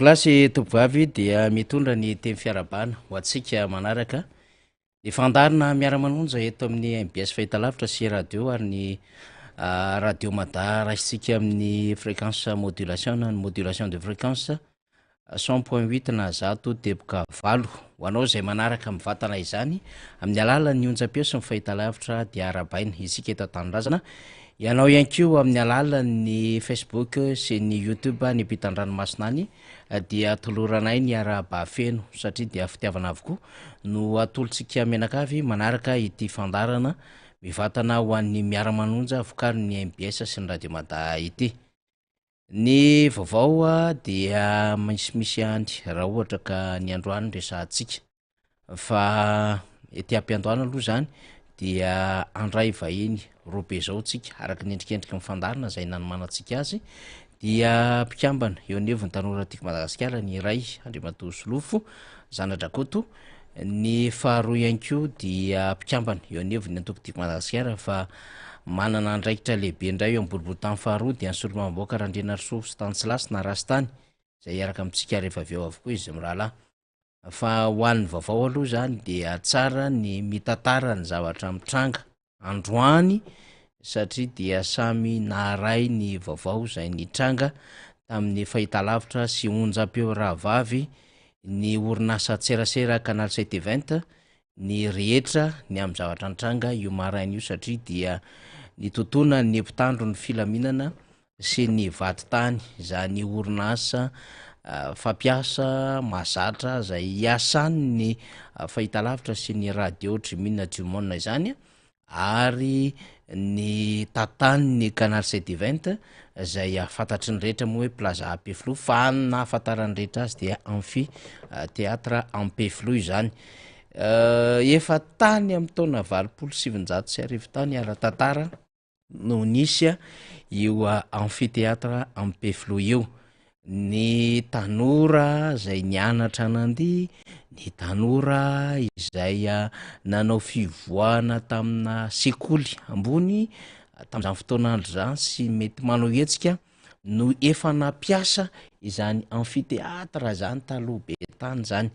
Tokolasy tovovavy dia mitondra ny teny fiarabana ho antsika manaraka ny fandarina miara-manonja eto amin'ny MBS fahitalavitra sy radio ary ny radio Mada raisitsika amin'ny fréquence modulation na ny modulation de fréquence 100.8 na zato teboka valo ho anao izay manaraka mivatana izany amin'ny alalan'ny onjam-peo sy ny fahitalavitra dia arabaina isika eto an-tanindrazana. Ianao ihany koa amin'ny alalan'ny Facebook sy ny YouTube ny ampitan-dranomasina dia toloranay ny ara-bafeno satria dia fitiavana avokoa no atolotsika menakavy manaraka ity fandarana mivatana ho an'ny miara-manonja vokarin'ny MBS sy ny Radio Mada ity. Ny vaovao dia misy andry raha ohatra ka ny androany resahantsika fa ety ampiandohana aloha zany dia andray vahiny robe zao tsika araka ny endrikendriky mifandarina zay nanomanantsika azy dia mpikambana eo aneviny tanora tiako Madagasikara ny iray Andriamatoa Solofo Zanadrakoto, ny faharoa ihany koa dia mpikambana eo aneviny antoko tiako Madagasikara fa manana andraikitra lehibe indray eo amboribory-tany faharoa dia ny solombavamboaka Randrianarysofo sy Tantsilasy na Rastany zay araka amintsika rehefa avy eo avokoa izy mirahalahy. Fa ho an'ny vaovao aloha zany dia tsara ny mitantara ny zavatra mitranga androany satria dia samy naharay ny vaovao zay nitranga tamin'ny fahitalavitra sy onjam-peo rahavavy ny orinasa tserasera Canal 720 ny rehetra ny amin'ny zavatra nitranga io maraina io satria dia nitotona ny mpitandro ny filaminana sy ny vatitany zany orinasa fampiasa mahazatra zay iasan'ny fahitalavitra sy ny radio Trimina Dumone izany ary ny tatany ny Canal 720 zay afantatry ny rehetra moa hoe Plaza Ampeflo fa na afantarany rehetra azy dia Amphi Théâtre Ampeflo izany. Efa tany amin'ny taona 770 sy arivo tany ara-tantara no nisy io Amphithéâtre Ampeflo io. Ny tanora zay nianatra nandihy, ny tanora izay nanao fivoahana tamina sekoly ambony tamin'izany fotoanandro zany sy mety manao hetsika no efa nampiasa izany amphithéâtre zany taloha be tany zany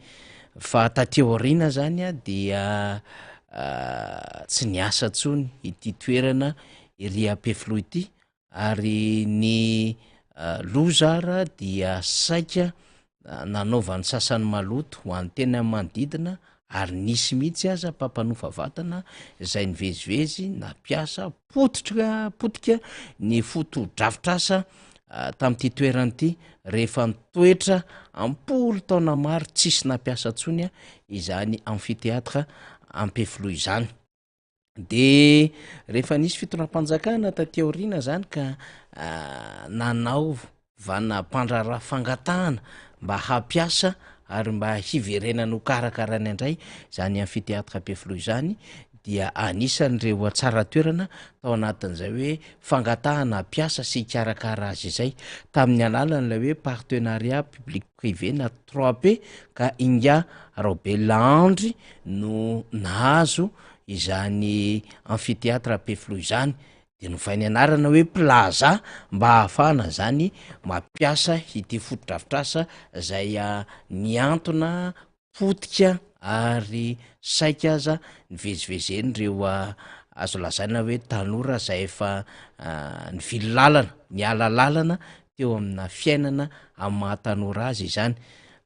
fa taty aoriana zany dia tsy niasa tsony ity toerana ery Ampeflo ity ary ny lozara dia saika nanaovany sasany maloto ho an'ny tena manodidina ary nisy mihitsy aza mpampanofa vatana zay nivezivezy nampiasa potika ny foto-drafitrasa tamin'ity toerana ity rehefa nitoetra ampolo taona maro tsisy nampiasa tsony izany amphithéâtre Ampeflo izany. De rehefa nisy fitondram-panjakana taty aoriana zany ka nanao vana mpandraraha fangatahana mba hampiasa ary mba hiverenana ho karakarany indray zany amphithéâtre Ampeflo izany dia anisan'ireo tsara toerana tao anatin'izay hoe fangatahana piasa sy karakara azy izay tamin'ny alalan'ilay hoe partenariat public privé na 3P ka Inga Robert Andry no nahazo izany amphithéâtre Ampeflo izany de novainy anarana hoe plaza mba ahafahana zany mampiasa ity foto-drafitrasa zay niantona potika ary saika aza nivezivezeny reo azo lazaina hoe tanora zay efa nivily lalana niala lalana teo amina fiainana amin'ny mahatanora azy izany.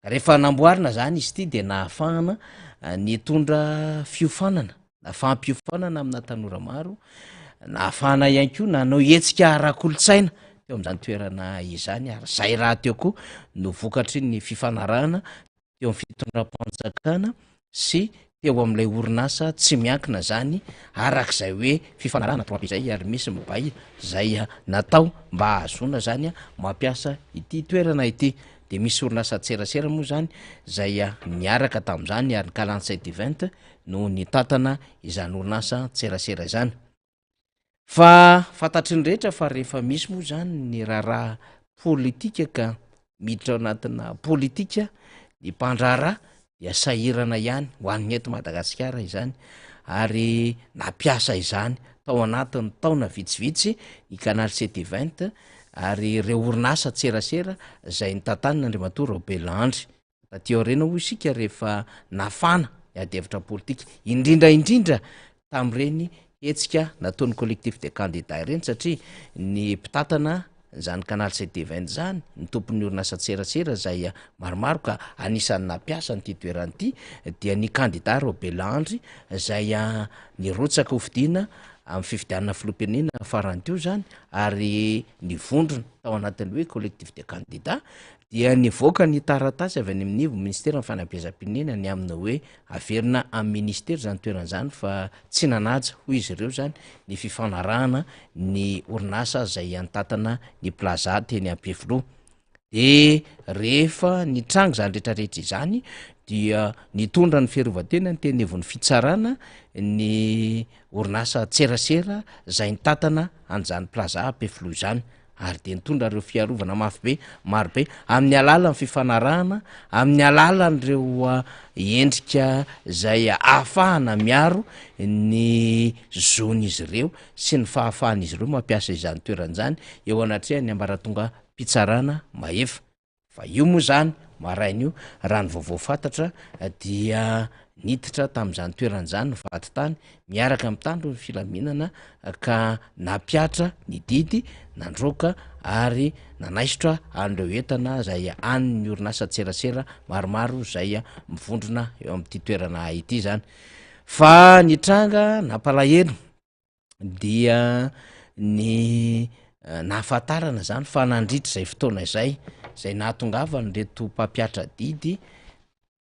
Rehefa namboarina zany izy ity de nahafahana nitondra fiofanana fahampiofanana amina tanora maro, nahafahana ihany koa nanao hetsika ara-kolotsaina teo amin'izany toerana izany ary zay raha teo koa no vokatry ny fifanarahana teo amin'ny fitondram-panjakana sy teo amin'ilay orinasa tsy miankina zany arak'izay hoe fifanarahana izay ary misy mibay zay natao mba ahazoana zany mampiasa ity toerana ity. De misy orinasa tserasera moa zany zay niaraka tamin'izany ary Canal 720 no nitantana izany orinasa tserasera izany. Fa fantatry ny rehetra fa rehefa misy moa zany ny raharaha politika ka miditra ao anatina politika ny mpandraraha dia sahirana ihany ho an'ny eto Madagasikara izany ary nampiasa izany tao anatin'ny taona vitsivitsy ny Canal 720 ary reo orinasa tserasera zay nytantanina andriamato Robelandry tatyorena ho isika rehefa nafana iadevitra politika indrindraindrindra tam'ireny hetsika nataon'ny collectif de candidat ireny satria ny mpitatana zany canal CD20 zany ny tompon'ny orinasa tserasera zay maromaro ka anisan'ny nampiasa nyty toeran'ity dia ny candidat Robelandry zay nirotsaka hofidiana amin'ny fifidianana filoam-pirenena farany teo zany ary nivondrona tao anatin'ny hoe collectif de candidat dia nivoaka ny taratasy avy any amin'ny ministera ny fanabeazam-pirenena ny amina hoe averina amin'ny ministera zany toeran'izany fa tsy nanaja hoy izy ireo zany ny fifanarahana ny orinasa zay antatana ny plaza teny Ampefilo de rehefa nitrango zany rehetrarehetra izany dia nitondra ny fiarovatena ny teny hevon'ny fitsarana ny orinasa tserasera zay nitatana an'izany plaza Ampefilo zany ary de nitondra reo fiarovana maro be amin'ny alalan'ny fifanarahana amin'ny alalan'ireo endrika zay ahafahana miaro ny zony izy ireo sy ny fahafahan'izy ireo mampiasa izany toeran'izany eo anatria ny ambaratonga mpitsarana mahefa fa io moa zany marain'io raha ny vaovao fantatra dia niditra tam'izany toeran'izany vaty tany miaraka amin'ny tandro ny filaminana ka napiatra ny didy nandroka ary nanaisotra an'ireo entana zay any ny orinasa tserasera maromaro zay mivondrona eo amin'ity toerana ity zany fa nitranga nampalahelo dia ny nahafantarana zany fa nandritra zay fotoana zay nahatongavany reto mpampiatra didy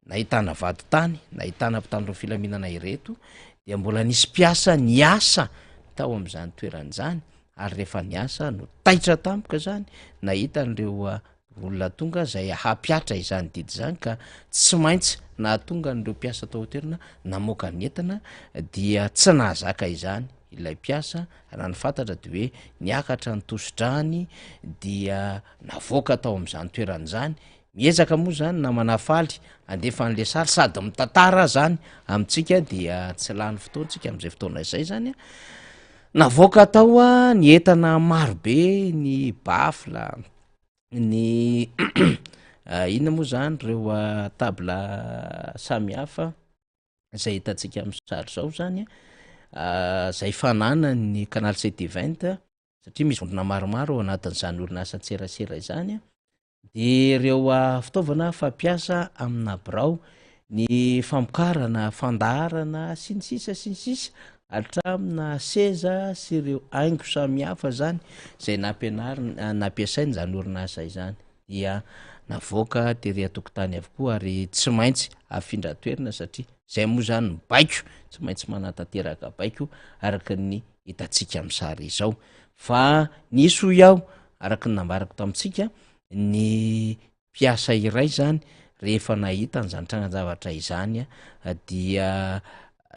nahitana vady tany nahitana mpitandro ny filaminana ireto dia mbola nisy mpiasa niasa tao am'izany toeran'izany ary rehefa niasa no taitra tampoka zany nahita n'ireo olona tonga zay hampiatra izany didy zany ka tsy maintsy nahatonga n'ireo mpiasa tao toerana namoaka ny entana dia tsy nahazaka izany ilay mpiasa raha ny fantatra de hoe niakatra ny tosi-drany dia navoaka tao am'izany toeran'izany miezaka moa zany na manafaly andefa an'le sary sady mitantara zany amintsika dia tsy lany fotoantsika am'izay fotoana izay zany navoaka tao ny entana marobe ny bafla ny inona moa zany reo tabla samy hafa zay hitantsika amin'ny sary zao zany zay fanana ny canal CD20 satria misy vondrona maromaro ao anatin'izany orinasa tserasera izany de reo fitaovana fampiasa amina birao ny famokarana fandaharana sy ny sisa atramina seza sy ireo aingo samy hafa zany zay nampiasainy zany orinasa izany dia navoaka tery atokotany avokoa ary tsy maintsy afindra toerana satria zay moa zany mibaiko tsy maintsy manatanteraka baiko araka ny hitantsika amin'ny sary izao fa nisy ho iaho araka ny nambarako tamintsika ny mpiasa iray zany rehefa nahita nyzany trangan-javatra izany dia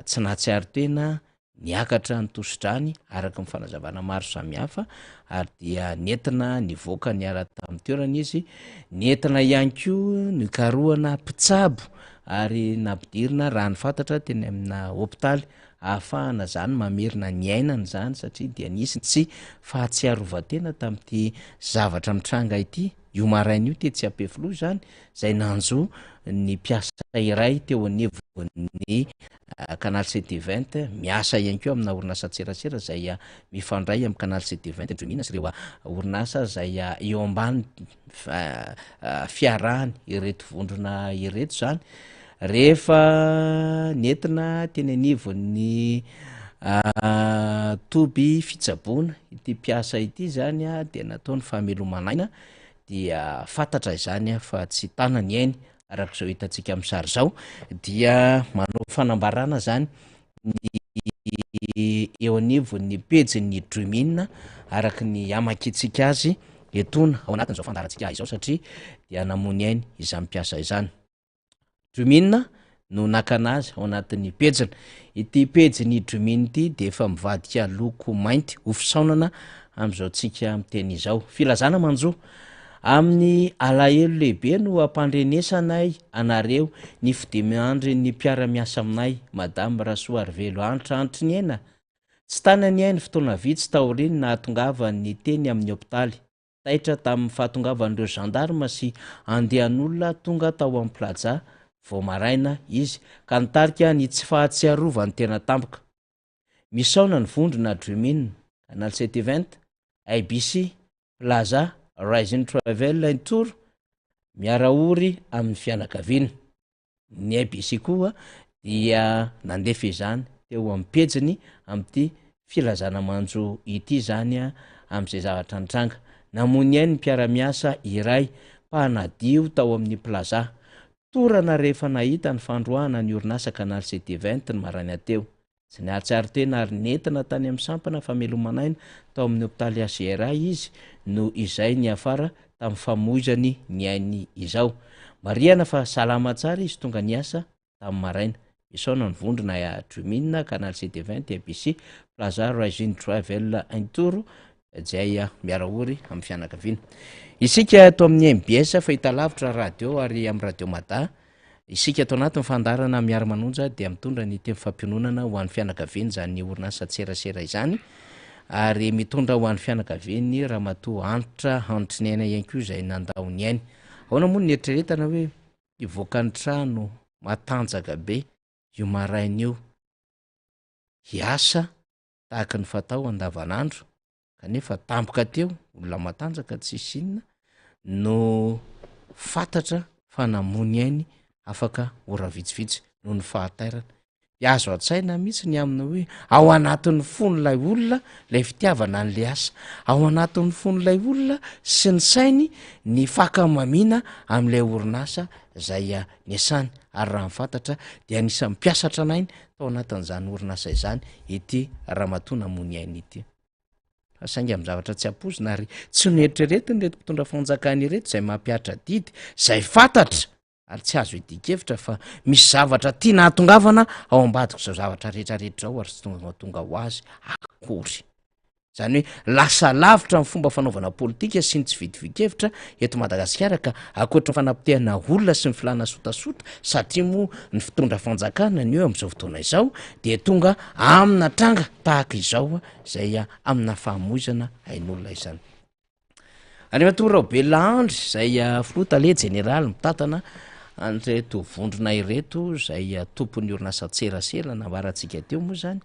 tsy nahatsiaro tena niakatra ny tosi-drany araka ny fanazavana maro samy hafa ary dia nentina nivoaka niara tamin'ny toerana izy nentina ihany koa nikarohana mpitsabo ary nampidirina raha ny fantatra teny amina hopitaly ahafahana zany mamerina ny ainany zany satria dia nisy tsy fahatsiarovatena tamin'ity zavatra mitranga ity io marain'io tetsy Ampefilo zany zay nanjo ny mpiasa iray teo anivon'ny canal CD20 miasa ihany keo amina orinasa tserasera zay mifandray amin'ny canal CD20 ndremina sy reo orinasa zay eo ambany fiarahany ireto vondrona ireto zany rehefa nentina teny anivon'ny toby fitsaboana ity mpiasa ity zany de nataony famelomanaina dia fantatra izany fa tsy tanany ainy arak'izao hitantsika amin'ny sary zao dia manao fanambarana zany ny eo anivon'ny pejin'ny Dreamina araky ny amakitsika azy etona ao anatin'izao fandarantsika azy zao satria dia namony ainy izany mpiasa izany Dreamina no nakanazy ao anatin'ny pejina ity pejin'ny Dreamina ity de efa mivadika loko mainty ho fisaonana am'izao tsika miteny izao filazana manjo amin'ny alahelo lehibe no ampandrenesanay anareo ny fidimandry ny mpiara-miasa aminay madame Rasoa Arvelo antrantry ny aina tsy tanany ainy fotoana vitsy taoriny nahatongava ny teny amin'ny hopitaly taitra tamin'ny fahatongavan'ireo gendarme sy andehan'olona tonga tao amin'ny plaza vao maraina izy ka nitarika ny tsy fahatsiarovany tena tampoka. Misaona ny vondrona Dreamin, Canal 720, ABC, Plaza, Rising Travel Tour miaraory amin'ny fianakaviana. Ny ABC koa dia nandefa izany teo amin'ny pejiny amin'ity filazana manjo ity zany amin'izay zavatra nitranga. Namony ny mpiara-miasa iray mpanadio tao amin'ny plaza. Torana rehefa nahita ny fandroahana ny orinasa Canal 720 ny marany ateo. Tsy nihatsiaro tena ary nentina tany amin'ny sampana famelomanaina tao amin'ny hopitaly ACRA izy no izay ny afara tamin'ny famoizany ny ainy izao. Mariana fa salama tsara izy tonga niasa tamin'ny maraina. Isaona ny vondrona Dreamin, Canal 720, ABC, Plaza, Rising Travel Tour izay miaraory amin'ny fianakaviana. Isika ato amin'ny MBS fahita lavitra radio ary amin'ny radio Mada, isika ato anatin'ny fandarana miara-manonja dia mitondra ny teny fampiononana ho an'ny fianakaviana zany orinasa tserasera izany, ary mitondra ho an'ny fianakaviany Ramatoa Antitra Andrinena ihany koa izay nandao ny ainy. Ahoana moa ny eritreretana hoe ivoaka ny trano matanjaka be io maraina io, hiasa tahaka ny fatao andavanandro kanefa tampoka teo olona matanjaka tsisy inona no fantatra fa namony ainy afaka ora vitsivitsy noho ny fahatairana. Azo an-tsaina mihitsy ny aminy hoe ao anatin'ny fon'ilay olona lay fitiavana n'le asa, ao anatin'ny fon'ilay olona sy ny sainy ny fakamamina amin'ilay orinasa zay niasany, ary raha mifantatra dia anisan'ny mpiasatra anainy tao anatin'izany orinasa izany ity Ramatoa namony ainy ity. Saingy amin'ny zavatra tsy ampozina ary tsy noeritreretiny reto mpitondra fanjakany ireto izay mampiatra didy zay fantatra ary tsy azo idikevitra fa misy zavatra tiana hatongavana ao ambadiko zao zavatra rehetrarehetra ao ary tsy tonga ho azy akory. Zany hoe lasa lavitra amin'ny fomba fanaovana politika sy ny tsy vidivikevitra eto Madagasikara ka akoatra fanampitehana olona sy ny filana sotasota satria moa ny fitondra fanjakana ny eo amin'izao fotoana izao dia tonga amina tranga tahaka izao izay amina fahamoizana ain'olona izany. Andriamatora Belandry izay filotale jeneraly mitantana an'ireto vondrona ireto izay tompon'ny orinasa tserasera nambaratsika teo moa zany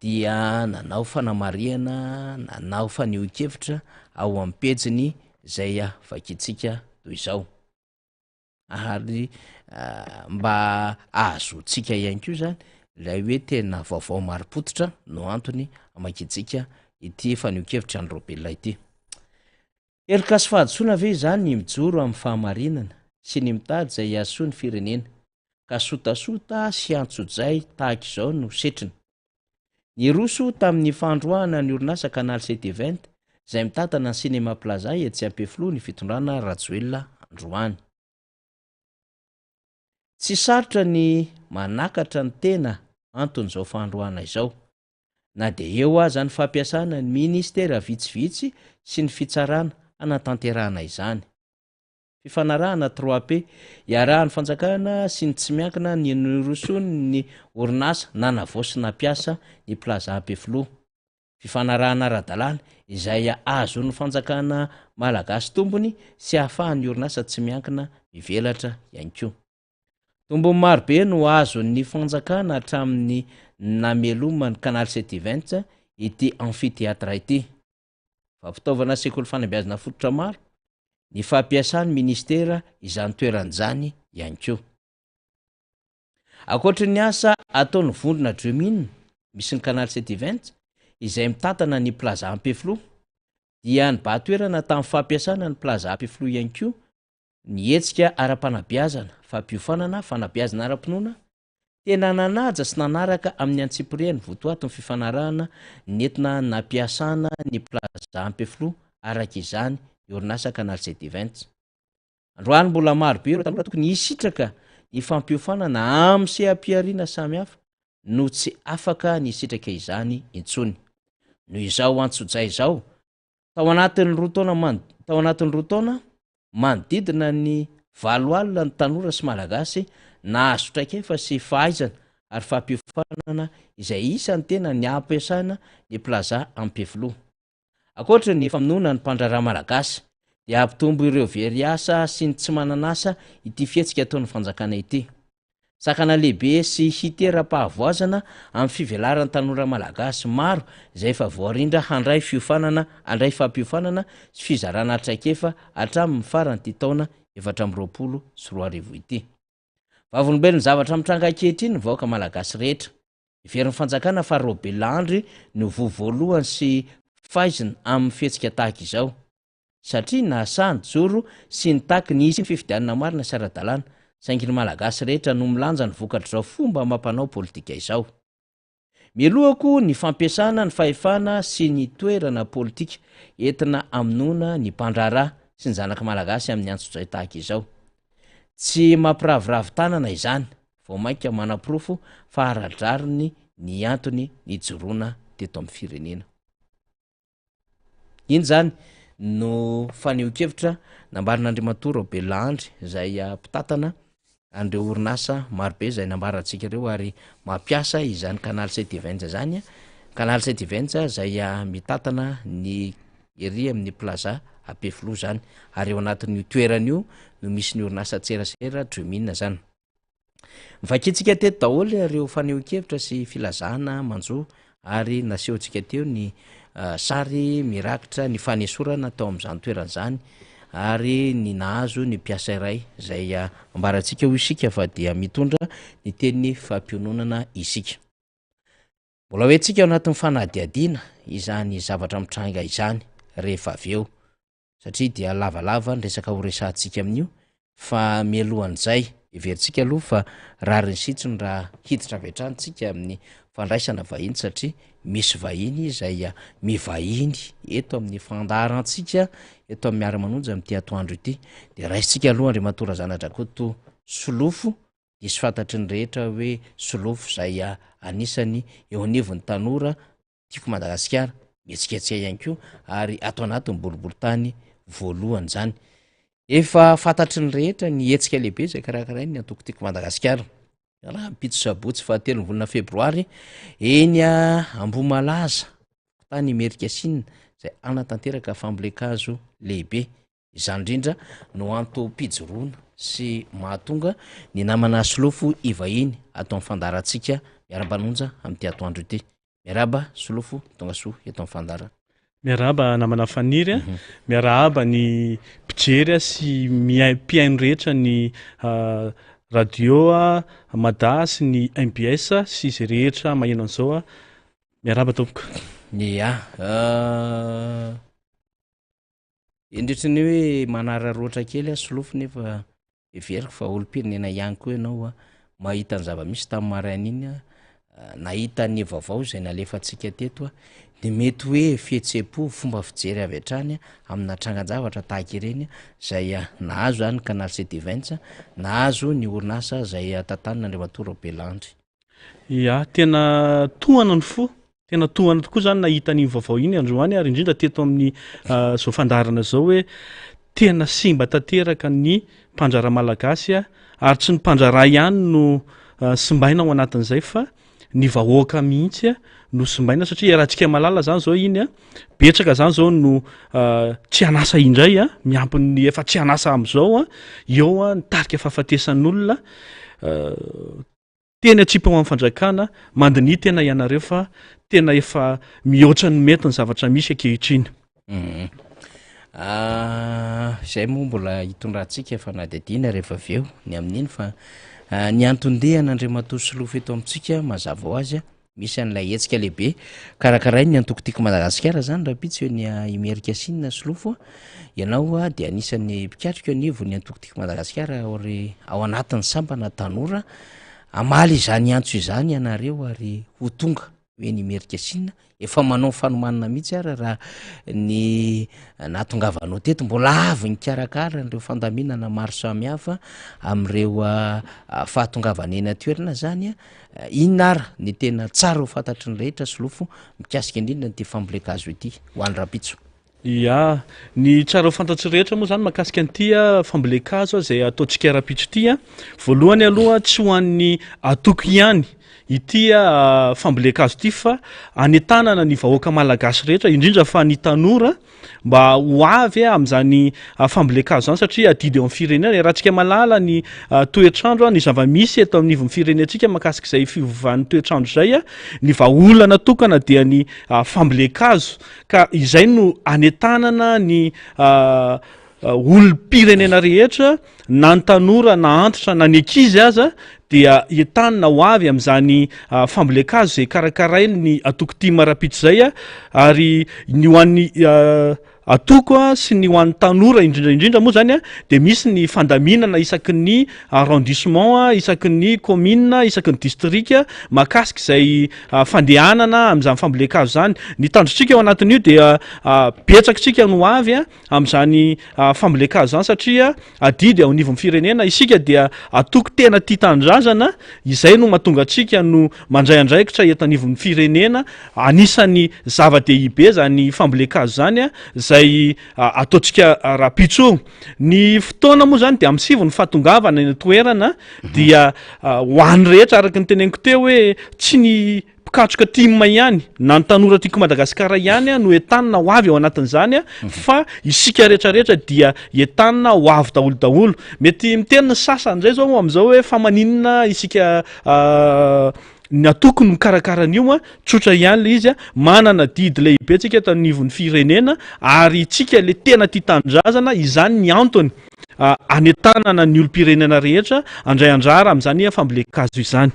dia nanao fanamariana, nanao fanehoan-kevitra ao amin'ny pejiny izay vakitsika toy izao, ary mba ahazoantsika ihany koa zany ilay hoe tena vaovao marim-pototra no antony amakitsika ity fanehoan-kevitra ny Robelona ity. Erika sy fahadisoana ve zany ny mijoro amin'ny fahamarinana sy ny mitady izay asoa ny firenena ka sotasota sy antso-jay tahaka izao no setriny. Ny roso tamin'ny fandroahana ny orinasa Canal 720 izay mitantana ny Cinéma Plaza etsy Ampefloha ny fitondrana Rajoelina androany. Tsy sarotra ny manakatra ny tena anton'izao fandroahana izao, na dia eo aza ny fampiasana ny ministera vitsivitsy sy ny fitsarana anatanterahana izany. Fifanarahana 3P, iarahan'ny fanjakana sy ny tsy miankina ny norosony ny orinasa nanavaosina piasa ny Plaza Ampefloha. Fifanarahana ara-dalàna izay azo ny fanjakana malagasy tombony sy ahafahan'ny orinasa tsy miankina mivelatra ihany koa. Tombony marobe no azo ny fanjakana hatramin'ny namelomany Canal 720 ity amfiteatra ity. Vampitaovana sekoly fanabeazana fototra maro ny fampiasan'ny ministera izany toeran'izany ihany koa. Ankoatra ny asa ataon'ny vondrona Dreamin misy ny Canal 720 izay mitantana ny Plaza Ampefloha dia ny bahatoerana tamin'ny fampiasana ny Plaza Ampefloha ihany koa ny hetsika ara-panabeazana, fampiofanana, fanabeazana ara-pinoana tena nanaja sy nanaraka amin'ny antsipiriany votoato ny fifanarahana nentina nampiasana ny Plaza Ampefloha araka izany orinasa Canal 720. Androany mbola maro be ireo tanora tokony hisitraka ny fampiofanana amin'ny seha-piariana samihafa no tsy afaka ny hisitraka izany intsony. Noho izao antso-jay izao, tao anatin'ny roa taona manodidina ny 7 alina ny tanora sy malagasy nahazo traikefa sy fahaizana ary fampiofanana izay isany tena ny ampiasana ny Plaza Ampefloha. Ankoatra ny famonoana ny mpandraraha malagasy dia ampitombo ireo very asa sy ny tsy mananasa ity fihetsika ataon'ny fanjakana ity. Sakana lehibe sy hitera-pahavoazana amin'ny fivelaran'ny tanora malagasy maro izay efa voarindra handray fiofanana andray fampiofanana sy fizarana traikefa hatramin'ny farany taona 2024 ity. Vavolombelony zavatra mitranga ankehitriny ny vahoaka malagasy rehetra. Iverin'ny fanjakana fa Robelandry no voavoalohany sy faizina amin'ny fihetsika tahaka izao. Satria nasahan joro sy ny taky ny isy ny fifidianana marina sy ara-dalàna, saingy ny malagasy rehetra no milanja ny vokatra izao fomba mampanao politika izao. Milohako ny fampiasana ny fahefana sy ny toerana politika entina hamonoana ny mpandraharaha sy ny zanaka malagasy amin'ny antso-izay tahaka izao. Tsy mampiravoravo tanana izany, vao mainka manam-porofo fa aradrariny ny antony nijoroana teto amin'ny firenena. Iny zany no faneho-kevitra nambarin'Andriamatoa Robelandry izay mpitatana an'ireo orinasa marobe izay nambarantsika ireo ary mampiasa izany Canal 720 zany. Canal 720 izay mitatana ny ery amin'ny plaza Apefilo zany, ary eo anatin'io toeran'io no misy ny orinasa tserasera Dreamina zany. Mivakitsika teto daholo ireo faneho-kevitra sy filazahana manjo ary nasehontsika teo ny sary mirakitra ny fanesorana tao amin'izany toerana zany ary ny nahazo ny mpiasa iray izay ambarantsika ho isika fa dia mitondra ny teny fampiononana isika. Mbola hoentsika ao anatin'ny fanadihadiana izany zavatra mitranga izany rehefa avy eo, satria dia lavalava ny resaka horesantsika amin'io, fa mialohan'izay iverintsika aloha fa rariny sitsiny raha hiditra aveatrantsika amin'ny fandraisana vahiny, satria misy vahiny izay mivahiny eto amin'ny fandaharantsika eto amin'ny miara-manonja amin'ity atoandro ity. Dia raisitsika aloha Andriamatoa Razanadriakoto Solofo, dia sy fantatry ny rehetra hoe Solofo izay anisany eo anivon'ny tanora tiako Madagasikara, mihetsiketsika ihany koa ary ato anatin'ny boriboritany voalohany zany. Efa fantatry ny rehetra ny hetsika lehibe izay karakarainy ny antoko-tiako Madagasikara. Raha mpitso sabotsy 7 volana febroary eny Ambohimalaza tany Amerika Sina izay anatanteraka fambolekazo lehibe. Izany indrindra no antom-pijoroana sy mahatonga ny namana Solofo ivahiny atao amin'ny fandarantsika miara-manonja amin'ity atoandro ity. Miaraba Solofo, tonga soa eto amin'ny fandara. Miaraba namana faniry, miaraba ny mpijery sy mpiaino rehetra ny radio Mada sy ny MBS sy izay rehetra maheno an'izao. Miaraba tompoko. Ya, indritra ny hoe manararoatra kely Solofo nefa everiko fa olo-pirenena ihany koa ianao mahita ny zava-misy tamin'ny maraina iny, nahita ny vaovao izay nalefantsika teto, dia mety hoe fihetsem-po fomba fijery avy hatrany amin'ny natrangan-javatra tahaka ireny izay nahazo any Canal 720, nahazo ny orinasa izay tantanin'Andriamatoa Robelandry. Ya, tena tohana ny fo, tena tohana tokoa zany nahita ny vaovao iny androany, ary indrindra teto amin'ny zao fandarana zao hoe tena simba tanteraka ny mpanjara malagasy, ary tsy ny mpanjara ihany no simbaina ao anatin'izay fa ny vahoaka mihitsy no simbaina, satria rahantsika malala zany zao iny betsaka zany zao no tsy anasa indray miampy efa tsy anasa am'izao eo nitarika fahafatesan'olona tena tsipa ho amin'ny fanjakana mandini tena ianareo fa tena efa mihoatra ny mety ny zavatra misy ankehitriny. Izay moa mbola hitondrantsika fanadihadiana rehefa avy eo ny amin'iny, fa ny antondehan'Andriamatoa Solofo eto amintsika mazava ho azy misy an'ilay hetsika lehibe karakarainy ny antoko-tiako Madagasikara zany raha pitsy eo ny Amerika Sina Solofo, ianao dia anisan'ny mpikatrika anivo ny antoko-tiako Madagasikara ao anatin'ny sampana tanora. Amaly izany antso izany ianareo ary ho tonga hoe ny Amerika Sina efa manao fanomanana mihitsy ary raha ny nahatongavanao teto mbola avy ny karakara n'ireo fandaminana maro samihafa amin'ireo fahatongavana eny an-toerana zany. Inona ary ny tena tsara ho fantatry ny rehetra Solofo mikasika indrindra n'ity fambolekazo ity ho an'ny rapitso? Ya, ny tsara ho fantatry rehetra moa zany mahakasika an'ity fambolekazo izay ataontsika rapitso ity, voalohany aloha tsy ho an'ny atoko ihany itya fambolekazo ity fa anetanana ny vahoaka malagasy rehetra indrindra fa ny tanora mba ho avy amin'izany fambolekazo zany satria adidy eo amin'ny firenena raha antsika malala ny toetrandro ny zava-misy eto amin'ny ivon'ny firenentsika mahakasika izay fivovan'ny toetrandro zay ny vahaolana tokana dia ny fambolekazo ka izay no anetanana ny olom-pirenena rehetra na ny tanora na antitra na ny ankizy aza dia entanina ho avy amin'izany fambolekazo zay karakarainy ny atoko ty marapitso zay ary ny ho an'ny atoko sy ny ho an'ny tanora indrindraindrindra moa zany dia misy ny fandaminana isaky ny arrondissement isaky ny commune isaky ny district mahakasika izay fandehanana amin'izany fambolekazo zany ny tandrotsika eo anatin'io dia betsakitsika no avy amin'izany fambolekazo zany satria adidy ao anivon'ny firenena isika dia atoko tena tia tanindrazana izay no mahatonga atsika no mandray andraikitra eto anivon'ny firenena anisany zava-dehibe zany fambolekazo zany zay ataontsika rapitso ny fotoana moa zany dia amin'ny sivy ny fahatongavana ny toerana dia ho an'ny rehetra araky ny teneniko teo hoe tsy ny pikatroka tima ihany na ny tanora tiako Madagasikara ihany no entanina ho avy ao anatin'izany fa isika rehetrarehetra dia entanina ho avy daholo mety mitenina sasany zay zao amin'izao hoe fa maninona isika ny atoko no mikarakaranyio tsotra ihany le izy manana didy lehibe tsika eto anivon'ny firenena ary tsika le tena tia tanindrazana izany ny antony anetanana ny olom-pirenena rehetra andray andrara amin'izany fambolekazo izany.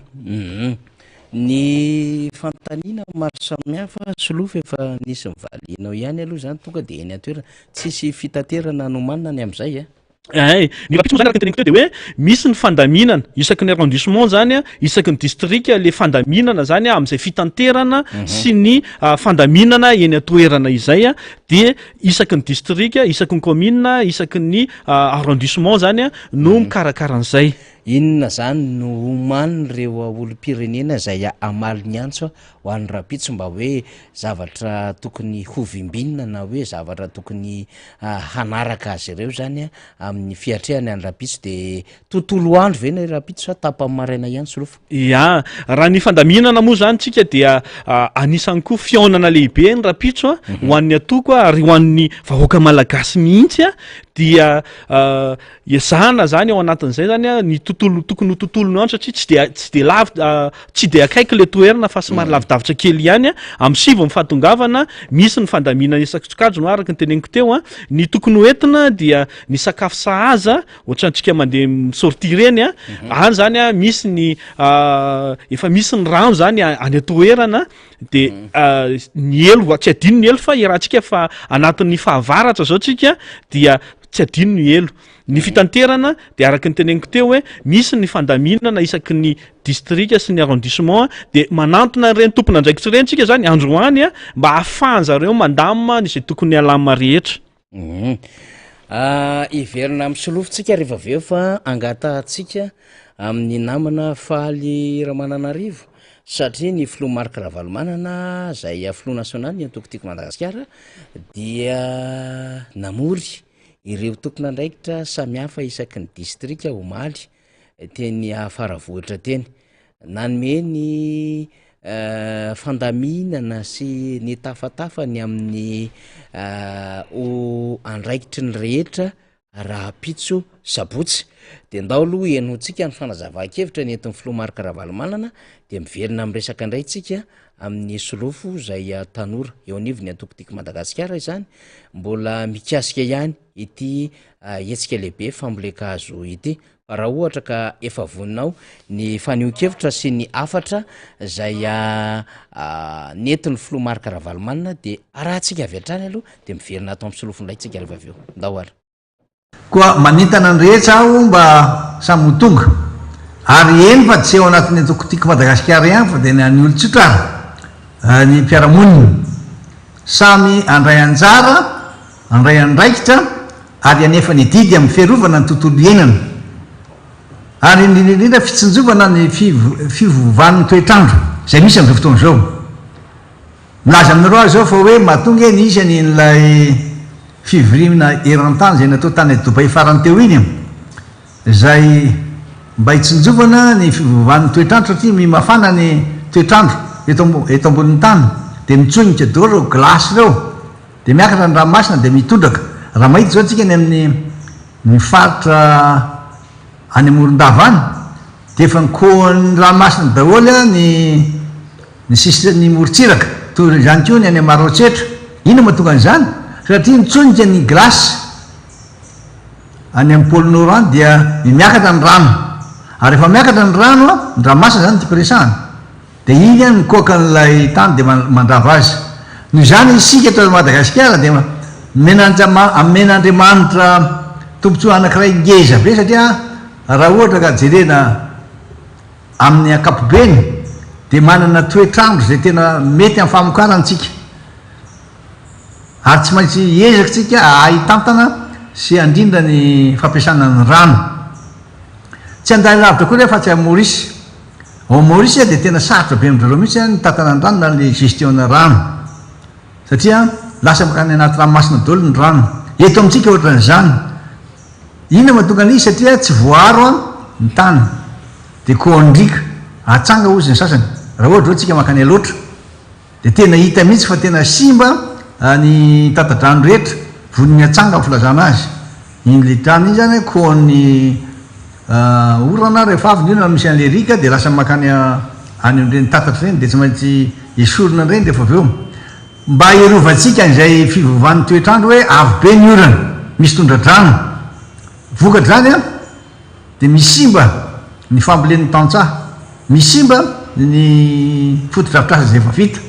Ny fanontaniana maro samihafa solofa efa nisy mivalianao ihany aloha zany tonga dia eny atoerana tsisy fitaterana no manina ny amin'izay ny rapitso zany araka ny teneniko teo dia hoe misy ny fandaminana isaky ny arrondissement zany isaky ny district le fandaminana zany amin'izay fitanterana sy ny fandaminana eny atoerana izay dia isaky ny district isaky ny commune isaky ny arrondissement zany no mikarakaran'izay. Inona zany no omaniny ireo olom-pirenena izay amaly ny antso ho an'ny rapitso mba hoe zavatra tokony hovimbinina na hoe zavatra tokony hanaraka azy ireo zany amin'ny fiatrehany any rapitso dia tontolo andro ve ny rapitso tapany maraina ihany solofa? Ya raha ny fandaminana moa zany tsika dia anisany koa fionana lehibe ny rapitso ho an'ny atoko ary ho an'ny vahoaka malagasy mihitsy dia ezahana zany ao anatin'izay zany ny tontolo tokony ho tontolony andro satria tsy de akaiky le toerana fa somary lavidavitra kely ihany amin'ny sivy ny fahatongavana misy ny fandaminana isakitsokajy no araka ny teneniko teo ny tokony ho entina dia ny sakafo sahaza ohatrantsika mandeha misorti reny any zany misy ny efa misy ny rano zany any atoerana dia ny elo tsy adino ny elo fa irahantsika fa anatin'ny fahavaratra zao tsika dia tsy adino ny elo ny fitanterana dia araka ny teneniko teo hoe misy ny fandaminana isaky ny district sy ny arrondissement dia manantona ireny tompona andraikitsy ireny tsika zany androany mba ahafahanjareo mandamina ny izay tokony alama rehetra. Iverina amin'ny solofontsika rehefa aveo fa angatatsika amin'ny namana faly Ramananarivo satria ny filoha Marc Ravalomanana izay filoha nasionaly ny antoko tiako Madagasikara dia namory ireo tokona andraikitra samihafa isaky ny distrika omaly teny afaravohitra teny nanome ny fandaminana sy ny tafatafany amin'ny andraikitry ny rehetra rapitso sabotsy dia ndao aloha enotsika ny fanazava-kevitra ny entin'ny filoha Marc Ravalomanana dia miverina amin'ny resaka indray tsika amin'ny solofo izay tanora eo anivony antoko tiako Madagasikara izany mbola mikasika ihany ity hetsika lehibe fambolekazo ity fa raha ohatra ka efa voninao ny faneho-kevitra sy ny afatra izay nentin'ny filoha Marc Ravalomanana dia arahantsika avy hatrany aloha dia miverina atao amin'ny solofo indray tsika rehefa avy eo ndao ara koa manintana ny rehetra aho mba samy tonga ary eny fa tsy eo anatin'ny antoko tiako Madagasikara ihany fa dia ny any olon-tsotra ny mpiaramonina samy andray anjara andray andraikitra ary anefa ny didy amin'ny fiarovana ny tontolo iainana ary indrindra fitsinjovana ny fivovan'ny toetrandro izay misy amin'izao fotoana izao milaza aminareo azy zao fa hoe mahatonga eny isany n'ilay fivirimina eran-tany izay natao tany Dubai farany teo iny izay mba hitsinjovana ny fivovan'ny toetrandro satria mimafana ny toetrandro eto ambonin'ny tany de mitsonika daholo reo glasy reo de miakatra ny ranomasina de mitondraka raha mahita zao atsika ny amin'ny mifaritra any amoron-dava any de efa nikohan'ny ranomasina daholy a ny sisiny morontsiraka toy zany ko ny any amaroatsetra ina mahatonga an'izany satria nitsonika ny glasy any amin'ny pôle nord any dia miakatra ny rano ary efa miakatra ny rano a ny ranomasina zany ty presahany de iny a mikoaka n'lay tany de mandrava azy noho zany isika eto Madagasikara de men'Andriamanitra tombontsoa anankiray ngeza be satria raha ohatra ka jerena amin'ny akapobeny de manana toetrandro zay tena mety amin'ny famokarantsika ary tsy maintsy ezaka tsika ahitantana sy andrindra ny fampiasana ny rano tsy andany lavitra koa rehefa tsy a Maorisy ao Maorisy de tena sarotra be amindreo mihitsy ny tantana ny rano na le gestion rano satria lasa makany anaty ranomasina daholo ny rano eto amintsika ohatran'izany ina mahatonga an'izy satria tsy voaro a ny tany de koandrika atsanga ozy ny sasany raha ohatra zao tsika makany aloatra de tena hita mihitsy fa tena simba ny tatadrano rehetra voniny atsanga filazana azy iny le drano iny zany koan'ny orana rehefa avy ino na misy an'le rika de lasa makany any am'reny tatatra reny de tsy maintsy esorona reny de fa aveo mba irovantsika n'izay fivovan'ny toetrandro hoe avy be ny orana misy tondradrano vokatra zany a de misimba ny fambolen'ny tantsaha misimba ny fotodrafitrasa zay efa vita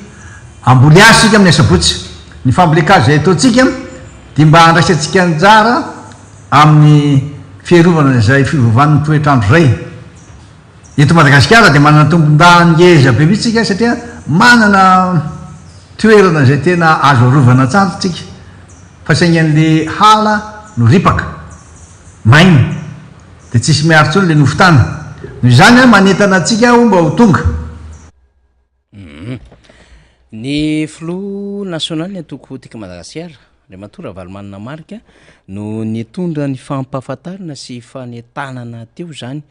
amboly azy sika amin'ny asabotsy ny fambolekazo zay ataotsika de mba andraisantsika anjara amin'ny fierovana zay fivovan'ny toetrandro zay eto Madagasikara de manana tombon-dahany ngeza be mihitsy tsika satria manana toerana zay tena azo arovana tsara tsika fa saingy an'le hala no ripaka maina de tsisy miaro tsony le nofotany noho zany a manentana atsika o mba ho tonga ny flot national ny atoko tika Madagasikara le matora valomanina marika no nitondra ny fampahafantarana sy fanetanana teo zany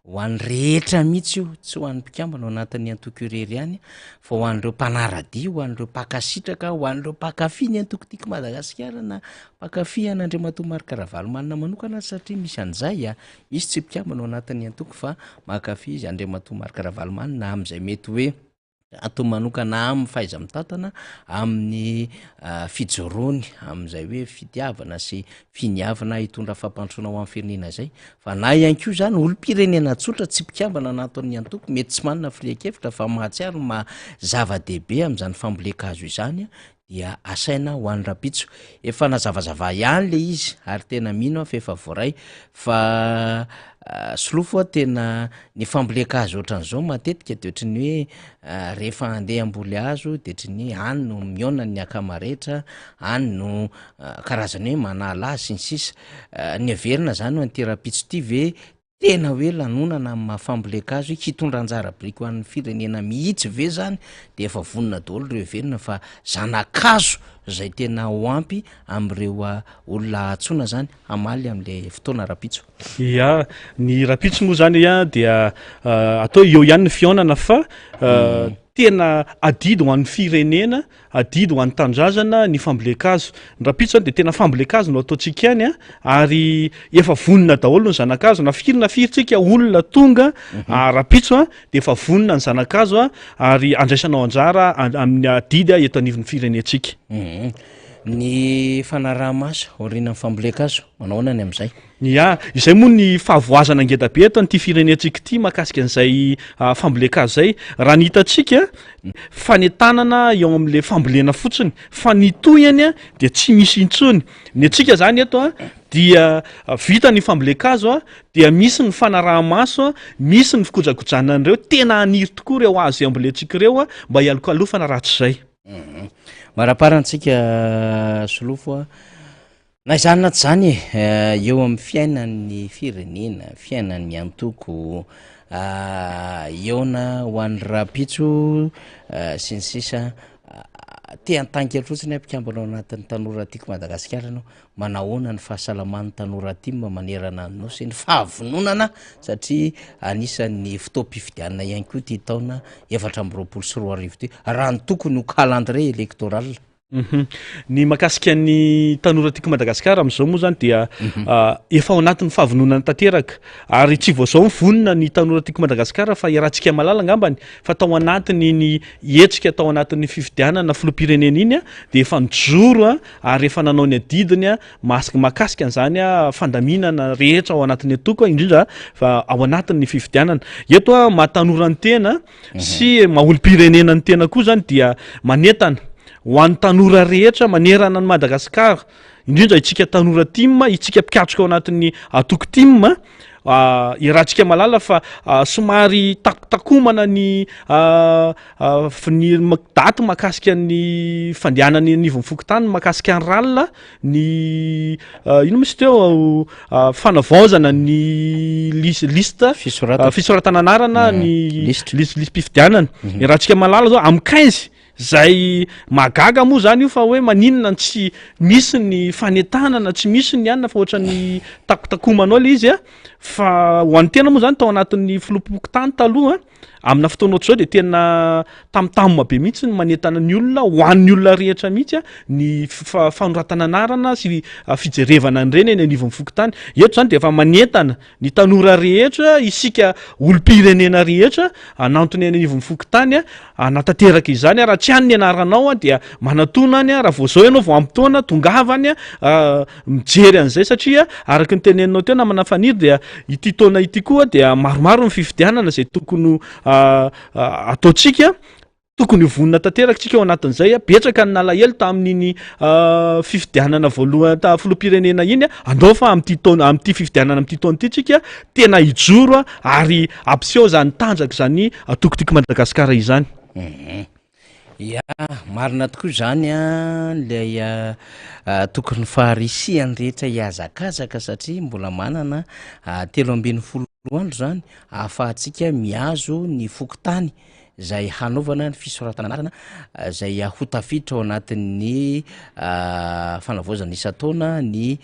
ho an'ny rehetra mihitsy io tsy ho an'ny mpikambana ao anatin'ny antoko irery ihany fa ho an'ireo mpanaradia ho an'ireo mpakasitraka ho an'ireo mpakafy ny antoko tika Madagasikara na mpakafy an'Andriamatoa Marika Ravalomanina manokana satria misy an'izay a izy tsy mpikambana ao anatin'ny antoko fa makafy izy Andriamatoa Marika Ravalomanina am'izay mety hoe atao manokana amin'ny faiza mitantana amin'ny fijorony amin'izay hoe fitiavana sy finiavana hitondra fampantrona ho amin'ny firenena zay fa na ihany koa zany olom-pirenena tsotra tsy mpikambana anatin'ny antoko mety tsy manana firiakevitra fa mahatsiaro ma zava-dehibe amin'izany fambolekazo izany dia asaina ho an'ny rapitso efa nazavazava ihany le izy ary tena mino a fa efa voaray fa solofo a tena ny fambolekazo ohatran'izao matetika de ohatry ny hoe rehefa andeha amboly azo de ohatry ny any no miona ny akamarehetra any no karazany hoe manala azy sy ny sisa ny averina zany ho an'ity rapitso ity ve tena hoe lanonana amin'ny mahafambolekazo hitondra anjara biriky ho an'ny firenena mihitsy ve zany de efa vonona daholo reo everina fa zanakazo zay tena ho ampy am'ireo olona atsona zany amaly am'le fotoana rapitso ya ny rapitso moa zany a dia atao eo ihany ny fionana fa tena adidy ho an'ny firenena adidy ho an'ny tanindrazana ny fambolekazo ny rapitso zany de tena fambolekazo no ataontsika any a ary efa vonona daholo ny zanakazo na firintsika olona tonga rapitso a de efa vonona ny zanakazo a ary andraisanao anjara amin'ny adidy a eto anivon'ny firenetsika ny fanaraha-maso aorianan'ny fambolekazo manaonany am'izay ya izay moa ny fahavoazana ngeda be eto an'ity firenetsika ity mahakasika an'izay fambolekazo zay raha ny hitantsika fanetanana eo am'le fambolena fotsiny fa ny toyany a de tsy misy intsony ny atsika zany eto a dia vita ny fambolekazo a dia misy ny fanaraha-maso a misy ny fikojakojanan'ireo tena aniry tokoa reo azo amboletsika reo a mba hialokalofana ratsy zay maraparantsika solofo a na izany na tsy zany eo amin'ny fiainan'ny firenena fiainan'ny antoko eona ho an'ny rapitso sy ny sisa teantankely fotsiny ampikambanao anatin'ny tanora tiako Madagasikara anao manahoana ny fahasalaman'ny tanora ty manerana anao sy ny fahavononana satria anisan'ny fotoam-pifidianana ihany koa ty taona 2024 ty raha ny tokony ho calendrier électoral. Ny makasika ny tanora tiako Madagasikara am'izao moa zany dia efa ao anatin'ny fahavononana tanteraka ary tsy voazao mivonona ny tanora tiako Madagasikara fa iarahantsika malala ngambany fa tao anatiny ny hetsika tao anatin'ny fifidianana filoham-pirenena iny de efa nijoro ary efa nanao ny adidiny makasika an'izany fandaminana rehetra ao anatin'ny atoko indrindra fa ao anatin'ny fifidianana eto mahatanora ny tena sy maolo-pirenena ny tena koa zany dia manentana ho an'ny tanora rehetra manerana ny Madagasikara indrindra itsika tanora team itsika mpikatroka ao anatin'ny atoko team irahantsika malala fa somary takomana ny daty makasika ny fandehanany anivon'ny fokotany makasika ny ralina ny ino misy teo fanavaozana ny lista fisoratana anarana ny listim-pifidianana irahantsika malala zao amin'ny 15 zay magaga moa zany io fa hoe maninona tsy misy ny fanentanana tsy misy ny anina fa ohatra ny takotakomanao le izy fa ho an'ny tena moa zany tao anatin'ny filopokotany taloha amina fotoana ohatr'izao de tena tamtamma be mihitsy ny manentana ny olona ho an'ny olona rehetra mihitsy ny fanoratana anarana sy fijerevana an'ireny eny anivon'ny fokotany eto zany de efa manentana ny tanora rehetra isika olo-pirenena rehetra anantony eny anivon'ny fokotany anatanteraka izany raha tsy any ny anaranao dia manantonany raha vao zao ianao vao ampitoana tongavany mijery an'izay satria araka ny teneninao teo namana faniry dia ity taona ity koa dia maromaro ny fifidianana zay tokony ataotsika tokony vonona tanteraka tsika ao anatin'izay betraka ny nalahelo tamin'iny fifidianana voalohany filoham-pirenena iny andao fa am'ty taona am'ty fifidianana am'ty taona ity tsika tena hijoro ary ampiseho zany tanjaka zany atokotiko Madagasikara izany. Ya marina tokoa zany lay tokony faharisiany rehetra hiazakazaka satria mbola manana 13 andro zany ahafahantsika miazo ny fokotany zay hanaovana ny fisoratana anarana zay ho tafiditra ao anatin'ny fanavaozana isan-taona ny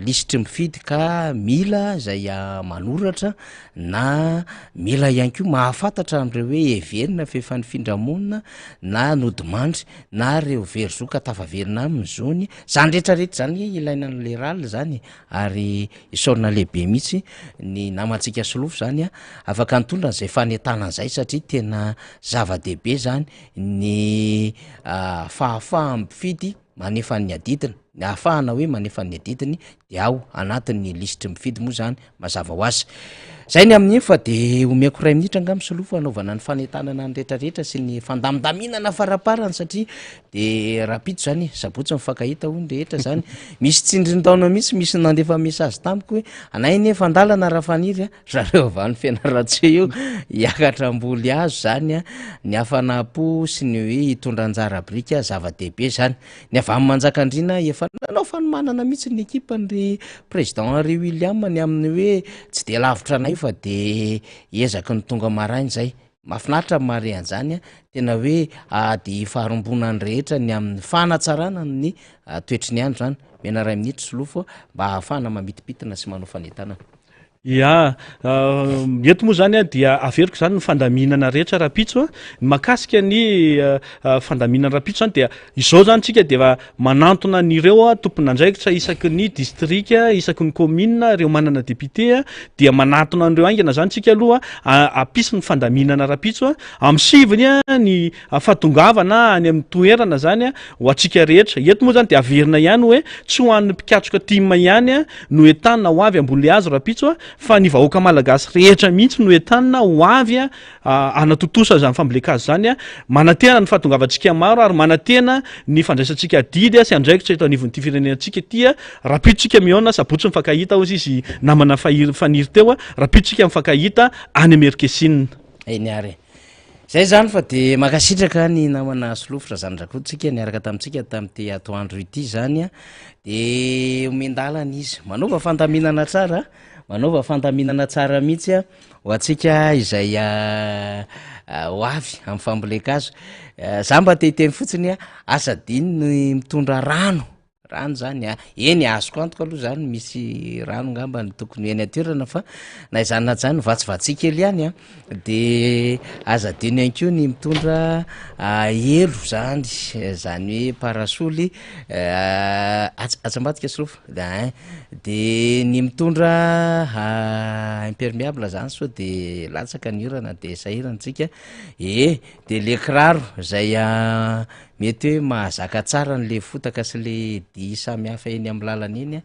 lisitry mifidy ka mila zay manoratra na mila ihany koa mahafantatra am'ireo hoe everina fefa ny findramonina na nodimandry na reo verizoka tafaverina amin'ny zony zany rehetrarehetra zany ilaina n'le rally zany ary isaorina lehibe mihitsy ny namantsika solofo zany afaka nitondra zay fanentana zay satria tena zava-dehibe zany ny fahafaha mifidy manefa ny adidina ny ahafahana hoe manefa ny adidiny de ao anatin'ny lisitry mifidy moa zany mazava ho azy zay ny amin'iny fa de omeko 2 minitra angamy solofo anaovana ny fanentanana ny rehetrarehetra sy ny fandamidaminana faraparany satria de rapito zany sabotsy mifankahita ho ny rehetra zany misy tsindrin-taona mihitsy misy nandefa mesazy tamiko hoe anay ne fandalana raha faniry zareo avany fianaratsy eo hiakatra amboly azo zany ny hafanampo sy ny hoe hitondra anjara brika zava-dehibe zany ny avy amin'ny manjakandrina efa nanao fanomanana mihitsy ny ekipa ny président Henri William ny amin'ny hoe tsy de lavitra anay fa de ezaka ny tonga marainy zay mahafinaritra mare an'izany tena hoe ady faharombonany rehetra ny amin'ny fanatsarana ny toetry ny andro zany mena 2 minitra solofo mba ahafahana mamitipitina sy manao fanentanana. Ya eto moa zany dia averiko zany ny fandaminana rehetra rapitso ny makasika ny fandaminana rapitso zany dia izao zany tsika de efa manantona an'ireo tompon'andraikitra isaky ny district isaky ny commune reo manana député dia manantona an'ireo aingana zany tsika aloha apisy ny fandaminana rapitso amin'ny siviny ny fahatongavana any amin'ny toerana zany ho atsika rehetra eto moa zany de averina ihany hoe tsy ho an'ny mpikatroka team ihany no etanina ho avy ambony hazo rapitso fa ny vahoaka malagasy rehetra mihitsy no etanina ho avy anatotosa zany fambolekazo zany manantena ny fahatongavantsika maro ary manantena ny fandraisantsika didy sy andraikitra eto anivon'ity firenenantsika ity rapitsika miona sabotsy mifankahita ozy izy namana faniry teo rapitsika mifankahita any Amerika Sine eny ary zay zany fa de makasitraka ny namana solofitra zany rakotsika niaraka tamitsika tam'ty atoandro ity zany de omendalana izy manaova fandaminana tsara manaova fandaminana tsara mihitsy ho atsika izay ho avy amin'ny fambolekazo za mba tehiteny fotsiny a asadiny ny mitondra rano zany eny azoko antoko aloha zany misy rano ngamba ny tokony eny atoerana fa na izany na zany vatsivatsika ely ihany a de azadiny ihany ko ny mitondra elo zany hoe parasoly atsambadika srofa de ny mitondra imperméable zany so de latsaka ny orana de sahirantsika de le kiraro zay mety hoe mahazaka tsara n'le fotaka sy le di samy hafa eny amin'ny lalana eny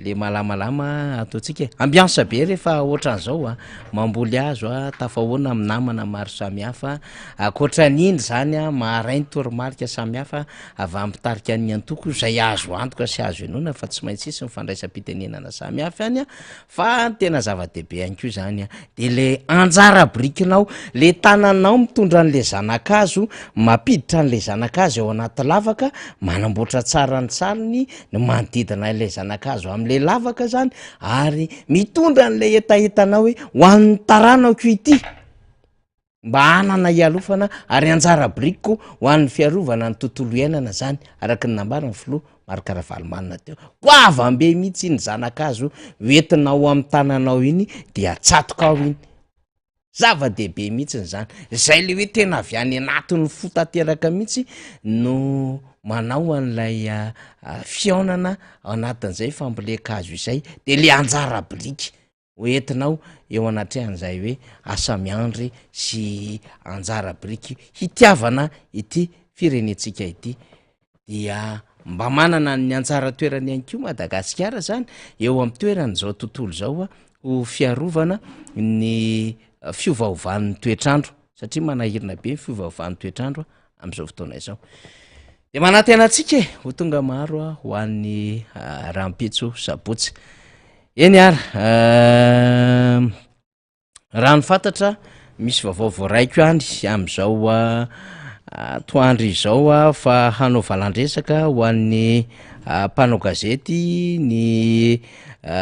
le malamalama ataotsika ambiansa be rehefa ohatran'zao mamboly azo tafahoana amin'ny namana maro samy hafa akoatran'iny zany maharainy toromarika samy hafa avy ampitarika ny antoko zay azo antoka sy azo enona fa tsy maintsy isy mifandraisam-pitenenana samy hafa any fa tena zava-dehibe ihany ko zany de le anjara brikinao le tananao mitondra n'le zanakazo mampiditra n'le zanakazo eo anaty lavaka manamboatra tsara ny saliny ny manodidina ilay zanakazo am'le lavaka zany ary mitondra n'le etaetanao hoe hoan'ny taranako ity mba hanana ialofana ary anjara brikiko ho an'ny fiarovana ny tontolo iainana zany araky ny nambarany filoha marikaravalmanina teo koavambe mihitsy ny zanakazo hoentinao amin'ny tananao iny de atsatoka ao iny zava-dehibe mihitsy ny zany zay le hoe tena avy any anatin'ny fotateraka mihitsy no manao an'lay fiaonana anatin'izay fambolekazo izay de le anjara briky hoentinao eo anatrehan'izay hoe asamiandry sy anjara briky hitiavana ity firenetsika ity dia mba manana ny anjara toerany ihany ko Madagasikara zany eo amin'ny toeran'izao tontolo zao ho fiarovana ny fiovaovan'ny toetrandro satria manahirina be ny fiovaovan'ny toetrandro am'izao fotoana izao de manatena antsika ho tonga maro ho an'ny rahampitso sabotsy eny ara raha ny fantatra misy vaovao voaraiko any am'izao toandro izao fa hanao valandresaka ho an'ny mpanao gazety ny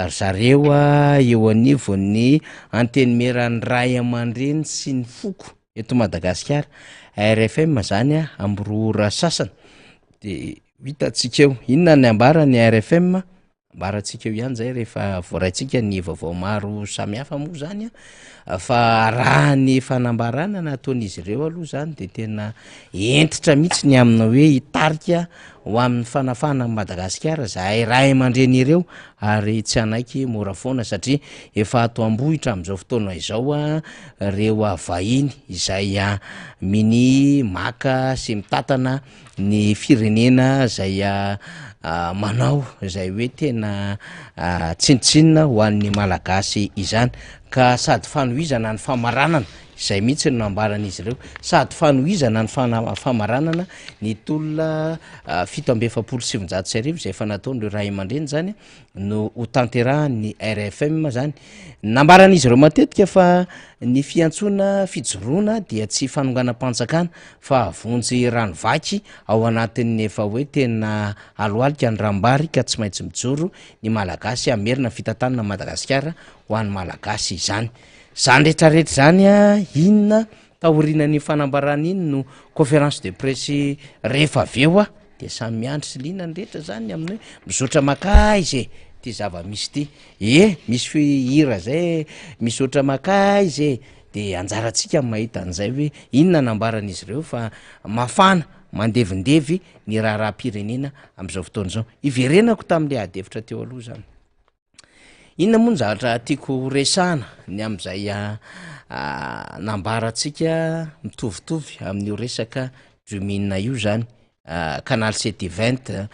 zareo eo anivon'ny antenimeran'ny ray aman-dreny sy ny foko eto Madagasikara RFM zany amboroara sasany de hitatsika eo inona ny ambarany RFM ambaratsika eo ihany zay rehefa voaraitsika ny vaovao maro samy hafa moa zany fa raha ny fanambarana nataon'izy ireo aloha zany de tena entitra mihitsy ny amina hoe hitarika ho amin'ny fanafana Madagasikara zahay ray aman-dreny ireo ary tsy anaiky mora foana satria efa ato ambohitra am'izao fotoana izao reo vahiny izay mini maka sy mitantana ny firenena zay manao zay hoe tena tsinitsinina ho an'ny malagasy izany ka sady fanohizana ny famaranana izay mihitsy no nambaran'izy ireo sady fanohizana ny famaranana ny tolona 770 zay efa nataon'ireo ray aman-dreny zany no ho tanterahan'ny RFM zany nambaran'izy ireo matetika fa ny fiantsoana fijoroana dia tsy fanonganam-panjakana fa vonjy ranovaky ao anatin'ny efa hoe tena aloalika ny rambary ka tsy maintsy mijoro ny malagasy amerina fitantanana Madagasikara ho an'ny malagasy izany rehetrarehetra zany inona tahorinany fanambarana iny no conférence de presse rehefa aveo de samy miandry sy lina ny rehetra zany amin'ny hoe mizotra makay zay ty zava-misy ty misy hira zay mizotra makay zay de anjaratsika mahita an'izay hoe inona nambaran'izy ireo fa mafana mandevindevy ny raharaha-pirenena am'izao fotoana zao iverenako tamin'le adevitra teo aloha zany inona moa ny zavatra tiako resahana ny am'izay nambaratsika mitovitovy amin'io resaka dromina io zany canal 720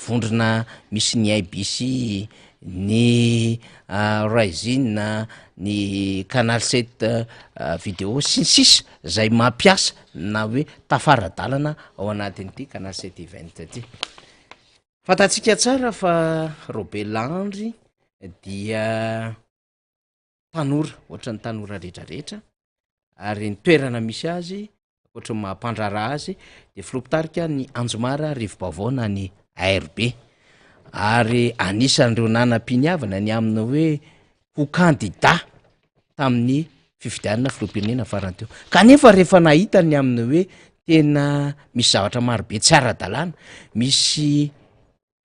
vondrona misy ny IBC ny Rising ny canal 7 vidéo sisy zay mampiasa na hoe tafaradalana ao anatin'ity canal 720 ty fantatsika tsara fa Robelandry dia tanora ohatran'ny tanora rehetrarehetra ary ny toerana misy azy ohatran'ny mampandrara azy de filopitarika ny Anjomara Rivobavona ny ARB ary anisan'ireo nanam-piniavana ny amina hoe ho kandida tamin'ny fifidianana filoam-pirenena farany teo kanefa rehefa nahitany amin'ny hoe tena misy zavatra marobe tsy ara-dalàna misy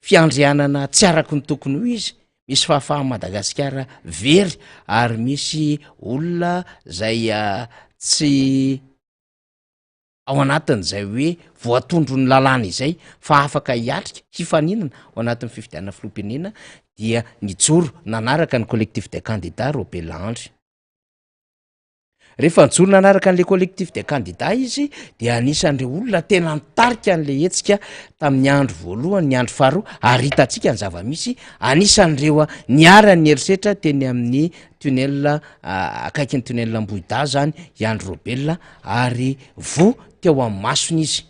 fiandrianana tsy araky ny tokony ho izy misy fahafaha Madagasikara very ary misy olona zay tsy ao anatin'izay hoe voatondro ny lalàna izay fa afaka hiatrika hifaninana ao anatin'ny fifidianana filoam-pirenena dia nijoro nanaraka ny collectif des candidats Robert Lahandry rehefa nijoro nanaraka an'le collectif des candidats izy dia anisan'ireo olona tena nitarika an'le hetsika tamin'ny andro voalohany ny andro faharoa ary hitantsika ny zava-misy anisan'ireo niara ny herisetra teny amin'ny tunnel akaiky ny tunnel Ambohida zany i Andry Robert ary vo teo amin'ny masony izy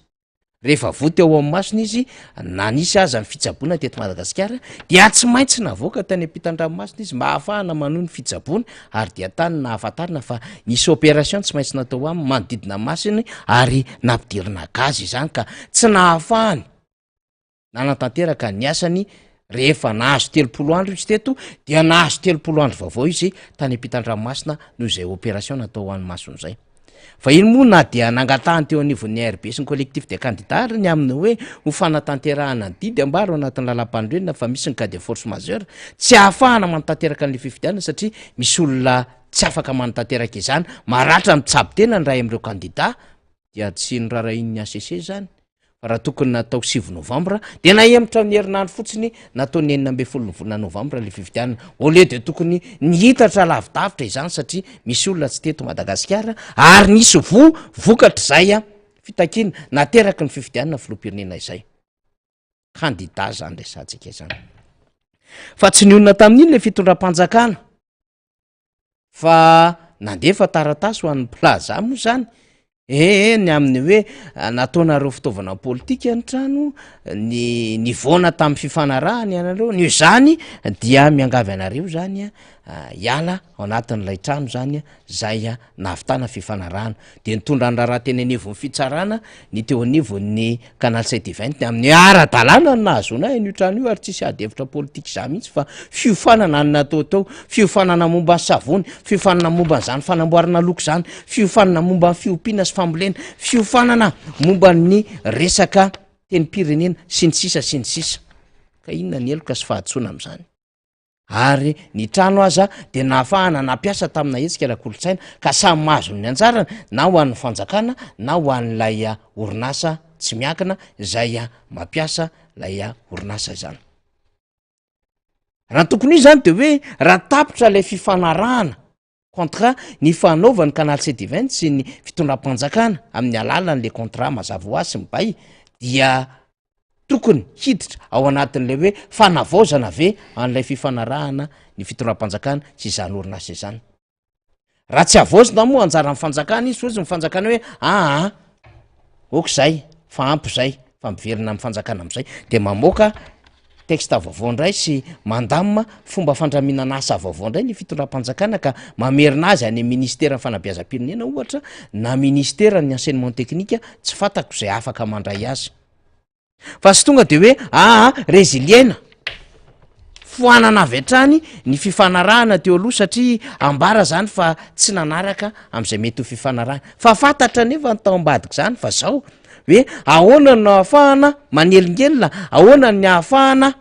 rehefa vo teo amin'ny masony izy nanisy aza ny fitsaboana teto Madagasikara dia tsy maintsy navoaka tany ampitan-dranomasina izy mba ahafahana manohy ny fitsaboana ary dia tany nahafantarina fa nisy opération tsy maintsy natao aminy manodidina masiny ary nampidirina gazy izany ka tsy nahafahany nanatanteraka ny asany rehefa nahazo 30 andro izy teto dia nahazo 30 andro vaovao izy tany ampitan-dranomasina noho izay opération natao amin'ny masony izay fa iny moa na dia nangatahany teo anivon'ny ARB sy ny collectif des candidats ny amin'ny hoe ho fanatanterahana ny didy ambaro anatin'ny lalam-pandroenina fa misy ny cas de force majeure tsy ahafahana manotanteraka an'le fifidianana satria misy olona tsy afaka manotanteraka izany maratra mitsabo tena ny ray amin'ireo candidat dia tsy ny rarahin'ny ACC zany fa raha tokony natao 7 novambra dia nahemitra amin'ny herinandro fotsiny natao 9 volana novambra le fifidianana au lieu de tokony nihitatra lavidavitra izany satria misy olona tsy teto Madagasikara ary nisy vokatra zay fitakina nateraka ny fifidianana filoam-pirenena izay candidat zany resantsika izany fa tsy nionina tamin'iny le fitondram-panjakana fa nandefa taratasy ho an'ny plaza moa zany ny amin'ny hoe nataonareo fitaovana politika ny trano ny voana tamin'ny fifanarahany ianareo ny zany dia miangavy anareo zany iala ao anatin'ilay trano zany zay nahavitana fifanarahana de nitondra ny raharaha teny anivon'ny fitsarana ny teo anivon'ny canal 720 amin'ny ara-dalàna ny nahazona io trano io ary tsisy adevitra politika za mihitsy fa fiofanana ny natao tao fiofanana momba ny savony fiofanana momba n'izany fanamboarana loko zany fiofanana momba ny fiompiana sy fambolena fiofanana momba ny resaka teny-pirenena sy ny sisa ka inona ny eloka sy fahatsoana am'izany ary ny trano aza de nahafahana nampiasa tamina hetsika ara-kolotsaina ka samy mahazo ny anjarana na ho an'ny fanjakana na ho an'lay orinasa tsy miakina zay mampiasa lay orinasa zany raha tokony io zany de hoe raha tapitra lay fifanarahana contrat ny fanaovany canal 720 sy ny fitondram-panjakana amin'ny alalan'le contrat mazava ho azy sy mibay dia tokony hiditra ao anatin'le hoe fanavaozana ve an'lay fifanarahana ny fitondram-panjakana sy izany orinasa izany raha tsy avaozina moa anjara ny fanjakana izy ozy ny fanjakana hoe okizay fa ampy zay fa miverina amin'ny fanjakana am'izay de mamoaka texte vaovao ndray sy mandamina fomba fandraminana asa vaovao ndray ny fitondram-panjakana ka mamerina azy any ministera ny fanabeazam-pirenena ohatra na ministera ny enseignement technique tsy fatako zay afaka mandray azy fa sy tonga de hoe résiliena foanana avy hatrany ny fifanarahana teo aloha satria ambara zany fa tsy nanaraka am'izay mety ho fifanarahana fa fantatra nefa ny tao ambadika zany fa zao hoe ahoana no ahafahana manelingelina ahoana ny ahafahana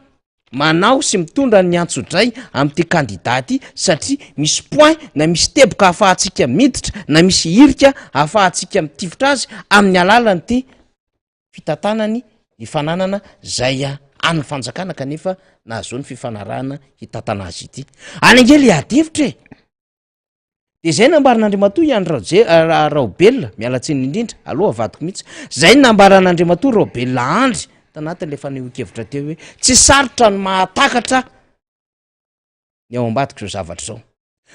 manao sy mitondra ny antsodray am'ty candidaty satria misy point na misy teboka ahafahantsika miditra na misy irika ahafahantsika mitifitra azy amin'ny alalany ty fitantanany hifananana zay an'ny fanjakana kanefa nahazoany fifanarahana hitantana azy ity any angely adevitra de zay nambaran'Andriamatoa iany Raobel mialatsiny indrindra aloha avadiko mihitsy zay nambaran'Andriamatoa Robert Lahandry tanatin'le fanehoan-kevitra teo hoe tsy sarotra ny mahatakatra ny ao ambadika zao zavatra zao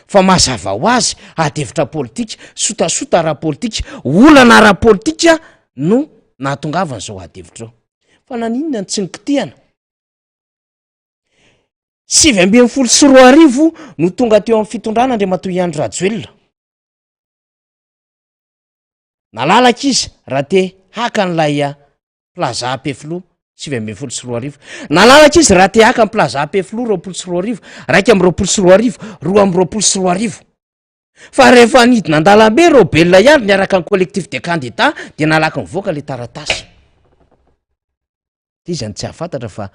fa mazava ho azy adevitra politika sotasota ara-politika olana ara-politika no nahatongavany zao adevitra zao fa naninona ny tsy nikitihana 7 no tonga teo amin'ny fitondrana Andriamatoa Iany Rajoelina nalalaka izy raha te haka n'lay plaza AP-Flo 7 nalalaka izy raha te haka ny plaza AP-Flo 2 raiky 2 roa 2 fa rehefa nidina an-dalambe robelona ihany niaraka ny collectif de candidat de nalaky nivoaka le taratasy ty zany tsy ahafantatra fa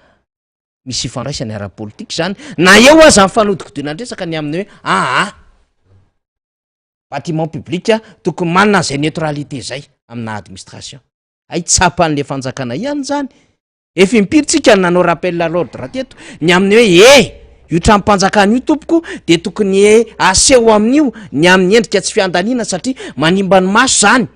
misy ifandraisany ara-politika zany na eo aza ny fanodikodinandresaka ny amin'ny hoe bâtiment public tokony manana an'izay neutralité zay amina administration ay tsapan'le fanjakana ihany zany efa impiritsika ny nanao rappel à l'ordre teto ny amin'ny hoe io trampanjakana io tompoko de tokony aseho amin'io ny amin'ny endrika tsy fiandaniana satria manimba ny maso zany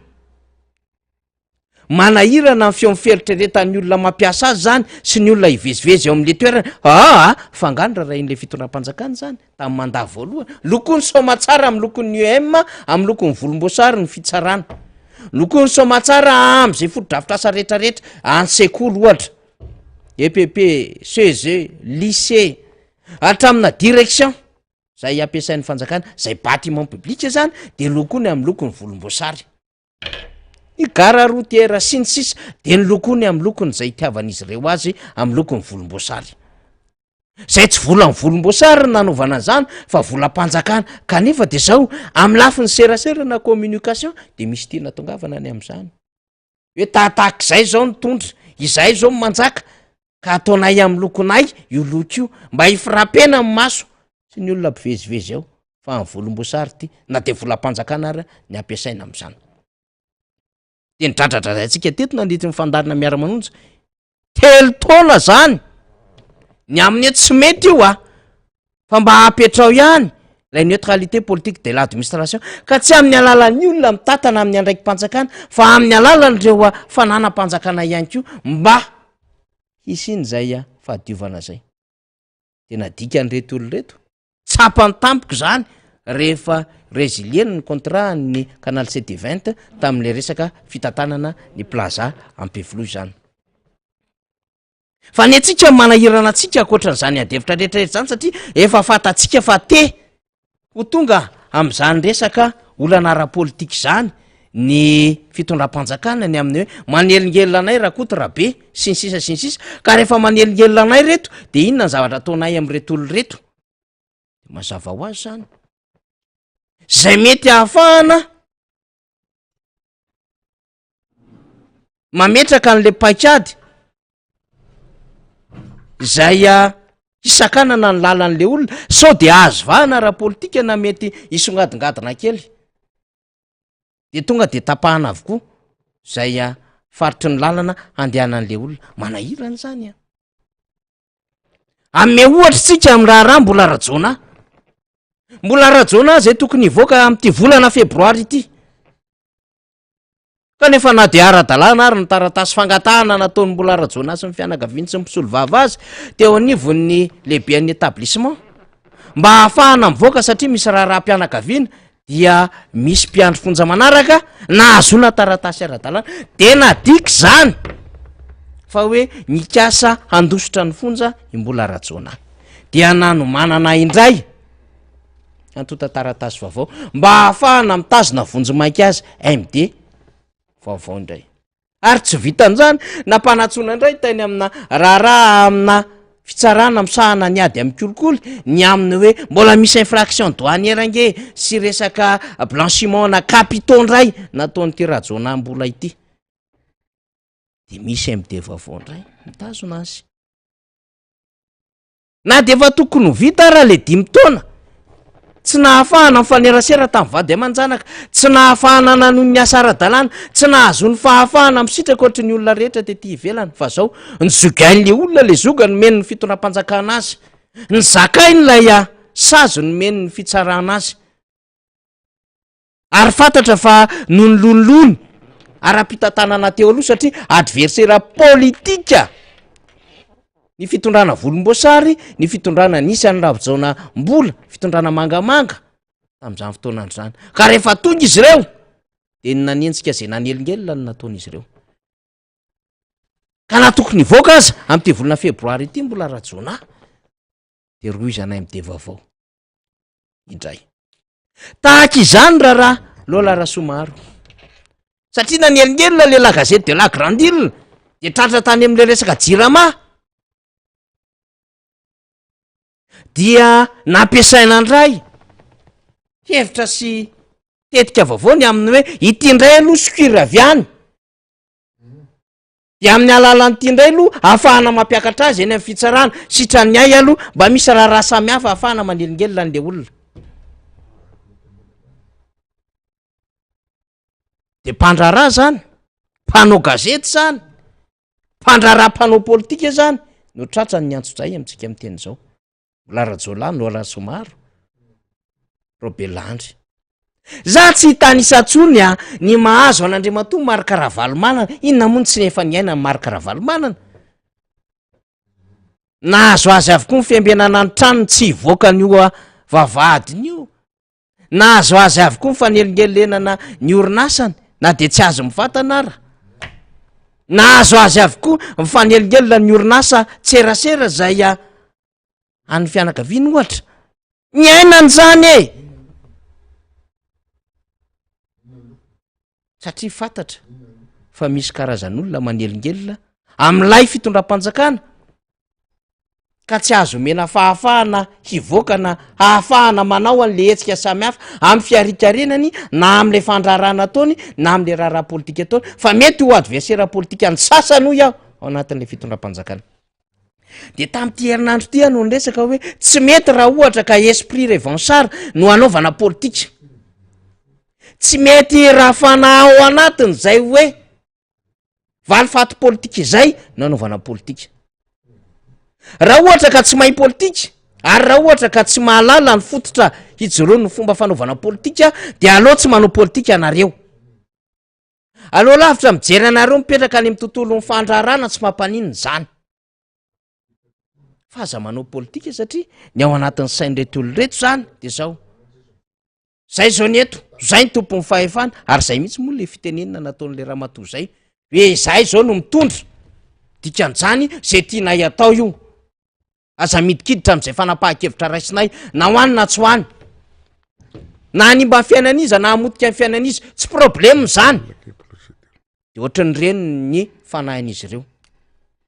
manahirana ny feo miferitreretan'ny olona mampiasa azy zany sy ny olona hivezivezy eo amin'le toerana fangandra raha in'le fitondram-panjakana zany tamin'ny mandat voalohany lokony somatsara amin'ny lokon'ny UM amin'ny lokon'ny volomboasary ny fitsarana lokony somatsara am'izay foto-drafitrasa rehetrarehetra any sekoly ohatra EPP CEG lycée hatramina direction zay ampiasain'ny fanjakana zay bâtiment public zany de lokony amin'ny lokon'ny volomboasary ny gara routière sy ny sisa de ny lokony amin'ny lokony zay itiavan'izy ireo azy amin'ny lokon'ny volomboasary zay tsy vola ny volomboasary nanaovana zany fa volam-panjakana kanefa de zao amin'ny lafiny serasera na communication de misy tia natongavana any amin'izany hoe tahatahaky zay zao ny tondra izay zao manjaka ka ataonay amin'ny lokonay io loko io mba hifrapena amin'ny maso sy ny olona mpivezivezy ao fa ny volomboasary ty na de volam-panjakana ary ny ampiasaina amin'izany de nidradradraantsika teto nandity ny fandarina miara-manonja telo taona zany ny amin'ny tsy mety io fa mba apetrao ihany la neutralité politique de l'administration ka tsy amin'ny alalan'ny olona mitatana amin'ny andraiky mpanjakana fa amin'ny alalan'ireo fananam-panjakana ihany ko mba hisiny zay fahadiovana zay tena dika nyreto olo reto tsapany tampoko zany rehefa résilienne ny contrat ny canal CD20 tamin'le resaka fitantanana ny plaza ampevilo zany fa ny atsika manahirana atsika akoatran'izany adevitra rehetrarehetra zany satria efa fatatsika fa te ho tonga am'izany resaka olana ara-politika zany ny fitondram-panjakana ny amin'ny hoe manelingelina anay raha koto rabe sy ny sisa ka rehefa manelingelina anay reto de inona ny zavatra ataonay am'reto olo reto mazava ho azy zany zay mety ahafahana mametraka an'le paikady zay hisakanana ny lalan'le olona sao de azo vahana ara-politika na mety isongadingadina kely de tonga de tapahana avokoa zay faritry ny lalana andehanan'le olona manahirana zany ame ohatra tsika amin'ny raha mbola rajona zay tokony hivoaka am'ty volana febroary ity kanefa na de ara-dalàna ary ny taratasy fangatahana nataony mbola rajona sy ny fianakaviany sy mpisolo vava azy teo anivon'ny lehibe an'ny établissement mba hahafahana mivoaka satria misy raha-mpianakaviana dia misy mpiandro fonja manaraka na azona taratasy ara-dalàna de nadiky zany fa hoe nikasa handosotra ny fonja imbola rajona dia nanomanana indray antota taratasy vaovao mba hahafahana mitazona vonjy mainky azy MD vaovao indray ary tsy vitan'izany nampanatsoana indray tany amina raharaha amina fitsarana misahana ny ady amin'ny kolikoly ny aminy hoe mbola misy infraction douanière nge sy resaka blanchiment na capitaux ndray nataonyity rajona mbola ity de misy MD vaovao indray mitazona azy na de efa tokony ho vita raha le 5 taona tsy nahafahana mifanerasera tamin'ny vady aman-janaka tsy nahafahana nanohy ny asa ara-dalàna tsy nahazo ny fahafahana misitraka ohatry ny olona rehetra tety ivelany fa zao ny zogain'le olona le zoga ny meno ny fitondram-panjakana azy ny zakainy lay sazo ny meno ny fitsarana azy ary fantatra fa no ny lonilony ara-pitantanana teo aloha satria adversera politika ny fitondrana volomboasary ny fitondrana nisy any ravijaona mbola fitondrana mangamanga tam'izany fotoanandro zany ka rehefa tonga izy ireo de ny nanentsika zay nanelingelina ny nataon'izy ireo ka na tokony voaka aza am'ty volana febroary ity mbola rajona de roizana MD vaovao indray tahaka izany raha lola rasomaro satria nanelingelina le la gazette de la grande île de tratra tany am'le resaka jirama dia nampiasaina andray hevitra sy tetika vaovao ny amin'ny hoe ity indray aloha sokira avy any de amin'ny alalan'ny ity indray aloha ahafahana mampiakatra azy eny amin'ny fitsarana sitrany ay aloha mba misy raha samy hafa ahafahana manelingelona an'le olona de mpandraraha zany mpanao gazety zany mpandraraha mpanao politika zany no tratrany ny antso-zay amintsika amin'ny teny zao mbola rajolany no rasomaro robelandry za tsy hitanisatsony a ny mahazo an'Andriamantoa marika ravalomanana inona moa tsy nefa ny aina marika ravalomanana nahazo azy avokoa ny fiambenana ny tranony tsy hivoaka ny oa vavahadiny io nahazo azy avokoa ny fanelingelenana ny orinasany na de tsy azo mivatana ara nahazo azy avokoa mifanelingelona ny orinasa tserasera zay a any fianakaviany ohatra ny ainany zany e satria fantatra fa misy karazan'olona manelingelona amin'ilay fitondram-panjakana ka tsy azo mena fahafahana hivoakana hahafahana manao an'le hetsika samy hafa amin'ny fiarikarenany na amin'le fandrarana ataony na amin'le raharaha politika ataony fa mety ho adversera politika ny sasany ho iaho ao anatin'le fitondram-panjakana de tamin'ity herinandro ty no nyresaka hoe tsy mety raha ohatra ka esprit revanchard no anaovana politika tsy mety raha fana ao anatiny zay hoe valifaty politika izay no anaovana politika raha ohatra ka tsy mahay politika ary raha ohatra ka tsy mahalala ny fototra hijoreo ny fomba fanaovana politika de aloha tsy manao politika anareo aloha lavitra mijery anareo mipetraka any amin'ny tontolo ny fandrarana tsy mampaniny zany fa aza manao politika satria ny ao anatin'ny sain'reto olo reto zany de zao zay zao ny eto zay ny tompony fahefana ary zay mihitsy moa le fitenenina nataon'le ramatoa zay hoe zay zao no mitondra dikan'izany zay tianay atao io aza midikiditra am'izay fanapahan-kevitra raisinay na hoany na tsy hoany na hanimba ny fiainan'iza na hamotika ny fiainan'izy tsy problema zany de ohatran'ny reny ny fanahin'izy ireo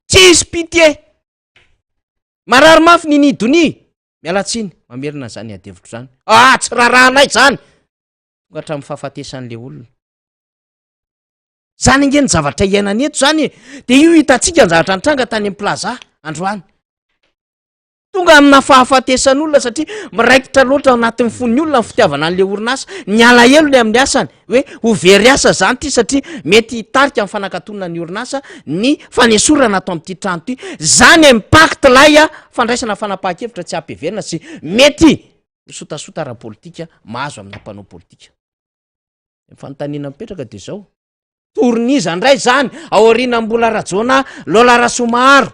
tsisy pitié marary mafy ny nidony mialatsiny mamerina zany adevitro zany tsy rarahanay zany tonga hatramin'ny fahafatesan'le olona zany nge ny zavatra iainany eto zany de io hitatsika ny zavatra nitranga tany amin'ny plaza androany tonga amina fahafatesan'olona satria miraikitra loatra anatin'ny fon'ny olona ny fitiavana an'le orinasa ny alahelo le amin'ny asany hoe ho very asa zany ty satria mety hitarika amin'ny fanakatonana ny orinasa ny fanesorana atao amin'ity trano ty zany impacte lay a fandraisana fanapahan-kevitra tsy ampiverina sy mety sotasota ara politika mahazo amina mpanao politika fanontaniana mipetraka de zao toriniza ndray zany aorina mbola rajona lola rasomaro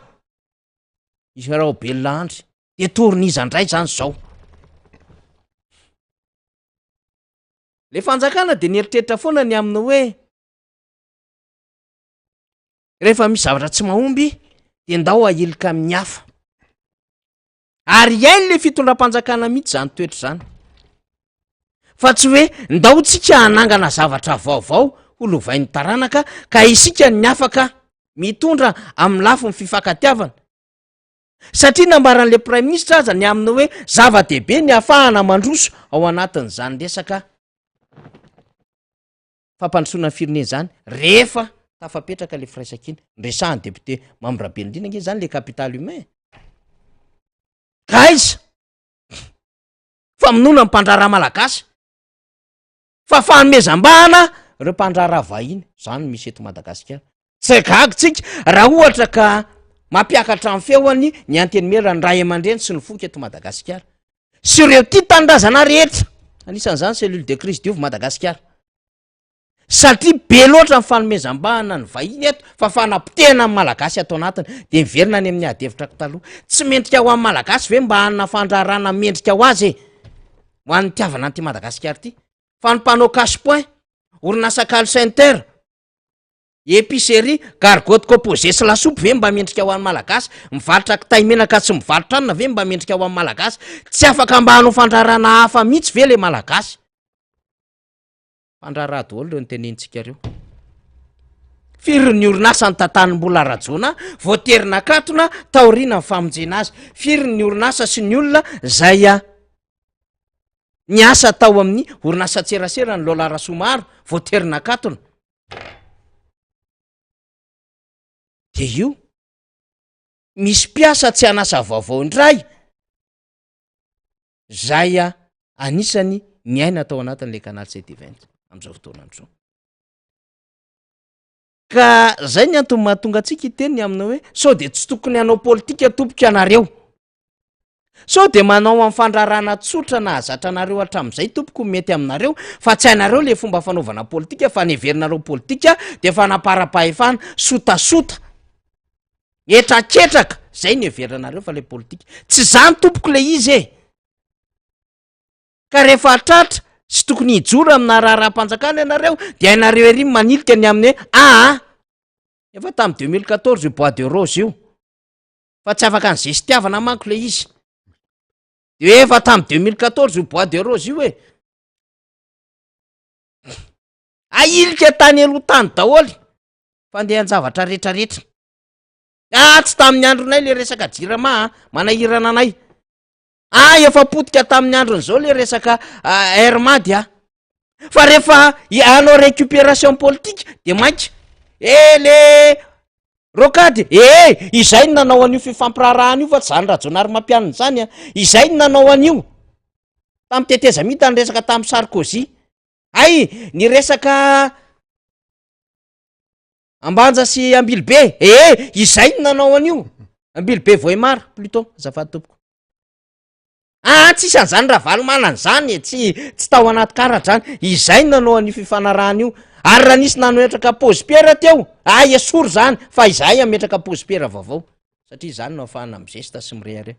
izy raha belandry de toriniza ndray zany zao le fanjakana de nieritreritra foana ny aminy hoe rehefa misy zavatra tsy mahomby de ndao ailika amin'ny hafa ary iainy le fitondram-panjakana mihitsy zany toetra zany fa tsy hoe ndao tsika hanangana zavatra vaovao holovain'ny taranaka ka isika ny afaka mitondra amin'ny lafo ny fifankatiavana satria nambaran'le prime ministre aza ny aminy hoe zava-dehibe ny ahafahana mandroso ao anatin'izany resaka fampandrosoana ny firenena zany rehefa tafapetraka le firaisakiny ndresahany député mamirabe indrindra nge zany le capital humain kaiza fa minona mpandraraha malagasy fa fanomezam-bahana reo mpandraraha vahiny zany misy eto Madagasikara tsy gaga tsika raha ohatra ka mampiakatra amin'ny feoany ny antenimera ny ray aman-dreny sy ny foka eto Madagasikara sy ireo ty tanindrazana rehetra anisan'izany cellule de crise diovy Madagasikara satria be loatra ny fanomezam-bahana ny vahiny eto fa fanapotehana amin'ny malagasy atao anatiny de miverina any amin'ny adevitrako taloha tsy mendrika ho amin'ny malagasy ve mba hanana fandrarana mendrika ho azy ho an'ny tiavana anty Madagasikara ty fa ny mpanao cash point orinasa call center épicerie gargote composé sy lasopy ve mba mendrika ho an'ny malagasy mivalitra kitay menaka tsy mivalitra anina ve mba mendrika ho an'ny malagasy tsy afaka mba hanao fandrarana hafa mihitsy ve le malagasy fandraraha daholo reo nytenentsika reo firy ny orinasa ny tantanimbola rajona voaterina katona taoriana ny famonjena azy firy ny orinasa sy ny olona zay a ny asa tao amin'ny orinasa tserasera ny lolara somaro voaterina katona de io misy mpiasa tsy anasa vaovao indray zay anisany miaina tao anatin'le canal C20 am'izao fotoanandro ka zay ny antony mahatonga atsika iteny aminao hoe sao de tsy tokony hanao politika tompoka ianareo sao de manao amin'ny fandrarana tsotra na hazatra anareo hatramin'izay tompoko mety aminareo fa tsy hainareo le fomba fanaovana politika fa neverinareo politika de fa napara-pahefana sotasota etraketraka zay neverinareo fa le politika tsy zany tompoko le izy e ka rehefa tratra sy tokony hijoro amina raharaha-mpanjakana ianareo de hainareo ery manilika ny amin'ny hoe efa tamy 2014 io bois de rose io fa tsy afaka an'izay sy tiavana manko le izy de efa tamy 2014 io bois de rose io e ailika tany aloha tany daholy fandehan-javatra rehetrarehetra tsy tamin'ny andronay le resaka jirama manahirana anay efa potika tamin'ny andron'izao le resaka hermady fa rehefa anao récupération politique de mainka le rokady izay ny nanao an'io fifampirarahana io fa tsy zany rajonary mampianiny zany izay ny nanao an'io tamy teteza mita ny resaka tamy Sarkozy ny resaka Ambanja sy Ambilobe izay ny nanao an'io Ambilobe Voimar plutôt azafady tompoko tsisy an'izany raha valomanany zany tsy tao anaty karatra zany izay ny nanao an'io fifanarahana io ary raha nisy nanometraka pozipiera teo esory zany fa izahay ametraka pozipiera vaovao satria zany no afahana mizesta sy mirehare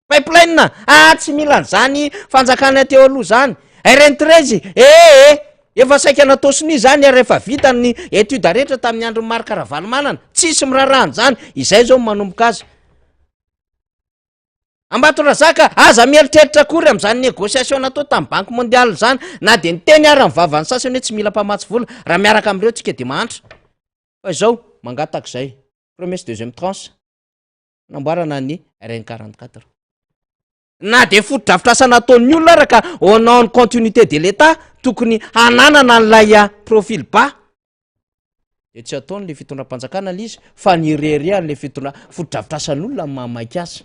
pipeline tsy mila n'zany fanjakana teo aloha zany RN13 efa saika natosiny zany rehefa vita ny etude rehetra tamin'ny andro marika raha valomanana tsisy mirarahany zany izay zao manomboka azy Ambatondrazaka aza mieritreritra kory am'zany négociation natao tamin'ny banque mondiale zany na de ny teny ara mivavany sasany hoe tsy mila mpamatsy vola raha miaraka am'ireo tsika de mahantra fa izao mangatak'izay promesse deuxième tranche namboarana ny RN44 na de foto-drafitra nataon'ny olona araka au nom de continuité de l'état tokony hananana n'lay profil bas de tsy ataony le fitondram-panjakana l'izy fa nirerian'le foto-drafitran'olona ny mahamaiky azy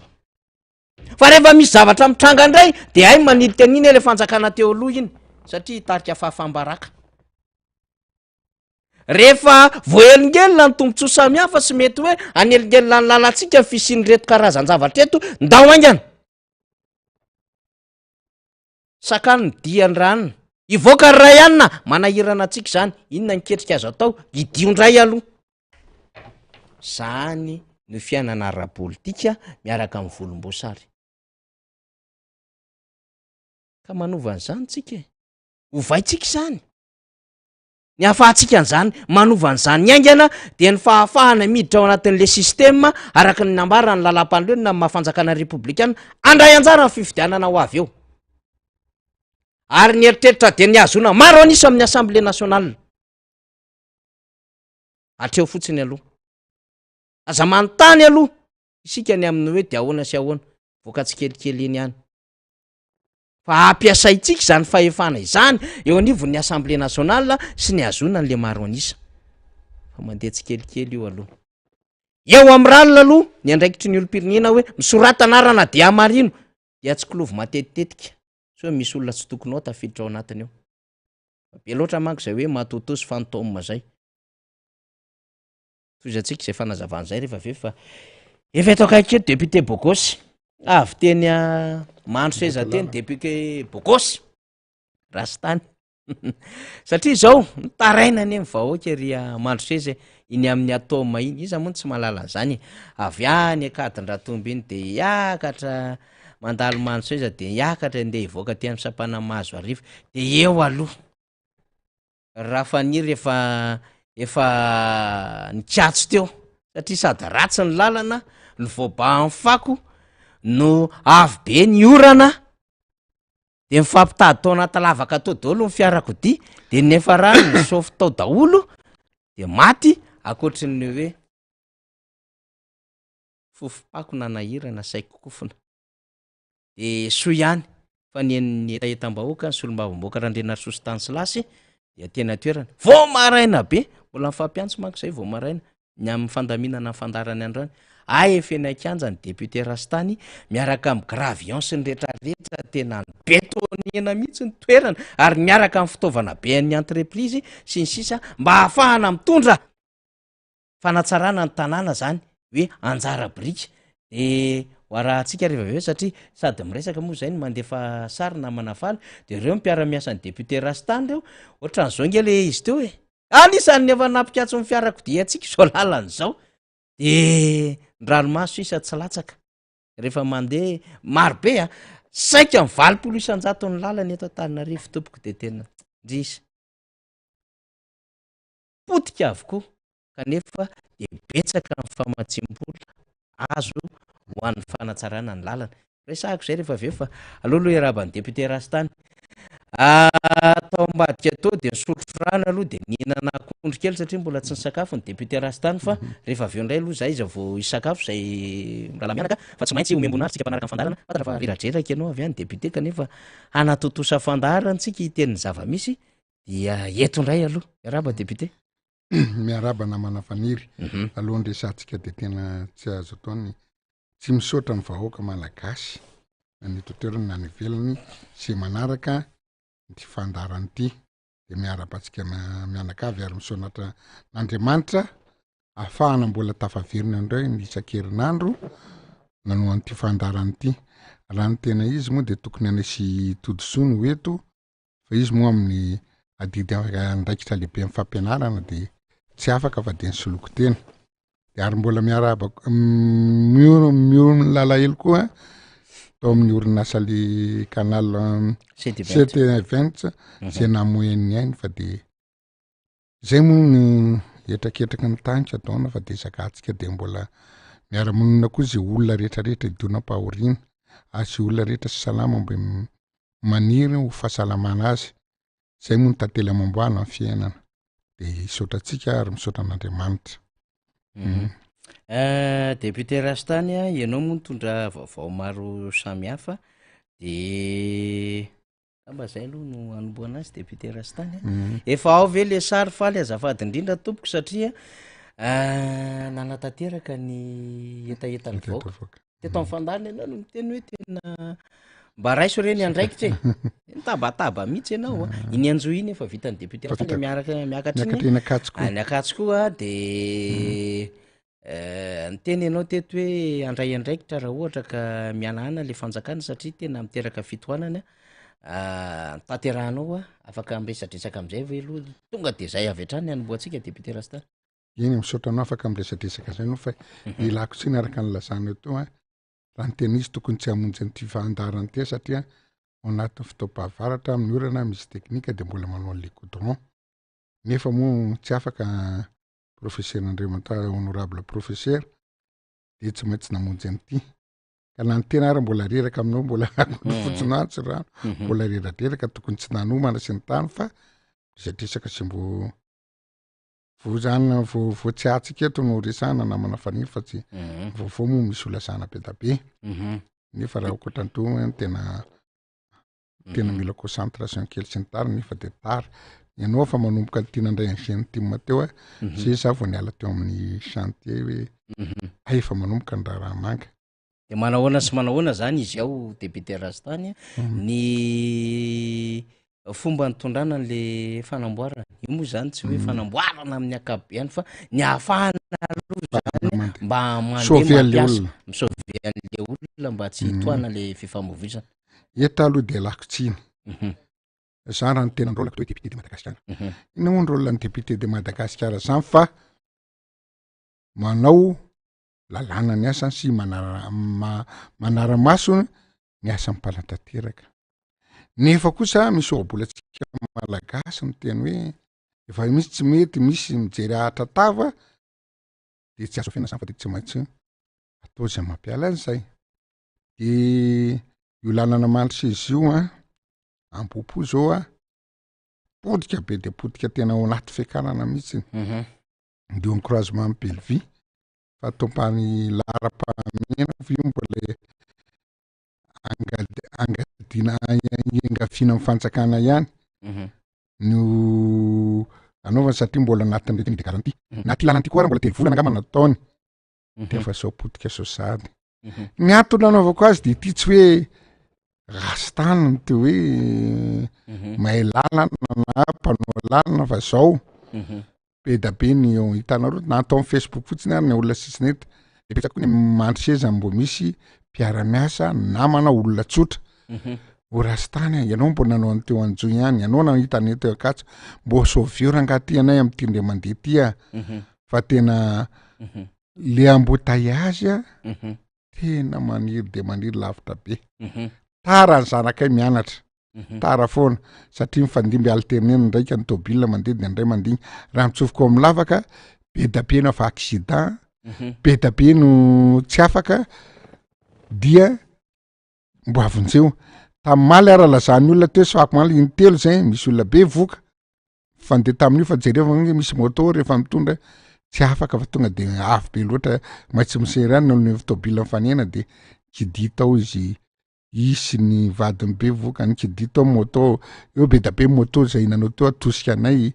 fa rehefa misy zavatra mitranga indray de hay manilika an'iny le fanjakana teo aloha iny satria hitarika fahafambaraka rehefa voelingelina ny tombontsoa samihafa sy mety hoe anelingelina ny lalantsika fisiny reto karazan-javatra eto ndao aingana sakany ny diany ranona ivoaka ny ray anina manahirana atsika zany inona niketrika azo atao idiondray aloha zany no fiainana ara-politika miaraka amin'ny volomboasary ka manovan'izany tsika hovaitsika zany ny hahafahantsika an'izany manovan'izany aingana de ny fahafahana miditra ao anatin'le sistema araka ny nambara ny lalam-panolena ny mahafanjakana republikana andray anjara ny fifidianana ho avy eo ary ny eritreritra de ny azona maro anisa amin'ny assemblée nationale atreo fotsiny aloha aza manontany aloha isika ny amin'ny hoe de ahoana sy ahoana voaka tsy kelikely iny ihany fa ampiasaitsika zany fahefana izany eo anivon'ny assemblée nationale sy ny azona n'le maro anisa fa mandeha tsy kelikely io aloha eo amin'ny ralina aloha ny andraikitry ny olo-pirenena hoe misoratanarana de amarino dia tsy kilovy matetitetika so misy olona tsy tokony ao tafiditra ao anatiny eo be loatra manko zay hoe matotosy fantôme zay toizatsika izay fanazavan'izay rehefa ve fa efa eto akaiky eto député Bogosy avy teny mandro seza teny député Bogosy rastany satria zao nitaraina any amin'ny vahoaka ery mandro seza iny amin'ny atoma iny iza moa tsy mahalala an'izany avy any akadin-dratomby iny de hiakatra mandalo mandro seza de hiakatra ndeha hivoaka ty amin'ny sapana mahazo ariva de eo aloha raha faniry efa nikiatso teo satria sady ratsy ny lalana ny voaba fako no avy be ny orana de mifampitady tao anaty lavaka tao daholo ny fiarakodia de nefa raha ny sofy tao daholo de maty akoatrin'ny hoe fofopako nanahirana saiko kofona de soa ihany fa ny etaetam-bahoaka ny solombavam-boaka randrena sostanslasy dia tena toerana vao maraina be mbola mifampiantso manko zay vao maraina ny amin'ny fandaminana ny fandarany androany efenakanja ny député rastany miaraka amin'ny graviance ny rehetrarehetra tena ny betoniena mihitsy ny toerana ary miaraka amin'ny fitaovana be ny entreprise sy ny sisa mba hahafahana mitondra fanatsarana ny tanàna zany hoe anjara brika de hoarahantsika rehefa aveo satria sady miresaka moa zay ny mandefa sary namana faly de reo mpiara-miasan'ny député rastany reo ohatran'izao nge le izy teo anisan'ny efa nampikatso ny fiarako dia atsika zao lalan'izao de ndranomaso isa tsy latsaka rehefa mandeha marobe a saika mivalopolo isanjato ny lalany eto Antananarivo tompoko de tena ndrisy potika avokoa kanefa de betsaka ny famatsim-bola azo ho an'ny fanatsarana ny lalana resahako zay rehefa aveo fa alohaloha iaraban'ny député rastany atao ambadika atao de nisotro frana aloha de nihinana akondro kely satria mbola tsy nisakafo ny député rastany fa rehefa aveo indray aloha zay izy vao isakafo zay mrala mianaka fa tsy maintsy omembonary tsika mpanaraka fandarana fatana fa reratreraka ianao avy any député kanefa anatotosa fandarana tsika hiten'ny zava-misy dia eto indray aloha iaraba député miaraba namana faniry alohan'ny resantsika de tena tsy azo ataony tsy misaotra ny vahoaka malagasy ny totoerany na nivelany sy manaraka ty fandarany ty de miarabantsika mianakavy ary misaonatra n'Andriamanitra ahafahana mbola tafaverina indray ny isan-kerinandro nanohan'ny ty fandarany ty raha ny tena izy moa de tokony anisy todisony hoeto fa izy moa amin'ny adidy andraikitra lehibe amin'ny fampianarana de tsy afaka fa de ny soloko tena de ary mbola miaraba miorona lalahelo koa tao amin'ny orinasa le canal CT20 zay namoen'ny ainy fa de zay moa ny etraketraka ny tanitra ataona fa de zakatsika de mbola miara-monina koa zay olona rehetrarehetra idona-pahoriana sy olona rehetra sy salama mba maniry ho fahasalamana azy zay moa ny tantely amam-boana ny fiainana de isaotratsika ary misaotra an'Andriamanitra. Député rastany ianao moa nitondra vaovao maro samihafa de amba zay aloha no anomboana azy député rastany efa ao ve le sary faly azafady indrindra tompoko satria nanatanteraka ny etaetany vaoaka teto amin'ny fandarana ianao no miteny hoe tena mba raiso reny andraikitra nitabataba mihitsy ianao iny anjo iny efa vitan'ny député rastany miakatra iny akatso koa de ny teny ianao teto hoe andray andraikitra raha ohatra ka mianahana le fanjakana satria tena miteraka fitohanana tanterahanao afaka miresadresaka am'izay ve aloha tonga de zay avy hatrany anomboantsika député rastany iny misaotra anao afaka miresadresaka zay no fa ilako tsy niaraka ny lazana teo raha ny tena izy tokony tsy hamonjy nyty fandarany ty satria ao anatin'ny fitaopahavaratra amin'ny orana misy teknika de mbola manao an'le goudron nefa moa tsy afaka professeur Andriamanitra honorable professeur de tsy maintsy namonjy an'ity ka na ny tena ary mbola reraka aminao mbola fotsinaano sy rano mbola reratreraka tokony tsy nanomana sy ny tany fa resadresaka sy mbo vozany vo tsy atsika eto no resana namana faniry fa tsy vaovao moa misy olasana be da be nefa raha okotranto tena mila concentration kely sy ny tary nefa de tary ianao fa manomboka ny tia nandray an'izany tim teo sy za vao niala teo amin'ny chantier hoe efa manomboka ny raha manga de manahoana sy manahoana zany izy ao député rastany ny fomba nitondrana le fanamboarana io moa zany tsy hoe fanamboarana amin'ny akabeany fa ny ahafahana aloha zany mba mandeha misauve an'le olona mba tsy hitohana le fifamoivoizana eta aloha de alako tsiny za raha ny tena nrôlako to député de Madagasikara ina moa nrôlan'ny député de Madagasikara zany fa manao lalàna ny asany sy manara-maso ny asan'ny mpanatanteraka nefa kosa misy ohabolatsika malagasy ny teny hoe efa misy tsy mety misy mijery ahatra tava de tsy azo fiaina zany fa de tsy maintsy atao zay mampiala an'izay de io lalana mandry izy io ampopo zao podika be de podika tena ao anaty fiakarana mihitsy de encouragement amin'ny Bellevue fa tompany lara-pahamena io mbola dina engafina mifanjakana ihany no anaovany satria mbola anatin'ny retin'ity garanty na ty lalana ty koa mbola telo volana angamba nataony de efa sao potika sao sady ny antony anaovako azy de ty tsy hoe rastaniny ty hoe mahay lalana na mpanao lalana fa zao be da be ny hitanareo natao amin'ny Facebook fotsiny ary ny olona sisinety de petsaka koa ny mandry seza mbo misy mpiara-miasa namana olona tsotra o rastany ianao mbo nanao anteo anjo ihany ianao na hitany teo akatso mbo sauvio rangaty anay am'ty ndre mandeha tya fa tena le embouteillage tena maniry de maniry lavitra be tara ny zanakay mianatra tara foana satria mifandimby alternena ndraiky ny tobile mandeha de ndray mandigny raha mitsofoko amin'ny lavaka be da be no fa accident be da be no tsy afaka dia mbo avonjeo tamaly ara lazany olona teo sako maly intelo zay misy olona be voka fandeha tamin'io fa jereva misy moto rehefa mitondra tsy afaka fa tonga de avy be loatra maitsy misery any olona tobile mifanena de kiditao izy isy ny vadiny be voka ny kiditao moto eo be da be moto zay nanao teo atosika anay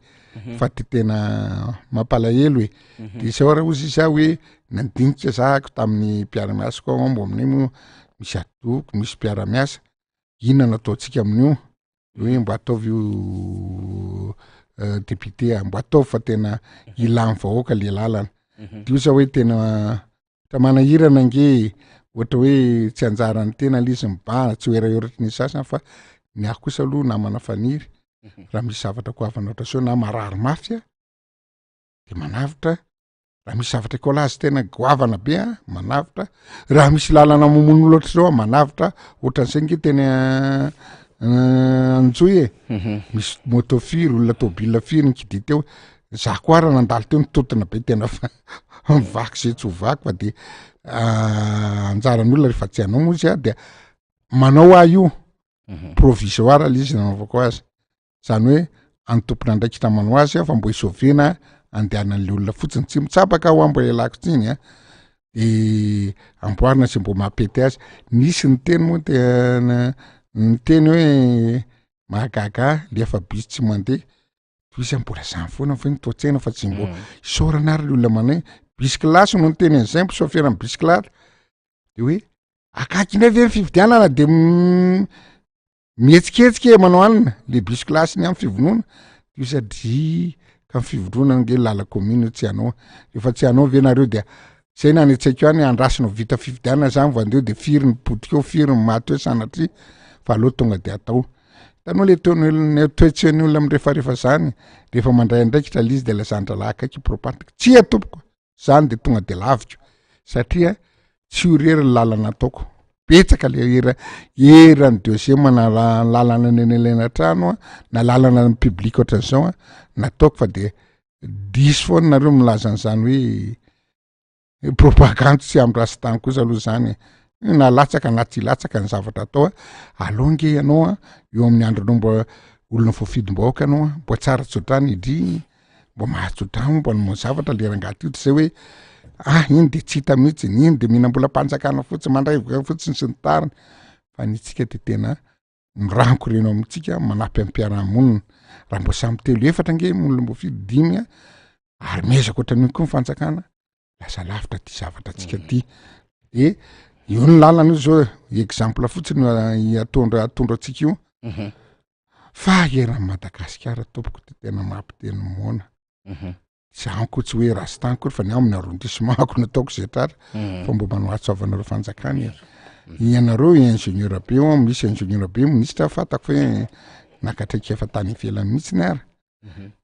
fa ty tena mampalahelo e de sao raha ozy izy hoe nandinika zahako tamin'ny mpiara-miasa koa ao mbo aminay moa misy atoko misy mpiara-miasa inona nataontsika amin'io hoe mbo ataovy io député mbo ataovy fa tena ilany vahoaka le lalana de io sa hoe tena manahirana nge ohatra hoe tsy anjarany tena lizy mibana tsy hoerahoeratry ny sasany fa ny ako kosa aloha namana faniry raha misy zavatra ko avana ohatra sao na marary mafy de manavitra raha misy zavatra ko lazy tena goavana be manavitra raha misy lalana mamono loatra zao manavitra ohatran'izay nge tena anjoy misy moto firy olona tobile firy nikidi teo za koa raha nandalo teo nitotona be tena fa mivaky zay tsy ho vaky fa de anjaran'olona rehefa tsy anao moa izy de manao ah io provisoire le izy nanaovako azy zany hoe antompona ndraiky tamanao azy fa mbo isovena andehanan'le olona fotsiny tsy mitsapaka ao ambo lelako tsiny de amboarina sy mbo mampety azy nisy ny teny moa tena ny teny hoe mahagaga le efa bisy tsy mandeha izy mbola zany foana fa nitoatsena fa tsy mbo isaorana ary le olona manay bisiklasy no ny teny an'izay mpisofera amin'ny bisiklata de hoe akaky ndray ve ny fividianana de mihetsiketsika manao anina le bisiklasy ny amin'ny fivonoana io sadria ka fivodronana nge lala commune tsy anao rehefa tsy anao ve nareo de zay nanetsaiko any andrasina vita fividianana zany vandeo de firy ny potika eo firy ny maty eo sanatria fa aloha tonga de atao tanao le toetsen'ny olona amrehefarehefa zany rehefa mandray andraikitra lizy de lazandra laha akaiky propantiko tsy atompoko zany de tonga de laviko satria tsy horery ny lalana ataoko betsaka le erany deuxième na lalana nenelena trano na lalana public ohatran'izao nataoko fa de diso foana nareo milaza an'izany hoe propagande tsy amin'ny rastany kosa aloha zany na latsaka na tsy latsaka ny zavatra atao aloha nge ianao eo amin'ny andronao mbo olona voafidim-bahoaka anao mbo tsara tsodrany idry mbo mahatsodrany mbo anao zavatra le rangaty io zay hoe iny de tsy hita mihitsy iny de mihina mbola mpanjakana fotsiny mandray voka fotsiny sy ny tariny fa nitsika de tena miranko reno amintsika manampy amin'ny mpiara-monina raha mbo samy telo efatra nge olona mbo fidy dimy ary mezaka ohatran'io koa mifanjakana lasa lavitra ty zavatra atsika ty de io ny lalana io zao exemple fotsiny atondro atsika io fa eran'ny Madagasikara tompoko ty tena mampiteny moana zanko tsy hoe rastan kory fa ny amin'ny arrondissement-ko nataoko zay tratra fa mbo manao atsoavanareo fanjakany ianareo ingénieur be misy ingénieur be ministre fatako hoe nakatraiky efa tany ivelany mihitsy ny ara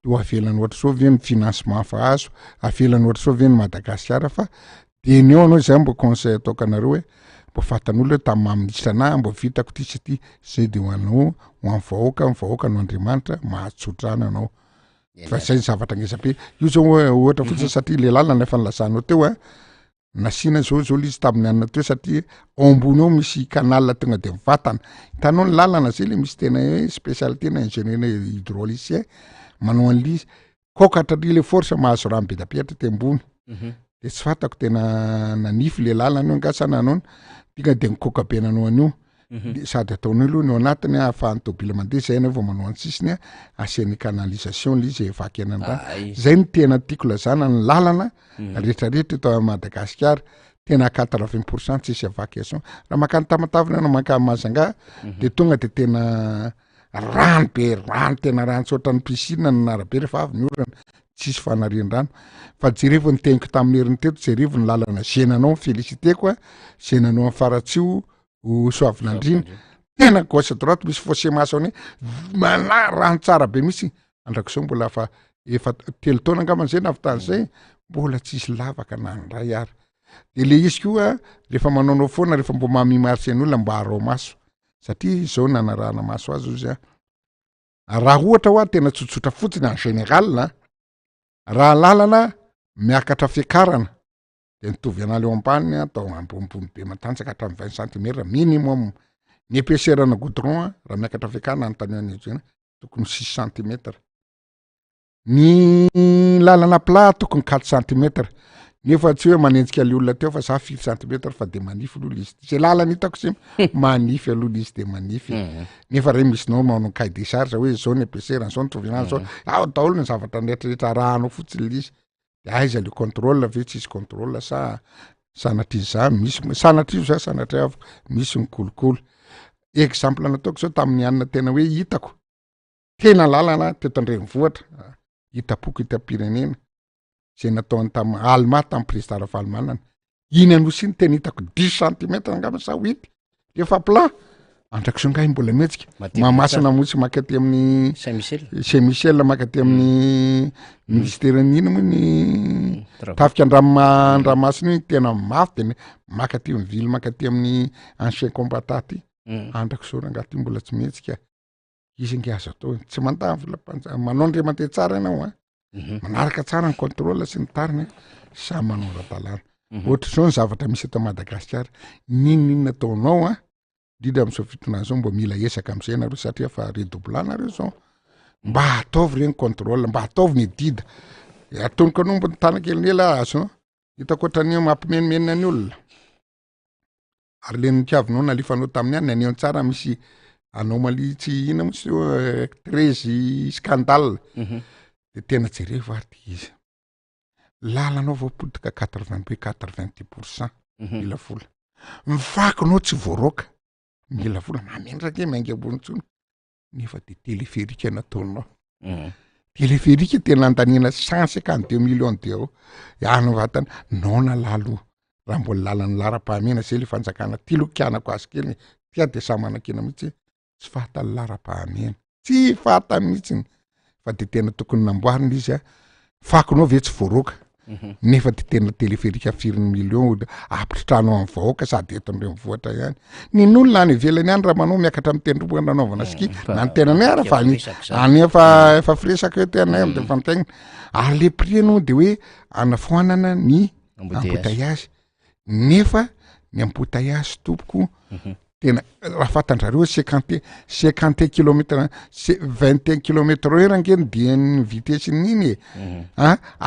eo avelany ohatra sao ve ny financement fa azo avelany ohatra sao ve ny Madagasikara fa de neo anao zay mbo conseil ataoko anareo hoe mbo fatan'olo hoe tamin'ny maministra na mbo vitako ty sy ty zay de ho anao ho amin'ny vahoaka no Andriamanitra mahatsotrana anao fa zay ny zavatra ngesabe io zao ohatra fotsiny satria le lalana efa nilazanao teo nasina zao lizy tamin'ny anina teo satria ambony eo misy canal tonga de mivatana hitanao ny lalana zay le misy tena hoe spécialité na ingénieur hydraulicien manao an'lizy kokatra le force mahazo rano be da be hatra tembony de tsy fatako tena nanify le lalana io angasana anao tonga de mikoka be nanao an'io sady ataony aloha ny ao anatiny ahafahany tôbila mandeha zay na vao manao antsisiny asiany canalisation le izy evaky anandrano zay ny tena tiako lazana ny lalana rehetrarehetra eto Madagasikara tena 80% tsisy évacuation raha makany Tamatavina no maka Mazanga de tonga de tena rano be rano tena rano tsotra ny piscine ny narabe rehefa avy ny orana tsisy fanarian-drano fa jerevo ny teniko tamin'ny herin'ny teto jerevo ny lalana Zenanao félicité-ko Zenanao Faratsio o Soavinandrina tena gauche droite misy fossé maçonné mana rano tsara be misy andrakizao mbola fa efa telo taona angamba zay navitany zay mbola tsisy lavaka na ndray ary de le izy koa rehefa manaonao foana rehefa mbo mamimarsy ny olona mba harao maso satria zao nanarahana maso azy izy raha ohatra hoa tena tsotsotra fotsiny en général na raha lalana miakatra fiakarana de nitovy ana leo ambany atao ambonimbony be matanjaka hatramin'ny 20 cm minimum ny épaisseur-na goudron raha miakatra fiakarana anontaniany izy tokony 6 cm ny lalana plat tokony 4 cm nefa tsy hoe manenjika le olona teo fa za 4 cm fa de manify aloha izy zay lalana hitako sy manify aloha izy de manify nefa re misy nao manao cahier des charges hoe zao ny épaisseur zao ny tovinana zao ao daholo ny zavatra rehetrarehetra arahanao fotsiny le izy de aiza le contrôle ve tsisy contrôle sa sanatry za misy sanatry za sanatry avy misy mikolokolo exemple nataoko zao tamin'ny anina tena hoe hitako tena lalana teto Andrenivohitra hitapoko hita-pirenena zay nataony tamin'ny Allemagne tamin'ny président Ravalomanana iny anosiny tena hitako 10 cm angamba sa 8 efa plat andrakizao ngai mbola metsika mamasina motsy makaty amin'ny Saint-Michel makaty amin'ny ministère-ny ino moa ny tafika andramasiny tena mafy de makaty amin'ny ville makaty amin'ny ancien combattant ty andrakizao rangaty mbola tsy metsika izy nge azo atao tsy mandavy manao andriamanté tsara ianao manaraka tsara ny contrôle sy ny tariny sa manao ra-dalàna ohatra zao ny zavatra misy eto Madagasikara ninona ataonao indrindra amin'izao fitonana zao mba mila esaka am'izay nareo satria fa redoublant nareo zao mba ataovy reny contrôle mba ataovy ny dida atonoko anao mba tanakely ela azo hitako ohatrany mampimenimena ny olona ary le nitiavinao nalifanao tamin'ny any naneo tsara misy anomalie tsy ina motsy 13 scandale de tena jerevo ary izy lalanao voapodika 80% mila vola mivakinao tsy voaroka mila vola mamendrake maingy ambonitsony nefa de téléphérique nataonao téléphérique tena andanina 152 millions d'euros anao vatana nona lalo raha mbola lalany lara-pahamena zay le fanjakana tilokianako azy kely tia de samanakena mihitsy tsy fahata lara-pahamena tsy fahata mihitsy fa de tena tokony namboarina izy fakinao ve tsy voaroka nefa de tena téléphérique afiriny million apitranao amin'ny vahoaka sady eto Andrenivohitra ihany ny olona any ivelany any raha manao miakatra amin'ny tendromboka nanaovana ski na ny tenany ara fa any efa fresaka hoe tena amin'ny fantegna ary le prix anao de hoe anafoanana ny embouteillage nefa ny embouteillage tompoko tena raha fatandrareo 50 km 21 km/h ngeny dia ny vitesse niny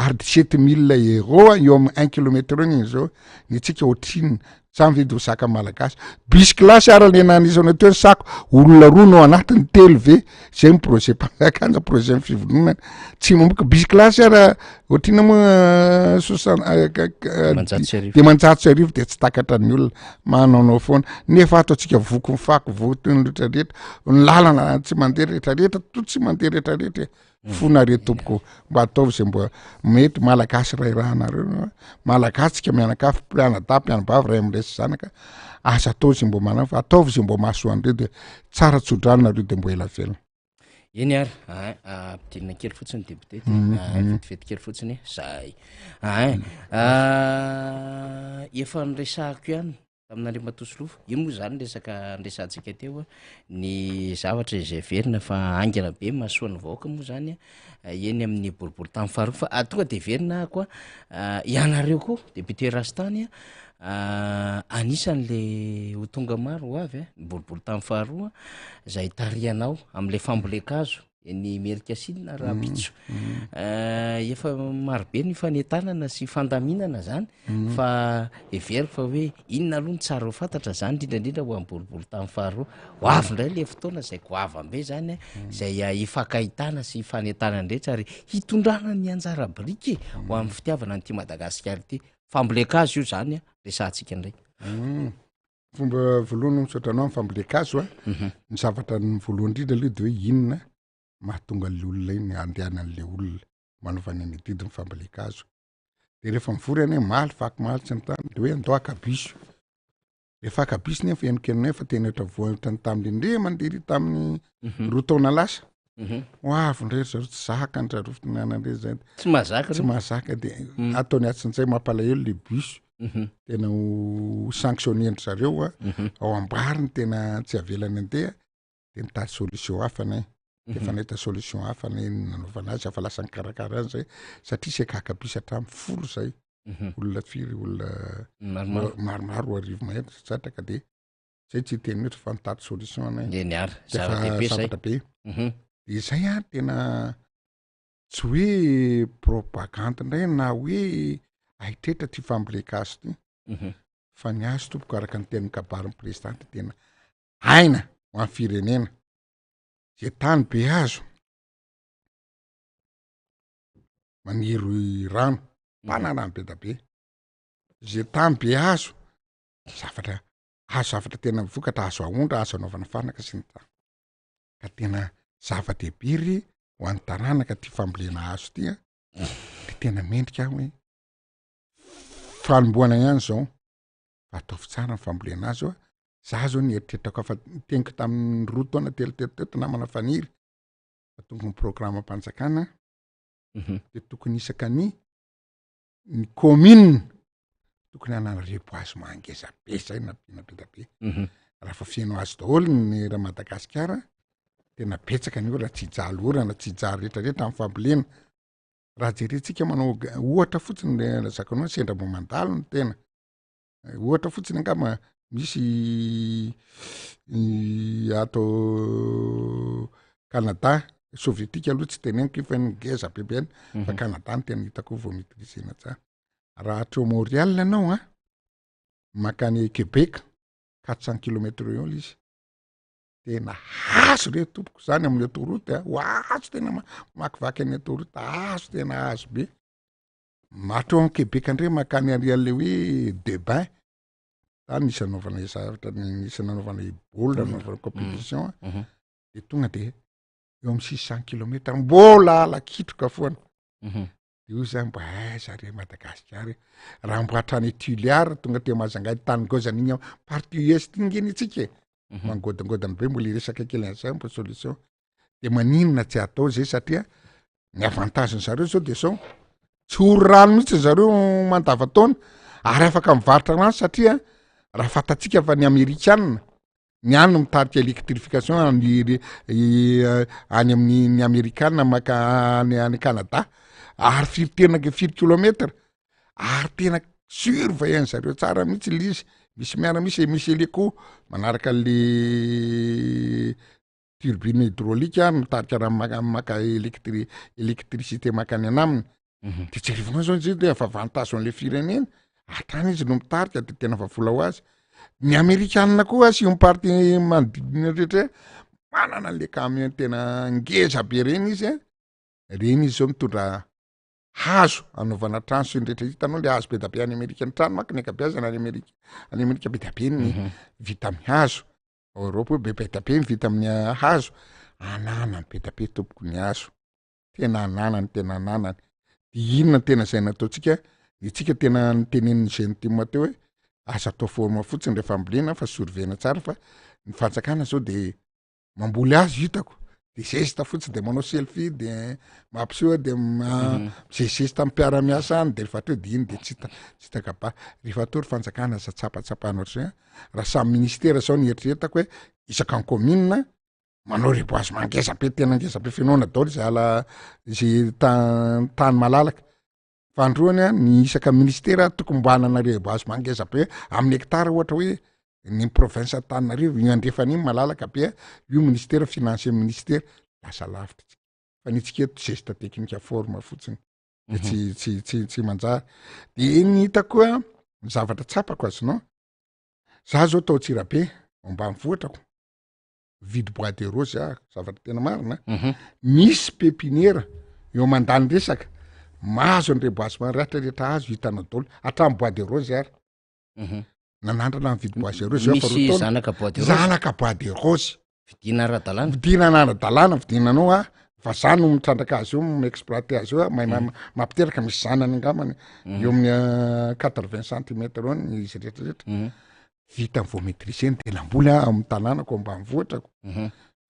ary 7000 € eo amin'ny 1 km/h iny zao ny tsika otriny samy vidy ho saka malagasy bisclasy ara le nanisana teo sako olona roa no anatiny telo ve zay ny projet panjakanja projet ny fivonona tsy momboka bisclasy ara otrina moa de manjato sy arivo de tsy takatra ny olona manaonao foana nefa ataotsika voko mifako votony rehetrarehetra ny lalana tsy mandeha rehetrarehetra to tsy mandeha rehetrarehetra fonare tompoko mba ataovy zay mba mety malagasy ray rahanareo malagasytsika mianakafy mpianada mpianabavy ray am'resy zanaka aza atao zay mbo manao fa ataovy zay mbo mahasoan'ireo de tsara tsodraninareo de mbo ela velona eny ary ampidinina kely fotsiny député vetivety kely fotsiny zay efa nyresahako ihany tamin'andre Matosolofo io moa zany resaka nresantsika teo ny zavatra izay verina fa angana be mahasoan'ny vahoaka moa zany eny amin'ny boribory tamin'ny faharoa fa tonga de verina koa ianareo koa député Rastany anisan'le ho tonga maro ho avy boribory tamin'ny faharoa zay tarianao am'le fambolekazo ny merika sinina raha pitso efa marobe ny fanetanana sy fandaminana zany fa everiko fa hoe inona aloha ny tsara ho fantatra zany indrindrandrindra ho amin'ny boribory tamin'ny faharoa ho avy indray le fotoana zay goavambe zany zay ifankahitana sy fanentanana rehetra ary hitondrana ny anjara briky ho amin'ny fitiavana nyty Madagasikara ity fambolekazo io zany resantsika indray fomba voalohany misaotranao amin'ny fambolekazo ny zavatra ny voalohany indrindra aloha de hoe inona mahatonga le olona iny andehanan'le olona manaovana ny didiny fambolekazo de rehefa mivory any maly vaky sy ny tany de hoe andao akabiso rehefa akabiso nefa enokenoina fa tena etra voatany tamin'ny ndre mandery tamin'ny roa taona lasa hoavy ndray zareo tsy zaka ny zareo fitinanandre zay tsy mahazaka de ataony atsin'izay mampalahelo le biso tena ho sanctionner zareo ao ambariny tena tsy avelany andeha de nitady solution hafa nay efa nahita solution hafa nay nanaovana azy afa lasa nikarakara azy zay satria sekakabisa hatramin'ny folo zay olona firy olona maromaro arivo mahety satraka de zay tsy teny hoe fa nitady solution nay de niara zava-dehibe be de zay tena tsy hoe propagande ndray na hoe ahitrehitra ty fambolekazo ty fa ny azo tompoko araka ny teniny kabarin'ny presidenta tena aina ho amin'ny firenena zay tany be azo maniry rano banarano be da be zay tany be azo zavatra tena vokatra azo aondra azo anaovana fanaka sy ny tany ka tena zava-dehibe ry ho an'ny taranaka ty fambolena azo ty de tena mendrika hoe fanomboana ihany zao fa ataovy tsara ny fambolena azo za zao nieritreritako afa teniko tamin'ny roa taona telo namana faniry fa tokony programme mpanjakana de tokony isaka ny commune tokony hanana reboisement ngeza be zay napina be da be raha fa fianao azy daholo ny raha Madagasikara tena betsaka ny ora tsy hijaly orana tsy hijaly rehetrarehetra amin'ny fambolena raha jerentsika manao ohatra fotsiny le zakanao sendra momandalo ny tena ohatra fotsiny angamba misy ato Canada sovietika aloha tsy teneniko fa ngeza bebe fa Canada ny tena hitako vao mitrisena tsara raha hatreo Montréal ianao makany Québec 400 km eo izy tena hazo re tompoko zany amin'ny autoroute ho azo tena makivaky amin'ny autoroute azo tena hazo be matreo amin'ny Québec andre makany arian'le hoe Debain tany nisy anaovana zavatra nisy nanaovana baolina nanaovana compétition de tonga de eo amin'ny 600 km mbola alakitroka foana de io zany mba zare Madagasikara raha mboatrany Tuliara tonga te mazangay tany gozany igny parti est ingeny itsika mangodingodiny be mbola iresaka kely an'izay mba solution de maninona tsy atao zay satria ny avantage zareo zao de sao tsy ory rano mihitsy zareo mandava-taona ary afaka mivarotra rano satria raha fatatsika fa ny Amerikanina ny any mitarika électrification any amin'ny Amerikanina maka any Canada ary firy 4 kilometra ary tena sur vaillant zareo tsara mihitsy lizy misy miara misy eleko manaraka le turbine hydraulique mitarika raha maka électricité makany anaminy de tsy arivanao zao izy de efa avantage an'le firenena hatrany izy no mitarika de tena fa vola ho azy ny Amerikanina koa sy io party manodidina rehetra manana le camion tena ngeza be reny izy reny izy zao mitondra hazo anaovana trano sy ny rehetra hitanao le hazo be da be any Amerika ny trano maka ny akabeazana any Amerika be da be ny vita amin'ny hazo Europe be da be ny vita amin'ny hazo ananany be da be tompoko ny hazo tena ananany de inona tena zay nataotsika itsika tena niteneniny zay nytimo teo hoe aza atao forma fotsiny rehefa fambolena fa surveillana tsara fa ny fanjakana zao de mamboly azy hitako de zezita fotsiny de manao selfie de mampiseho de zezita amin'ny mpiara-miasa any de rehefa teo de iny de tsy takaba rehefa teo ry fanjakana za tsapatsapanao zay raha samy ministera zao ny eritreretako hoe isaka ny commune manao reboisement ngeza be tena ngeza be fenona daholo zay ala zay tany malalaka fandroany ny isaka ministera tokony mbo hanana reboisement ngeza be amin'ny hectare ohatra hoe ny province Antananarivo io andrefany iny malalaka be io ministera financier ministera lasa lavitra fa nitsiketo gesta teknika forme fotsiny tsy manjary de ny hita koa zavatra tsapako azonao za zao tao Tsirabe mba mivoatrako vidy bois de rose zavatra tena marina misy pepiniera eo mandany resaka mahazo andre boisement rehetra azo hitanao daholo hatramy bois de rose ary nanandrana mividy bois de rose misy zanaka bois de rose zanaka bois de rose vidina ara-dalàna vidina ara-dalàna vidinanao fa za no mitrandraka azy io miexploité azy io mampiteraka misy zanany angamany eo amin'ny 80 centimètres ony izy rehetrarehetra vita ny voametriseny tena mboly amin'ny tanànako mba mivoatrako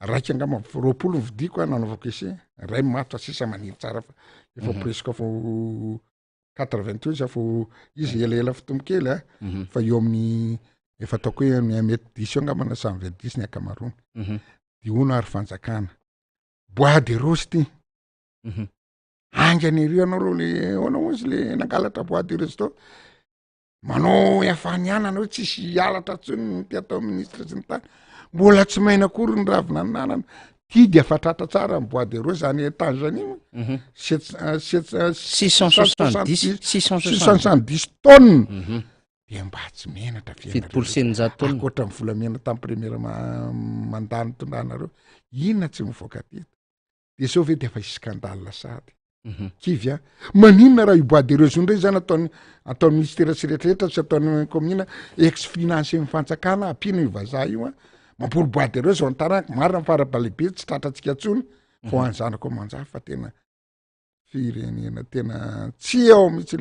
raiky angama 20 vidiko nanaovako ese ray matotra sisa maniry tsara fa efa presque fo 88 za fo izy elaela fitombokely fa eo amin'ny efa ataoko hoe 1m10 angamana 120 ny akamarony de ono ary fanjakana bois de rose ty angany ery anao le onao izy le nangalatra bois de rose to manao efany anao tsisy alatra tsony ty atao ministre sy ny tany mbola tsy maina akory ny ravina ny nanana ty dia fatratra tsara ny bois de rose any Tanzanie 670 tonnes de mba tsy menatra fiainakoatra ny volamena tamin'ny première mandany tondanareo inona tsy mivoaka teto de sao ve de efa scandale sady kivy maninona raha io bois de rose ndray zany ataony ministère sy rehetrarehetra sy ataony commune ex-financé mifantsakana ampino io vazaha io mampoly bois de rose antaraka marina farabalehibe tsy tratratsika tsony fa anzanako manjary fa tena firenena tena tsy ao mihitsy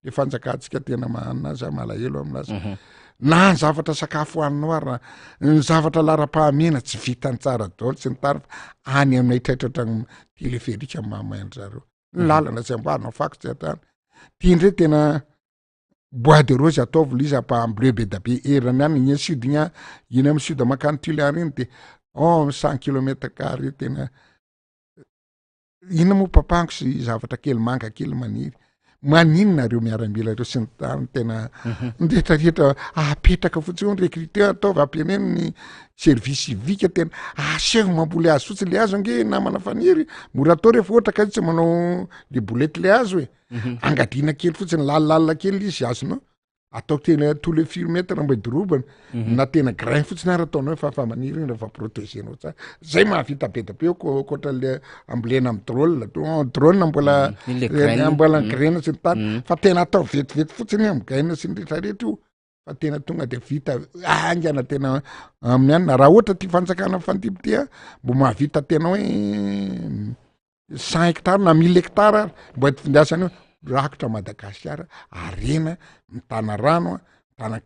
le fanjakantsika tena manana za malahelo aminazy na ny zavatra sakafo hoaninao ary ny zavatra lara-pahamena tsy vitany tsara daholo sy ny tara fa any aminay traitratra teleferika mamaindrareo ny lalana tsy amboarina fako tsy atany ty ndray tena bois de rose ataovy lizy bleu be da be erany any igny sud igny iny amin'ny sud makany Tuileries iny de 100 kilomètres carrés tena ina moa papango sy zavatra kely manga kely maniry maninona reo miaramila reo sy ny tany tena nrehetrarehetra apetraka fotsiny recruteur ataovy ampianeny ny service civique tena aseho mamboly azy fotsiny le azo ange namana faniry mora atao rehefa ohatra ka tsy manao le bolety le azo angadina kely fotsiny lalala kely izy azonao atao tena tous les filmètres mba idorobana na tena grain fotsiny ary ataonao fa maniry iny rehefa protégenao tsara zay mahavita be da be koatra le ambolena amin'ny drôle mbola graine sy ny tany fa tena atao vetivety fotsiny amin'ny gaina sy ny rehetrarehetra io fa tena tonga de vita angana tena amin'ny anina raha ohatra ty fanjakana fandiby ty mbo mahavita tena hoe 100 hectares na 1000 hectares ary mbo etifindiasany rakotra Madagasikara arena mitana rano mitana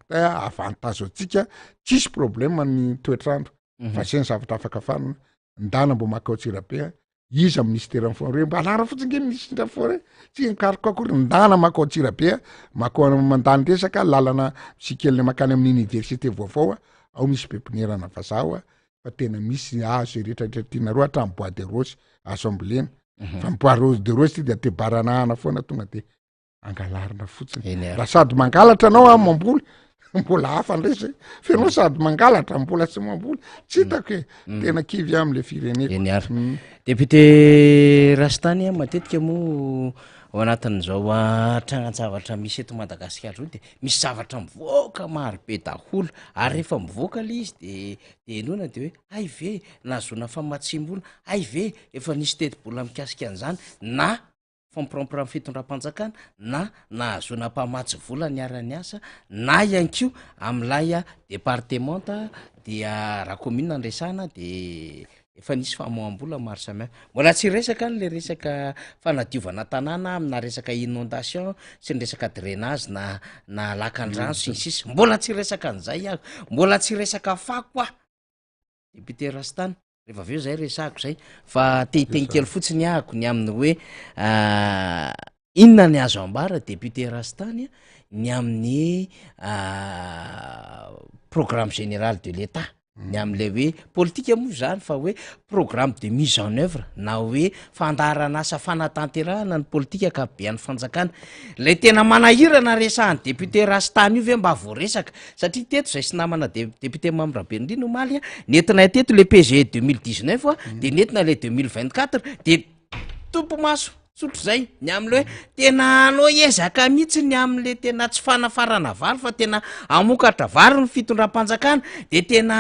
avantage atsika tsisy problème ny toetrandro fa zay ny zavatra afaka fanana ndana mbo makao Tsirabe izy ministère ny forêt mba lara fotsiny nge ministre forêt tsy nikariko akory ndana makao Tsirabe makao mandany resaka lalana sikely makany amin'ny université vaovao ao misy pepiniera na vazaha fa tena misy azo rehetrarehetra tianareo hatramy bois de rose azo ambolena fa bois de rose ty de tebaranahana foana tonga de angalarina fotsiny raha sady mangalatra anao mamboly mbola hafa ndray zay fenao sady mangalatra mbola tsy mamboly tsy hitako tena kivy am'le fireneko député Rastany matetika moa ao anatin'izao tragnan-javatra misy eto Madagasikara zao de misy zavatra mivoaka maro be daholo ary rehefa mivoaka le izy de enona de hoe ay ve nazona famatsimbola ay ve efa nisy teti-bola mikasika an'izany na fampirompora amin'ny fitondram-panjakana na nahazona mpamatsy vola ny arany asa na ihany ko am'lay départementa dia raha commune andresana de efa nisy famoam-bola maro samihafa mbola tsy resaka le resaka fanadiovana tanàna amina resaka inondation sy ny resaka drainage na lakan-drano sy ny sisa mbola tsy resaka an'izay aho mbola tsy resaka fako député Rastany rehefa aveo zay resako zay fa tehitenikely fotsiny ahako ny amin'ny hoe inona ny azo ambara député Rastany ny amin'ny programme général de l'État ny am'le hoe politika moa zany fa hoe programme de mise en œuvre na hoe fandarana asa fanatanterahana ny politika ka bean'ny fanjakana lay tena manahirana resahany député Rastany io ve mba voaresaka satria teto zay sy namana député Mamirabe Ndriny Omaly a nentina teto le PGE 2019 a de nentina le 2024 de tompo maso sotro zay ny am'le hoe tena anao ezaka mihitsy ny am'le tena tsy fanafarana vary fa tena amokatra vary ny fitondram-panjakana de tena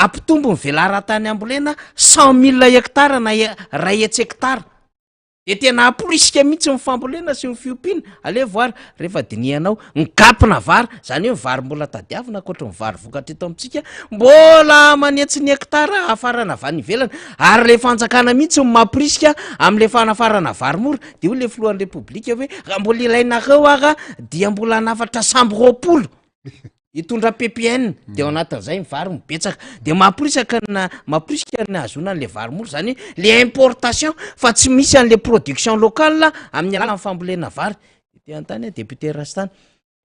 ampitombo ny velaran-tany ambolena 100,000 hectara na ray hectara de tena aprisika mihitsy ny fambolena sy ny fiompiana ale voary rehefa dinianao ny kapina vary zany hoe vary mbola tadiavina akoatra ny vary vokatra eto amintsika mbola manetsy ny hektara afarana avany ivelana ary le fanjakana mihitsy ny maprisika am'le fanafarana vary mora de io le filohan'ny repoblika hoe raha mbola ilainareo ara dia mbola nafatra 100 itondra PPN de ao anatin'izay ny vary mibetsaka de maprisaka ny azona n'le vary mora zany le importation fa tsy misy an'le production locale amin'ny alalan'ny fambolena vary de antany député Rastany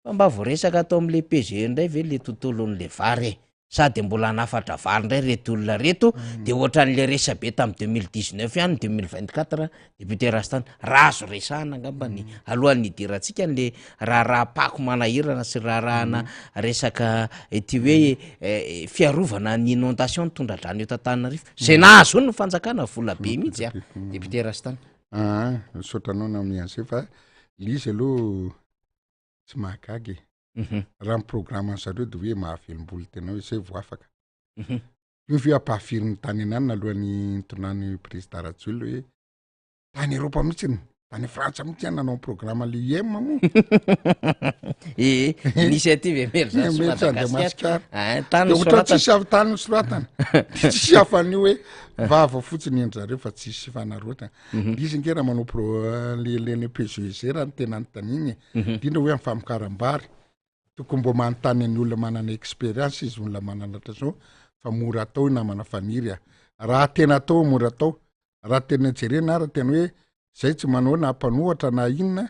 fa mba voaresaka atao am'le PGE indray ve le tontolon'le vary sady mbola nafatra vary indray reto olona reto de ohatran'le resabe tamy 2019 ihany 2024 député Rastany raha azo resahana angambany alohan'ny idirantsika n'le raha pako manahirana sy rahana resaka ty hoe fiarovana ny inondation ny tondradrano eto Antananarivo zay nahazo ny fanjakana vola be mihitsy a député Rastany sotranao na amin'izay fa izy aloha tsy mahagagy raha programme zareo de hoe mahavelom-boly tena hoe zay vo afaka io ve ampahafiry ny tany anany alohan'ny tonany président Rajoelina hoe tany Eropa mihitsy tany Frantsa mihitsy nanao programme l'UEM moa initiative émergence Madagasikara ohatra tsisy tany nosoratana tsisy hafan'io hoe vava fotsiny endry fa tsisy fanarotana izy nge raha manao le PGE raha ny tena nytaniny indrindra hoe amin'ny famokaram-bary tokony mbo manontany ny olona manana expérience izy olona manana zao fa mora atao namana faniry raha tena atao mora atao raha tena jerena raha tena hoe zay tsy manao na mpanohatra na inona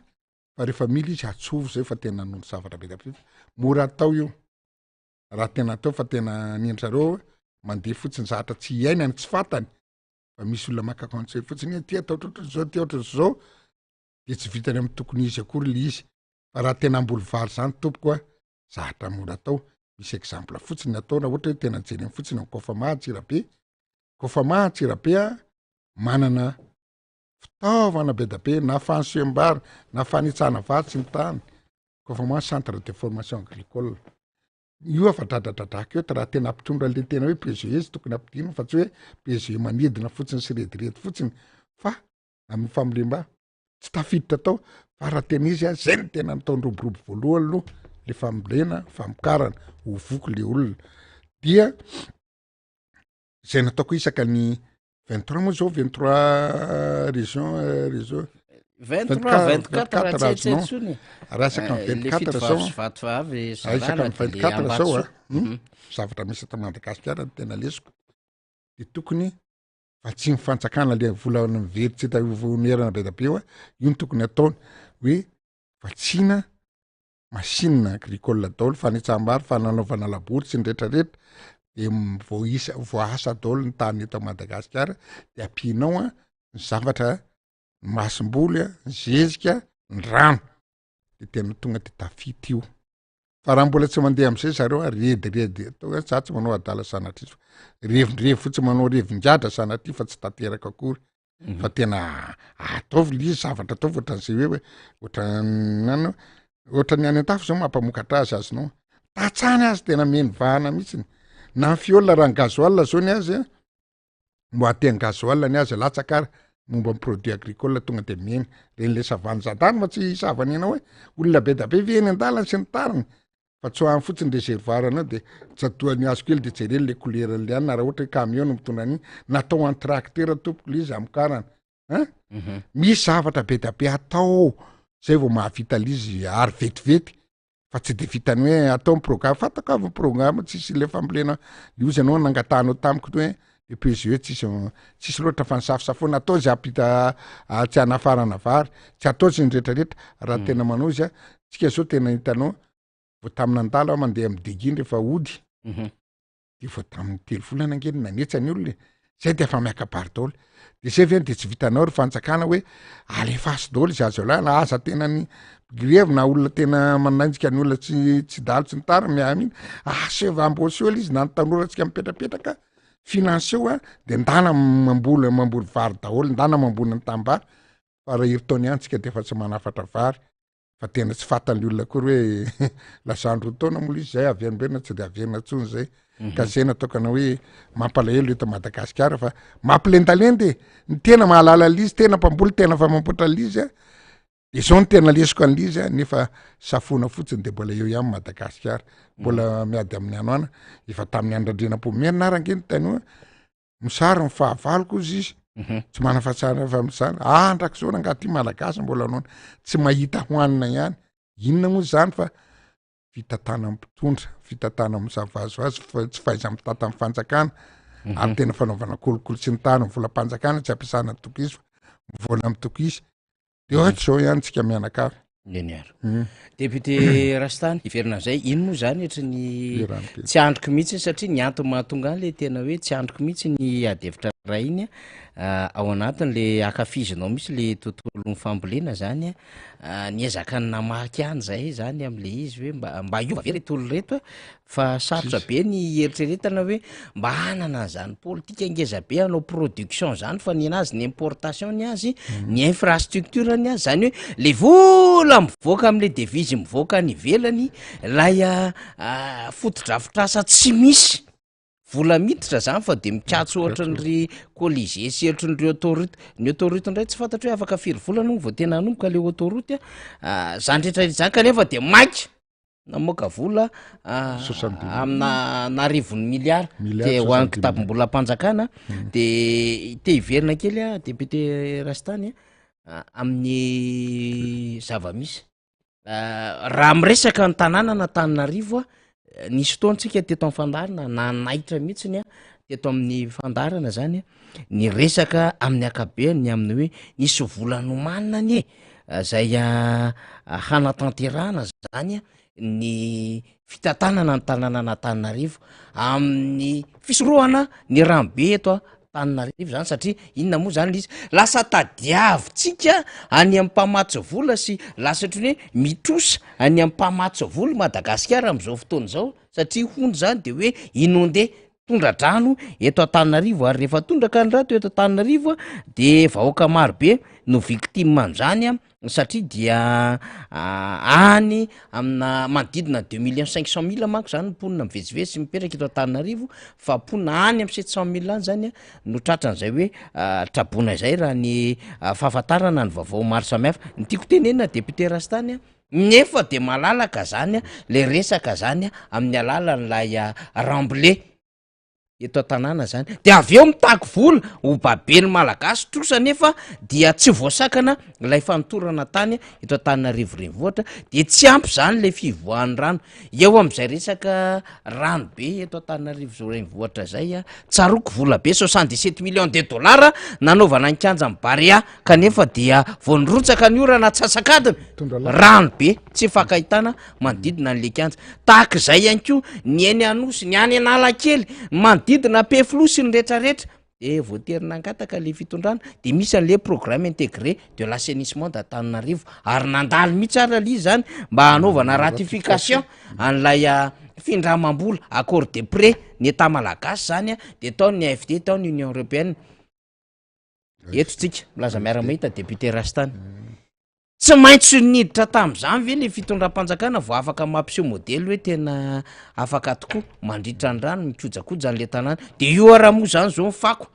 fa rehefa mila izy atsovo zay fa tena nono zavatra be da mora atao io raha tena atao fa tena niendrareo mandeha fotsiny zahatra tsy iainany tsy fatany fa misy olona makakontsay fotsiny ty atao zao ty oatra zao de tsy vitany amin'ny tokony izy akory le izy fa raha tena ambolo vary zany tompoko a zahatra mora atao misy exemple fotsiny atao na ohatra hoe tena jereny fotsiny kofa mahatsirabe a manana fitaovana be da be na fansoembary na fanitsana vatsy ny tany kofa centre de formation agricole io afa dradradradraka eto raha tena ampitondra le tena hoe PGE tokony ampidino fa tsy hoe PGE manidina fotsiny sy redirety fotsiny fa amin'ny famolem-ba tsy tafiditra tao fa raha tena izy zay ny tena nataondroborobo voalohany aloha le fambolena famokarana ho voko le olona dia zay nataoko isaka ny 23 moa zao 23 région 23-24 rasaka 24 zao zavatra misy eto Madagasikara tena lesoko de tokony fa tsy mifantsakana le volana miveritsy eta vonerana be da be io ny tokony ataony hoe vatsina machine agricole daholo fanitsam-bary fananaovana labory sy ny rehetrarehetra de voasa daholo ny tany eto Madagasikara de ampinao ny zavatra masom-boly ny zezika ny rano de tena tonga de tafity io fa raha mbola tsy mandeha am'izay zareo rediredy atao za tsy manao adala sanatry revindrevo fotsy manao revin-jadra sanatry fa tsy tanteraka akory fa tena ataovy le izy zavatra ataovy ohatran'izay hoe ohatran'ny any an-tafo zao mampamokatra azy azonao tatsany azy tena meny vahana mihitsy na ny fiolona raha ny gazoal zao ny azy mbo ateny gazoal ny azy latsakara momba ny produit agricole tonga de meny ren'le savany zadany fa tsy savany ianao hoe olona be da be veny andalany sy ny tariny fa tsy hoany fotsiny réservoir anao de tsy atoany azo kely de jereny le couleur le any raha ohatra hoe camion no mitondra an'iny natao any tracteur tompoko le izy amokarana misy zavatra be da be atao zay vao mahavita lizy ary vetivety fa tsy de vitany hoe atao programme fatako avy programme tsisy le fambolena iozy anao nangatanao tamiko hoe le PGE tsisy loatra fa nisafosafona atao zy apita tsy anafarana vary tsy atao sy ny rehetrarehetra raha tena manao izy tsika zao tena hitanao vao tamina andala mandeha amin'ny diginy rehefa ody de vao tamin'ny 3 volana angeny nanetsany olona zay de efa miakabary daholo de zay veny de tsy vitanao ry fanjakana hoe alefasy daholo izy azo lahy na aza tena ny grève na olona tena mananjika ny olona tsy dalo tsy ny tara miaham iny aseva ambosy izy na ny tanoratsika mipetrapetraka finanseo a de ndana mamboly vary daholo ndana mamboly ny tambary fa raha iritaony ihany tsika de efa tsy manafatra vary fa tena tsy fatan'ny olona kory hoe lasandro taona mola izy zay avianirena tsy de aviana tsony zay ka zay natokana hoe mampalahelo eto Madagasikara fa mampilendalendy ny tena mahalala lizy tena mpamboly tena fa mampotra lizy a de zao ny tena lesoko an'lizy a nefa safona fotsiny de mbola eo ihany Madagasikara mbola miady amin'ny anoana efa tamin'ny andrandrena-po mianarangeny tany hoe misary ny fahavaloko izy izy tsy manafatsara fa misary andrak'izao nangaty malagasy mbola anao tsy mahita hoanina ihany inona moa zany fa fitatana mpitondra fitatana misavazoazy tsy faiza mitata amin'ny fanjakana ary tena fanaovana kolokolo sy ny tany ny volam-panjakana tsy ampiasana tokizy vola mitokisy de ohatra zao ihany tsika mianakavy Leniar. Député Rastany iverina zay ino moa zany ohatra ny tsy androko mihitsy satria ny antony mahatonga an'le tena hoe tsy androko mihitsy ny adevitra raha iny ao anatin'le akafizinao misy le tontolon'ny fambolena zany niezaka ny namaky any zay zany am'le izy hoe mba iova ve reto olo reto fa sarotra be ny eritreretana hoe mba hanana zany politika ngeza be anao production zany fa ny anazy ny importation ny azy ny infrastructure ny azy zany hoe le vola mivoaka am'le devise mivoaka ny velany lay fotodrafitrasa tsy misy vola miditra zany fa de mikatso ohatra ny colisée sy ohatra ny autoroute ny autoroute ndray tsy fantatro hoe afaka firy volana no vao tena anomboka le autoroute zany rehetra zany kanefa de maiky namoaka vola amina narivon'ny milliard de ho an'ny kitabom-bola mpanjakana de te hiverina kely député Rastany amin'ny zava-misy raha miresaka ny tanàna na Antananarivo nisy fotoantsika teto amin'ny fandarana na naitra mihitsiny teto amin'ny fandarana zany ny resaka amin'ny akabeany amin'ny hoe nisy vola nomanina ny zay hanatanterahana zany ny fitatanana ny tanàna Antananarivo amin'ny fisorohana ny rambe eto Antananarivo zany satria inona moa zany izy lasa tadiavitsika any amin'ny mpamatsy vola sy lasatra hoe mitrosa any amin'ny mpamatsy vola Madagasikara am'izao fotoana zao satria hondro zany de hoe inonde tondra-drano eto Antananarivo ary rehefa tondraka ny rato eto Antananarivo de vahoaka marobe no victime an'izany satria dia any amina manodidina 2,500,000 manko zany mponina mivezivezy mipetraka eto Antananarivo fa mponina any amin'ny 700,000 any zany no tratran'izay hoe trabona izay raha ny fahafantarana ny vaovao maro samihafa ny tiako tenenina député Rastany nefa de malalaka zany le resaka zany amin'ny alalan'lay ramblé eto tanàna zany de avy eo mitaky vola ho babeny malagasy trosa nefa dia tsy voasakana lay fanotorana tany eto Antananarivo renivohitra de tsy ampy zany le fivoahan'ny rano eo am'izay resaka rano be eto Antananarivo renivohitra zay tsaroko vola be 77 millions de dollars nanaovana ny kanja amin'ny Barea kanefa dia vao nirotsaka ny orana atsasakadiny rano be tsy fakahitana manodidina an'le kanja tahaka izay ihany koa ny eny Anosy ny any Analakely manodidina Peflo sy ny rehetrarehetra de voaterina angataka le fitondrana de misy an'le programme intégré de l'assainissement d'Antananarivo ary nandalo mihitsy ara lizy zany mba hanaovana ratification an'lay findramam-bola accord de prêt ny État malagasy zany de tao ny AFD tao ny Union européenne eto tsika milaza miara-mahita député Rastany tsy maintsy niditra tam'izany ve le fitondram-panjakana vao afaka mampiseho modely hoe tena afaka tokoa mandritra ny rano mikojakoja an'le tanàna de io raha moa zany zao mifako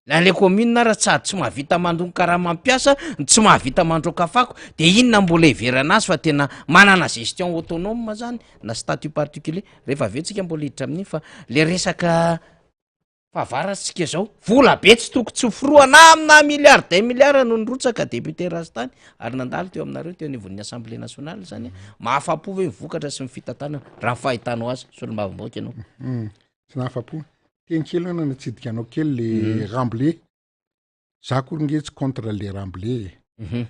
le commune raha tsady tsy mahavita mandongoka raha mampiasa tsy mahavita mandroka fako de inona mbola iverana azy fa tena manana gestion autonome zany na statut particulier rehefa avetsika mbola hiditra amin'iny fa le resaka fahavaratsika zao vola be tsy toko tsy foroana amina milliard no nirotsaka député Rastany ary nandalo teo aminareo teo anivon'ny Assemblée nationale zany mahafapo hoe mivokatra sy mifitatanana raha fahitanao azy solombavam-baoaka ianao tsy nahafapo teny kely ana natsidika anao kely le ramblé za kory nge tsy contre le ramblé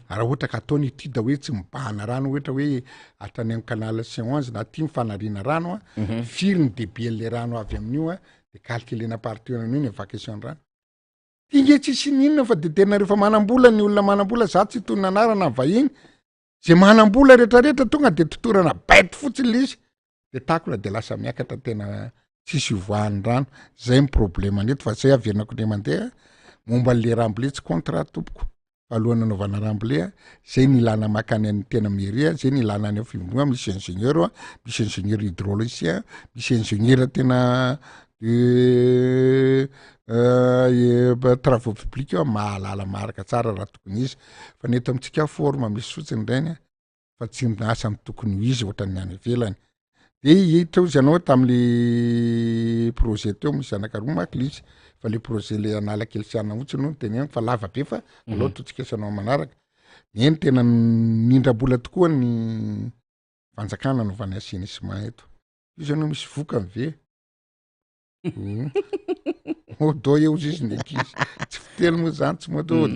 raha ohatra ka ataony etude hoe tsy mibahana rano ohatra hoe atrany amin'ny canal Saint-Ouen na tia mifanariana rano firy ny débit rano avy amin'io de calculena partir an'io ny évacuation rano inge tsisy ninona fa de tena rehefa manambola ny olona manambola za tsy tony nanarana vahiny zay manambola rehetrarehetra tonga de totorana baity fotsiny lizy de takola de lasa miakatra tena tsisy voahany rano zay my problème neto fa zay avernako ne mandeha momba le ramble tsy contrat tompoko alohan'ny anaovana ramble zay ny ilana makany any tena mairie zay ny ilana any fimboa misy ingénieur misy ingénieur hydraulicien misy ingénieur tena travaux publics mahalala maraka tsara raha tokony izy fa neto amitsika forme misy fotsiny reny fa tsy asa amin'ny tokony izy ohatra ny any ivelany de hita ozy anao tam'le projet teo misy anakaroa maklizy fa le projet le analakely siana otsy no teny fa lava be fa loatra tsikaisanao manaraka eny tena mindrambola tokoa ny fanjakana anaovany assainissement eto izy anao misy voka ve do eo izy ndraiky izy tsy fiteny moa zany tsy moa do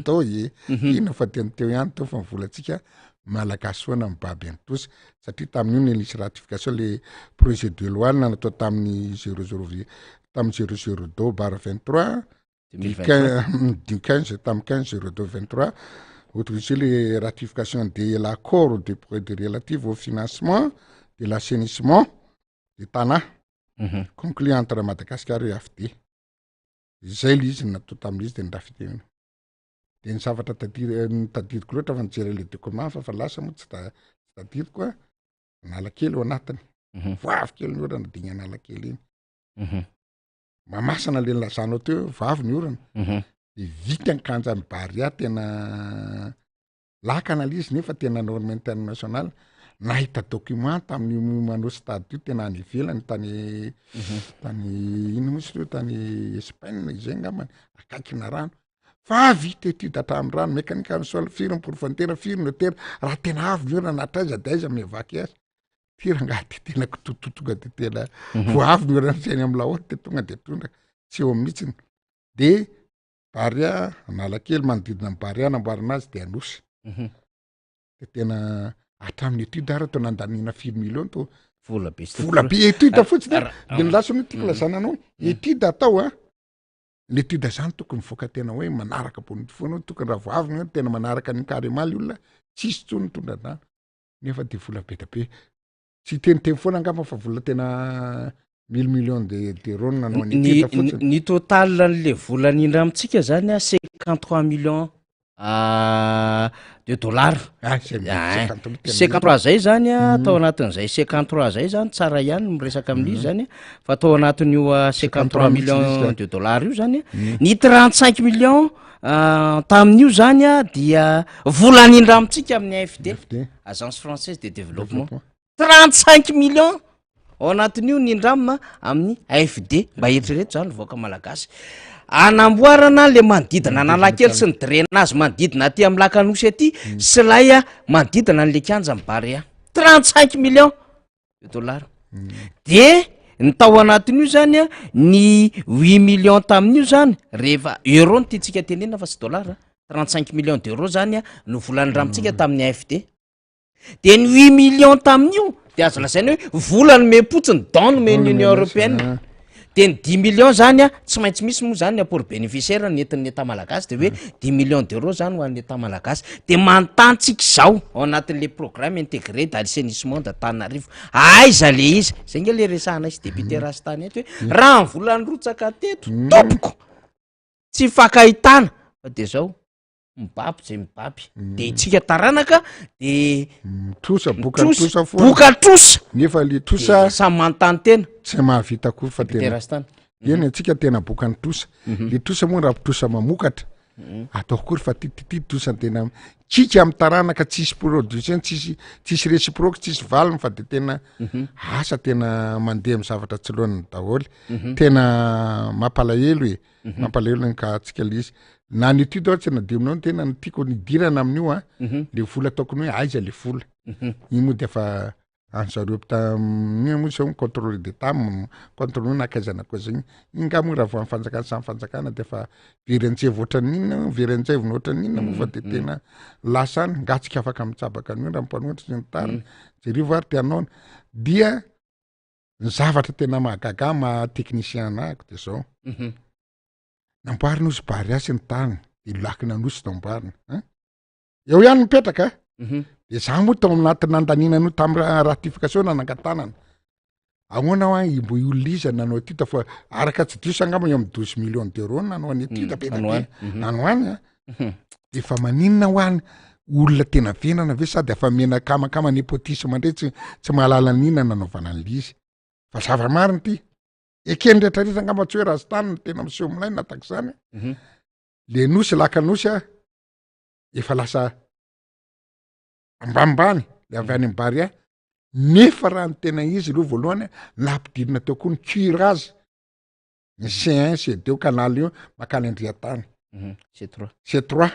ina fa teny teo ihany teo fa mivolatsika malagasy foana mibaby any tosa satria tamin'io ny lisy ratification le projet de loi natao tamin'ny 002/23 du 15 tamin'ny 15/02/23 autorisé les ratifications de l'accord de relative au financement de l'assainissement de Tana conclu entre Madagascar et AFD zay lizy natao tamin'izy de ndrafiteny de ny zavatra tadidiko loatra fa nijery le document fa lasa moa tsy tadidiko analakely ao anatiny vavy kely ny orana digny analakely iny mamasana le lazanao teo vavy ny orana de vita ny kanja ny baria tena lakana lizy nefa tena norme international nahita document tamin'ny manao stade io tena any ivelany tany ino misy reo tany Espagne izay ngamany akaikina rano fa vita etude atramin'ny rano mécanique sol firme pour frontière firme notaire raha tena avy ny orana natraiza daiza mivaky azy tirangaty tena kitototonga de tena vo avy ny orana fiainy amin'ny laoty de tonga de tondraka tsy eo mihitsiny de baria analakely manodidina amin'ny baria namboarina azy de anosy de tena atramin'ny etude ara to nandanina 4 millions to vola be etude fotsiny de nylasa no tiako lazananao etude atao l'étude zany tokony mivoaka tena hoe manaraka bonity foana tokony raha voavy ny tena manaraka ny carrément olona tsisy tsony tondra-dana nefa de vola be da be tsy teniteny foana angamba fa vola tena 1000 millions d'euros nanao ny etude fotsiny ny total n'le vola nindra amitsika zany 53 millions de dollars 53 zay zany atao anatin'izay 53 zay zany tsara ihany miresaka amin'izy zany fa atao anatin'io 53 millions de dollars io zany ny 35 millions tamin'io zany dia vola nindra amitsika amin'ny AFD agence française de développement 35 millions ao anatin'io nindramina amin'ny AFD mba eritrereto zany voaka malagasy anamboarana le manodidina analakely sy ny drainage manodidina aty amin'ny lakanosy aty sy lay manodidina n'le kanja mibaria 35 millions de dollars de ny tao anatin'io zany ny 8 millions tamin'io zany rehefa euro ny tiatsika tenena fa sy dollar 35 millions d'euros zany no volan'ny ramitsika tamin'ny AFD de ny 8 millions tamin'io de azo lasaina hoe volany mempotsiny don men'ny Union européenne de ny 10 millions zany tsy maintsy misy moa zany pour bénéficiaire nentin'ny État malagasy de hoe 10 millions d'euros zany ho an'ny État malagasy de mantantsika zao ao anatin'le programme intégré d'assainissement d'Antananarivo aiza le izy zay nge le resahana izy député rastany eto hoe raha ny volany rotsaka teto tompoko tsy fakahitana fa de zao mibaby zay mibaby de itsika taranaka de trosa boka trosa nefa le trosa samy manontany tena tsy mahavita koa fa député tena rastany eny antsika tena bokany trosa le trosa moa raha trosa mamokatra atao kory fa titity trosa tena kika amin'ny taranaka tsisy production tsisy réciproque tsisy valiny fa de tena asa tena mandeha amin'ny zavatra tsy lohan'ny daholy tena mampalahelo mampalahelo ny ka atsika le izy na ny etude tsy nademinao tena ny tiako nidirana amin'io le vola ataokony hoe aiza le vola iny moa de fa anzareo moa contrôle d'état contrôle nakazana koa zegny inga moa raha vo amin'ny fanjakana samy fanjakana de fa verenjevy ohatran'inona verenjevy ohatran'inona moa fa de tena lasany ngatsika afaka mitsabaka an'io raha mipanoatra sy ny tariny jerivo ary tianao dia ny zavatra tena mahagaga technicien anahako de zao namboarina ozy bary asy ny tany de lakina nosy namboarina eo ihany mipetraka de za moa tao anatin'ny nandaninanao tamin'ny ratification nanangatanana ahoana ho mbo iolisa nanao ty fa araka tsy diso angamba eo amin'ny 12 millions d'euros nanao any ty nanoany de fa maninona ho any olona tena venana ve sady afa mena kamakama nepotisme ndray tsy mahalala nina nanaovana an'izy fa zava-mariny ty ekeny rehetrarehetra angamba tsy hoe razitany tena miseho milay nataka zany le nosy laka nosy efa lasa ambanimbany le avy any ambary nefa raha ny tena izy aloha voalohany lampidirina teo koa ny curage ny C1 C2 canal io makany andria-tany C3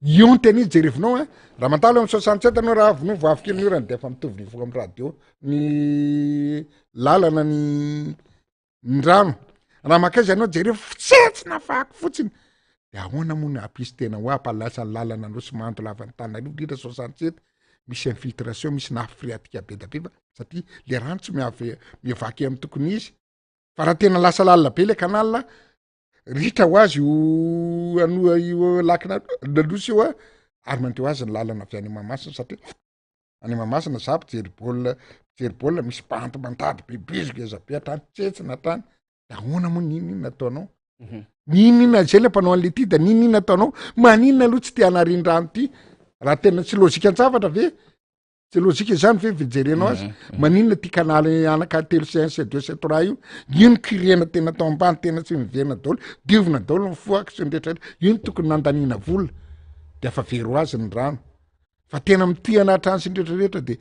io ny tena izy jerevinao raha mantalo amin'ny 67 anao raha avy no voavy kely nyorany de efa mitovy nivoaka amin'ny radio ny lalana ny rano raha makaizy anao jerevo fitsetsina fako fotsiny de ahoana moa ny apisy tena ho apalasa ny lalana no somanto lavan'ny tany ritra 67 misy infiltration misy nafriatika be da be satria le rano tsy miavaky amin'ny tokony izy fa raha tena lasa lalina be le canal ritra ho azy anoa io lakina lalosy io ary mandreo azy ny lalana avy any Mahamasina satria any Mahamasina za pijery baolina misy panty mantady bebezika ezabe atrany tsetsina tany da ahoana moa ninina ataonao ninina zay le mpanao an'le ty da ninina ataonao maninona aloha tsy te anarindrano ty raha tena tsy lôzika an-javatra ve tsy lôzika izany ve vejerenao azy maninona ty kanaly anaka telo C1 C2 C3 io ny kirena tena tao ambany tena tsy miverina daholo diovina daholo ny foaka sy ny rehetrarehetra io ny tokony nandanina vola de afa vero azy ny rano fa tena mity anatrany sy ny rehetrarehetra de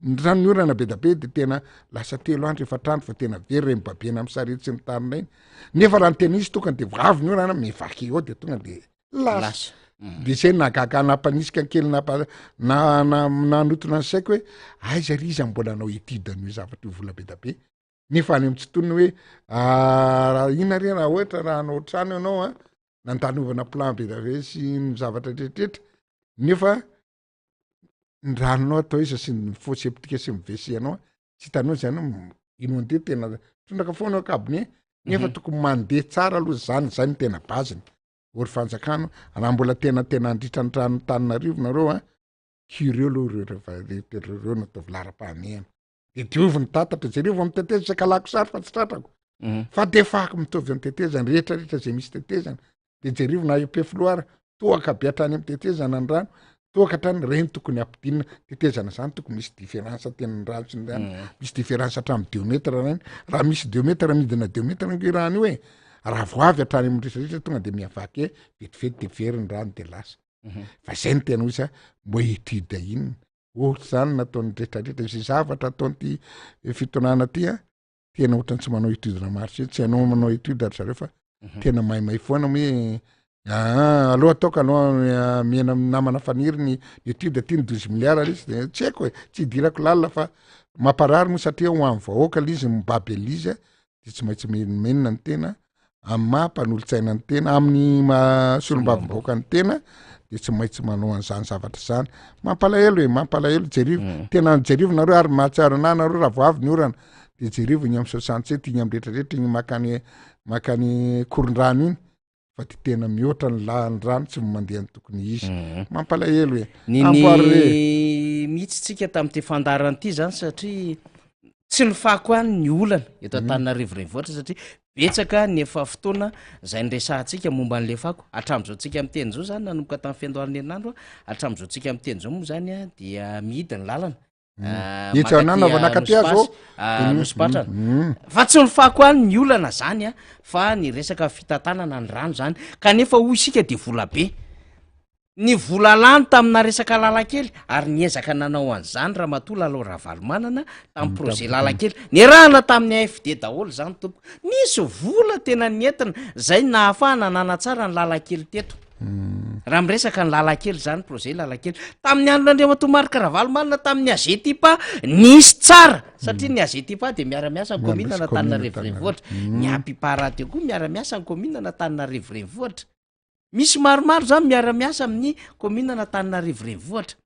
ny rano niorana be da be de tena lasa 3 andro 4 andro fa tena very reny babena amin'ny sarety sy ny tarina iny nefa raha ny tena izy tokony de voavy niorana mivaky eo de tonga de lasa de zay nagaga nampanisika kely nanotona ny saiko hoe aiza ry izy mbola anao étude an'io zavatra io vola be da be nefa any amin'ny tsitony hoe ina re raha ohatra raha anao trano ianao nandalovana plan be da be sy ny zavatra rehetrarehetra nefa ny ranonao atao izy sy ny faux septique sy ny WC anao tsy hitanao zany inondé tena tondraka foana kabone nefa tokony mandeha tsara aloha zany tena baziny ory fanjakano raha mbola tena andritra ny rano Tananarivo nareo curé reo nataovy lara-pahamehana de diovy ny tatatra jerevo amin'ny tetezana sakalako sary fa tsy tratrako fa de fako mitovy amin'ny tetezana rehetrarehetra zay misy tetezana de jerevo na epefloara toaka be hatrany amin'ny tetezana ny rano toaka hatrany reny tokony ampidinina tetezana zany tokony misy différence tena ny rano sy ny rano misy différence hatramin'ny 2 metra reny raha misy 2 metra midina 2 metra ngy rano io raha voavy hatrany amin'ny rehetrarehetra tonga de miavaky vetivety de very ny rano de lasa fa zay ny tena ozy mbo étude inona ohatra zany nataon'ny rehetrarehetra sy zavatra ataon'ty fitonana ty tena ohatrany tsy manao étude na marché tsy anao manao étude ary zareo fa tena maimay foana hoe aloha ataoko anao miena namana faniry ny étude ty ny 12 milliards izy de tsy haiko tsy hidirako lalina fa mamparary moa satria ho amin'ny vahoaka lizy mibaby elizy de tsy maintsy menina ny tena amin'ny mampanolotsaina ny tena amin'ny solombavom-bahoaka ny tena de tsy maintsy manao an'izany zavatra zany mampalahelo jerivo tena jerivo nareo ary mahatsara ana nareo raha voavy ny orana de jerivo iny amin'ny 67 iny amin'ny rehetrarehetra iny makany koron-drano iny fa ty tena mihoatra ny rano tsy mandeha ny tokony izy mampalahelo niny mihitsy tsika tamin'ity fandarana ity zany satria tsy ny fako any ny olana eto Antananarivo renivohitra satria betsaka ny efa fotoana zay nresahantsika momba n'le fako hatram'izao tsika miteny zao zany nanomboka tamin'ny fiandohan'ny herinandro hatram'izao tsika miteny zao moa zany dia mihidy ny lalana nospatrana fa tsy ny fako any ny olana zany fa ny resaka fitantanana ny rano zany kanefa hoy isika de vola be ny vola lany tamina resaka lalakely ary niezaka nanao an'izany raha matola aloha raha valomanana tamin'ny projet lalakely nirahana tamin'ny AFD daholo zany tompo nisy vola tena nientina zay nahafahana nanatsara ny lalakely teto raha miresaka ny lalakely zany projet lalakely tamin'ny andron'andriamatoa Karavalo malina tamin'ny azetipa nisy tsara satria ny azetipa de miara-miasa ny komina na Antananarivo renivohitra ny ampipara teo koa miara-miasa ny komina na Antananarivo renivohitra misy maromaro zany miara-miasa amin'ny komina na Antananarivo renivohitra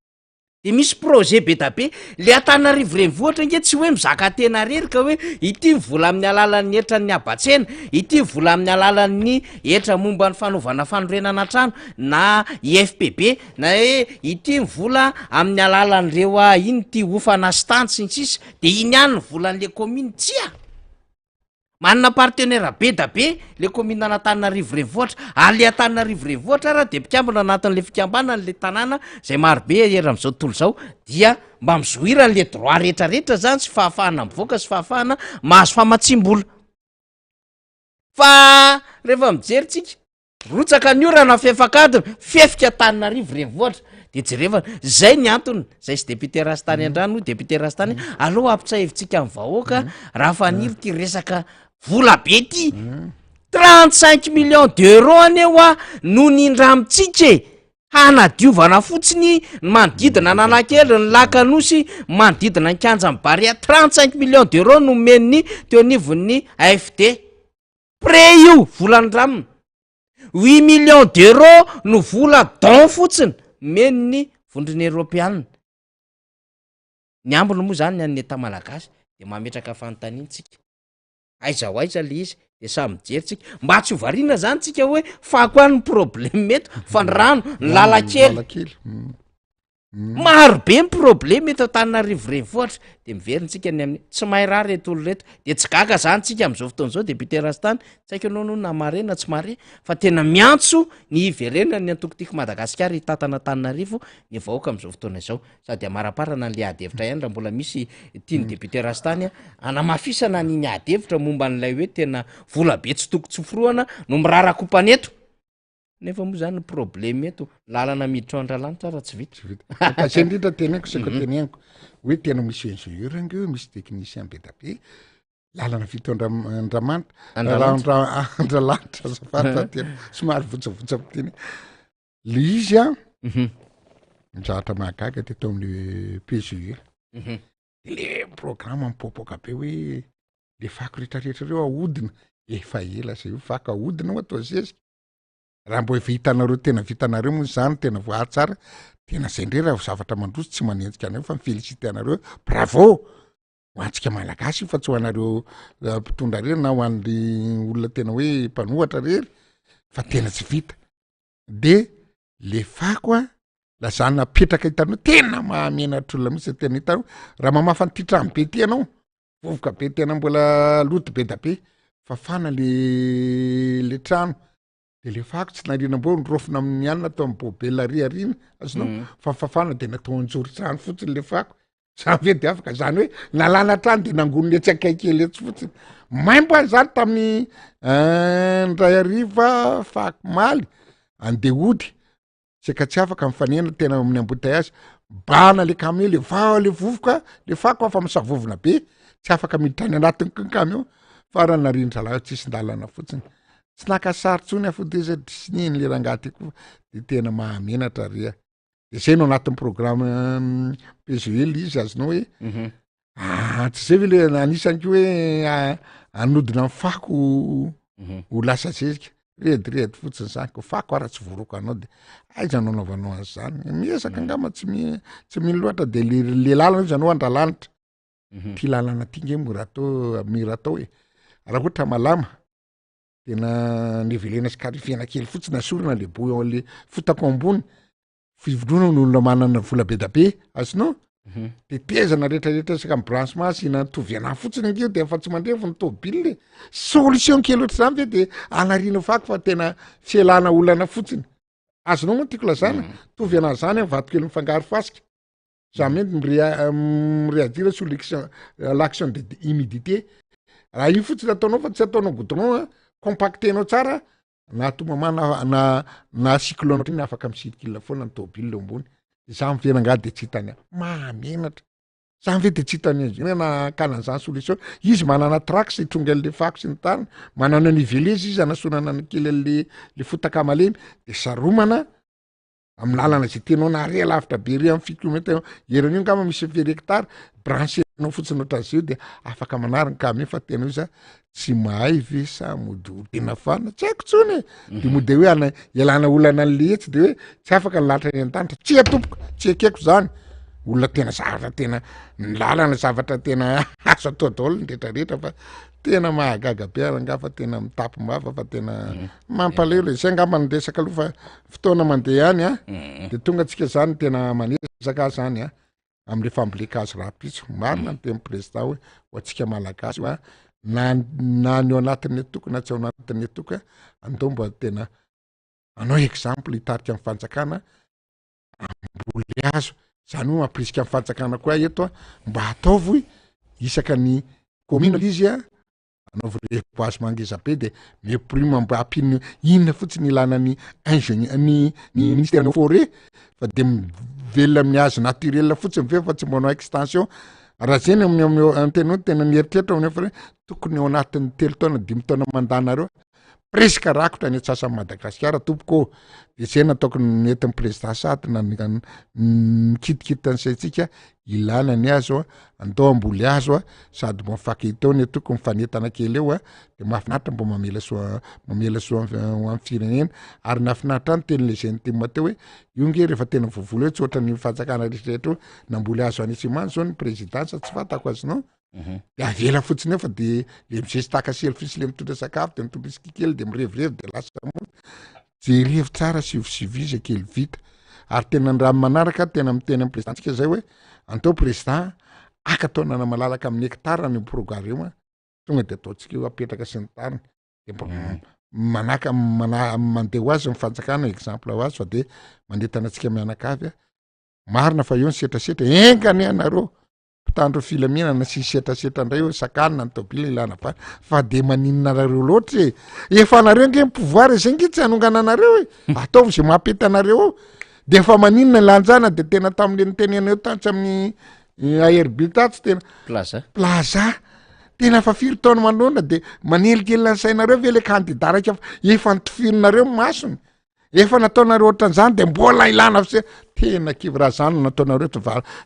de misy projet be da be le Antananarivo renivohitra nge tsy hoe mizaka tena rery ka hoe ity vola amin'ny alalan'ny etra ny Abatsena ity vola amin'ny alalan'ny etra momba ny fanaovana fanorenana trano na IFPB na hoe ity vola amin'ny alalan'ireo iny ty ofana stantsy ny sisa de iny ihany ny volan'le commune tsia manana partenaire be da be le commune na Antananarivo renivohitra ary le Antananarivo renivohitra raha de mpikambana anatin'le fikambanan'le tanàna zay marobe era am'izao tontolo zao dia mba mizohiran'le droit rehetrarehetra zany sy fahafahana mivoaka sy fahafahana mahazo famatsim-bola fa rehefa mijery tsika rotsaka ny orana fefakadiny fefika Antananarivo renivohitra de jereva zay ny antony zay sy député Rastany andrano député Rastany aloha ampitsahevitsika amin'ny vahoaka raha faniry ty resaka vola be ty 35 millions d'euros aneho no nindramitsika hanadiovana fotsiny manodidina Analakely ny Lakanosy manodidina ny Kanja ny Barea 35 millions d'euros no meniny teo anivon'ny AFD pré io volany draminy 8 millions d'euros no vola don fotsiny meniny vondrony Europiana ny ambony moa zany ny eta malagasy de mametraka fanontaniantsika aiza ho aiza le izy de samy mijeritsika mba tsy hovariana zany tsika hoe fako any problème eto fa ny rano ny lalakely maro be ny problème eto Antananarivo renivohitra de miverintsika ny amin'ny tsy mahay raha reto olo reto de tsy gaga zany tsika am'izao fotoan'izao député Rastany tsy haiko anao na mare na tsy mare fa tena miantso ny iverena ny antokotiko Madagasikara hitatana Antananarivo ny vahoaka am'izao fotoana izao sady amaraparana n'le adevitra ihany raha mbola misy tiany député Rastany anamafisana ny adevitra momba n'ilay hoe tena vola be tsy toko tsoforoana no mirarakompanyeto nefa moa zany problème eto lalana miditra andralanitra raha tsy vita kasi indrindra teneniko sako teneniko hoe tena misy ingénieur angeo misy technicien be da be lalana vita andralanitra zafata tena somary votsavotsavo teny le izy nizahatra mahagaga teto amin'ny PGE le programme mipoapoaka be hoe le fako rehetrarehetra reo ahodina efa ela zay io fako ahodina ho atao zezika raha mbo vitanareo tena vitanareo moa zany tena voaary tsara tena zay ndray raha zavatra mandroso tsy manenjika anareo fa mifelicité anareo bravo ho antsika malagasy io fa tsy ho anareo mpitondra rery na ho an'le olona tena hoe mpanohatra rery fa tena tsy vita de le fako lazana napetraka hitanao tena mahamenatra olona mihitsy tena hitanao raha mamafa nyty trano be ty anao vovoka be tena mbola loto be da be fafana le trano de le fako tsy narina mbo nyrofina amin'ny anina atao amin'ny bobela riarina azonao fa fafana de natao anjory trano fotsiny le fako zany ve de afaka zany hoe nalana trano de nangonony etsy akaikely etsy fotsiny maimbo any zany tamin'ny ndray ariva fako maly andehody seka tsy afaka mifanena tena amin'ny embouteillage bana le camion le vao le vovoka le fako afa misavovona be tsy afaka miditra any anatin'ny camion fa raha narindra la tsisy ndalana fotsiny tsy nakasarotsony afodeza disniny le rangaty koa de tena mahamenatra ria de zay no anatin'ny programme PGE izy azonao hoe tsy zay ve le anisany ko hoe anodina amin'ny fako ho lasa zezika redy fotsiny zany ko fako ara tsy voroko anao de aiza anao naovanao an'zany miezaka angama tsy mino loatra de le lalana izy anao andralanitra ty lalana ty nge mira atao hoe raha ohatra malama tena nivelena sy karifena kely fotsiny asorana le bo le fotako ambony fivondrona n'olona manana vola be da be azonao de tezana rehetrarehetra saka amin'ny branchement sina nitovy ana fotsiny angeo de efa tsy mandrefo ny tobile solution kely ohatry zany ve de anarina fako fa tena fialana olana fotsiny azonao moa tiako lazana tovy ana zany vato kely mifangaro fasika jamais miréagir sur l'action de humidité raha io fotsiny ataonao fa tsy ataonao goudron compactenao tsara na tomamana na cyclone iny afaka misidikila foana ny tobile ambony zany miverangady de tsy hitany mahamenatra zany ve de tsy hitany na kanan'izany solution izy manana trax hitronga an'le fako sy ny tany manana niveleza izy anasonana ny kely an'le fotaka malemy de saromana amin'ny lalana zay tianao na re lavitra be ry amin'ny kilomètre heran'io ngama misy very hectare branchenao fotsiny ohatran'izio de afaka manariny ka me fa tena io za tsy mahay ve sa mody tena fana tsy haiko tsony de mo de hoe ana ialana olana an'le etsy de hoe tsy afaka nylatra ny an-tanitra tsy atompoka tsy akeko zany olona tena zavatra tena lalana zavatra tena azo atao daholo ndretrarehetra fa tena mahagaga be aranga fa tena mitapo mava fa tena mampalelo zay ngamba nyresaka aloha fa fotoana mandeha ihany de tonga atsika zany tena manesaka zany am'le famboleka azy rapitso marina ny teny président hoe ho atsika malagasy na ny ao anatin'ny etoka na tsy ao anatin'ny etoka andao mba tena anao exemple hitarika amin'ny fanjakana amboly azo zany hoe mampirisika amin'ny fanjakana koa eto mba ataovy isaka ny commune izy anaovy repoage mangeza be de meprime mba ampiny inona fotsiny ilana ny ingénieur ny ministère de forêt fa de mivelona amin'ny hazo naturel fotsiny ve fa tsy mbanao extension raha zany amin'ny tena nieritreritra amin'ny fa tokony ao anatin'ny 3 taona 5 taona mandanareo presque rakotra ny atsasan'ny Madagasikara tompoko de zay nataoko nentin'ny président Sady na mikitikity an'saitsika ilana ny azo andao amboly azo sady mafaky tao ny toko mifanetana kely eo de mahafinaritra mba mamela soa amin'ny firenena ary nafinaritra ny teny legitime teo hoe io nge rehefa tena vovoly hoe tsy ohatra ny fanjakana rehetrarehetra namboly azo anisy zao ny présidence tsy fantako azinao de avela fotsiny eo fa de le mizesy takasely fisy le mitondra sakafo de mitondra isikikely de mirevirevy de lasa jerevo tsara sivisivizy kely vita ary tena ny raha manaraka tena miteny amin'ny présidentsika zay hoe antao président aka taona na malalaka amin'ny hectare ny programme io tonga de ataotsika io apetraka sy ny tariny de manaka mandeha ho azy mifanjakana exemple ho azy fa de mandetana antsika mianakavy marina fa eo ny setrasetra engany anareo mpitandro filaminana sy setrasetra indray hoe sakanina ny tobila ilana fa de maninonareo loatra efa anareo nge pouvoir zay nge tsy anongana anareo ataovy zay mampety anareo de efa maninona lanjana de tena tam'le niteneneo tantsy amin'ny ARB tatsy tena plaza tena fa 4 taona manona de manelikely ny sainareo ve le candidat raika efa nitofirinareo masony efa nataonareo ohatran'izany de mbola ilana fa tena kivy raha zany nataonareo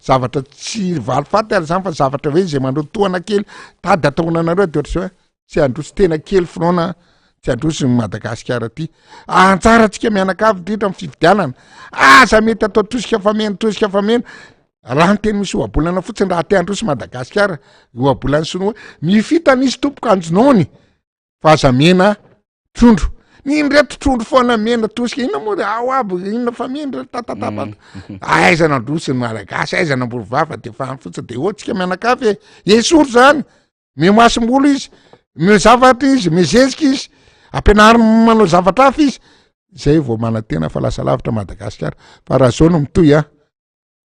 zavatra tsy valifaty ary zany fa zavatra hoe zay mandrotoana kely tady ataonanareo de ohatry hoe tsy androsy tena kely fonaona tsy androsy ny Madagasikara ty antsara antsika mianakavy dritra amin'ny fividianana aza mety atao tosika famena raha ny teny misy ohabolana fotsiny raha te androsy Madagasikara ohabolany sinoa mifita nisy tompoka anjonony fa aza mena trondro nindreto trondro foana mena tosika inona moa ao aby inona famena tatatapa aiza nandrosy ny Malagasy aiza namborovava de fa fotsiny de ohatsika mianakavy esoro zany mimasom-bolo izy mizavatra izy mizezika izy ampianariny manao zavatra hafa izy zay vao manantena fa lasa lavitra Madagasikara fa raha zao no mitoy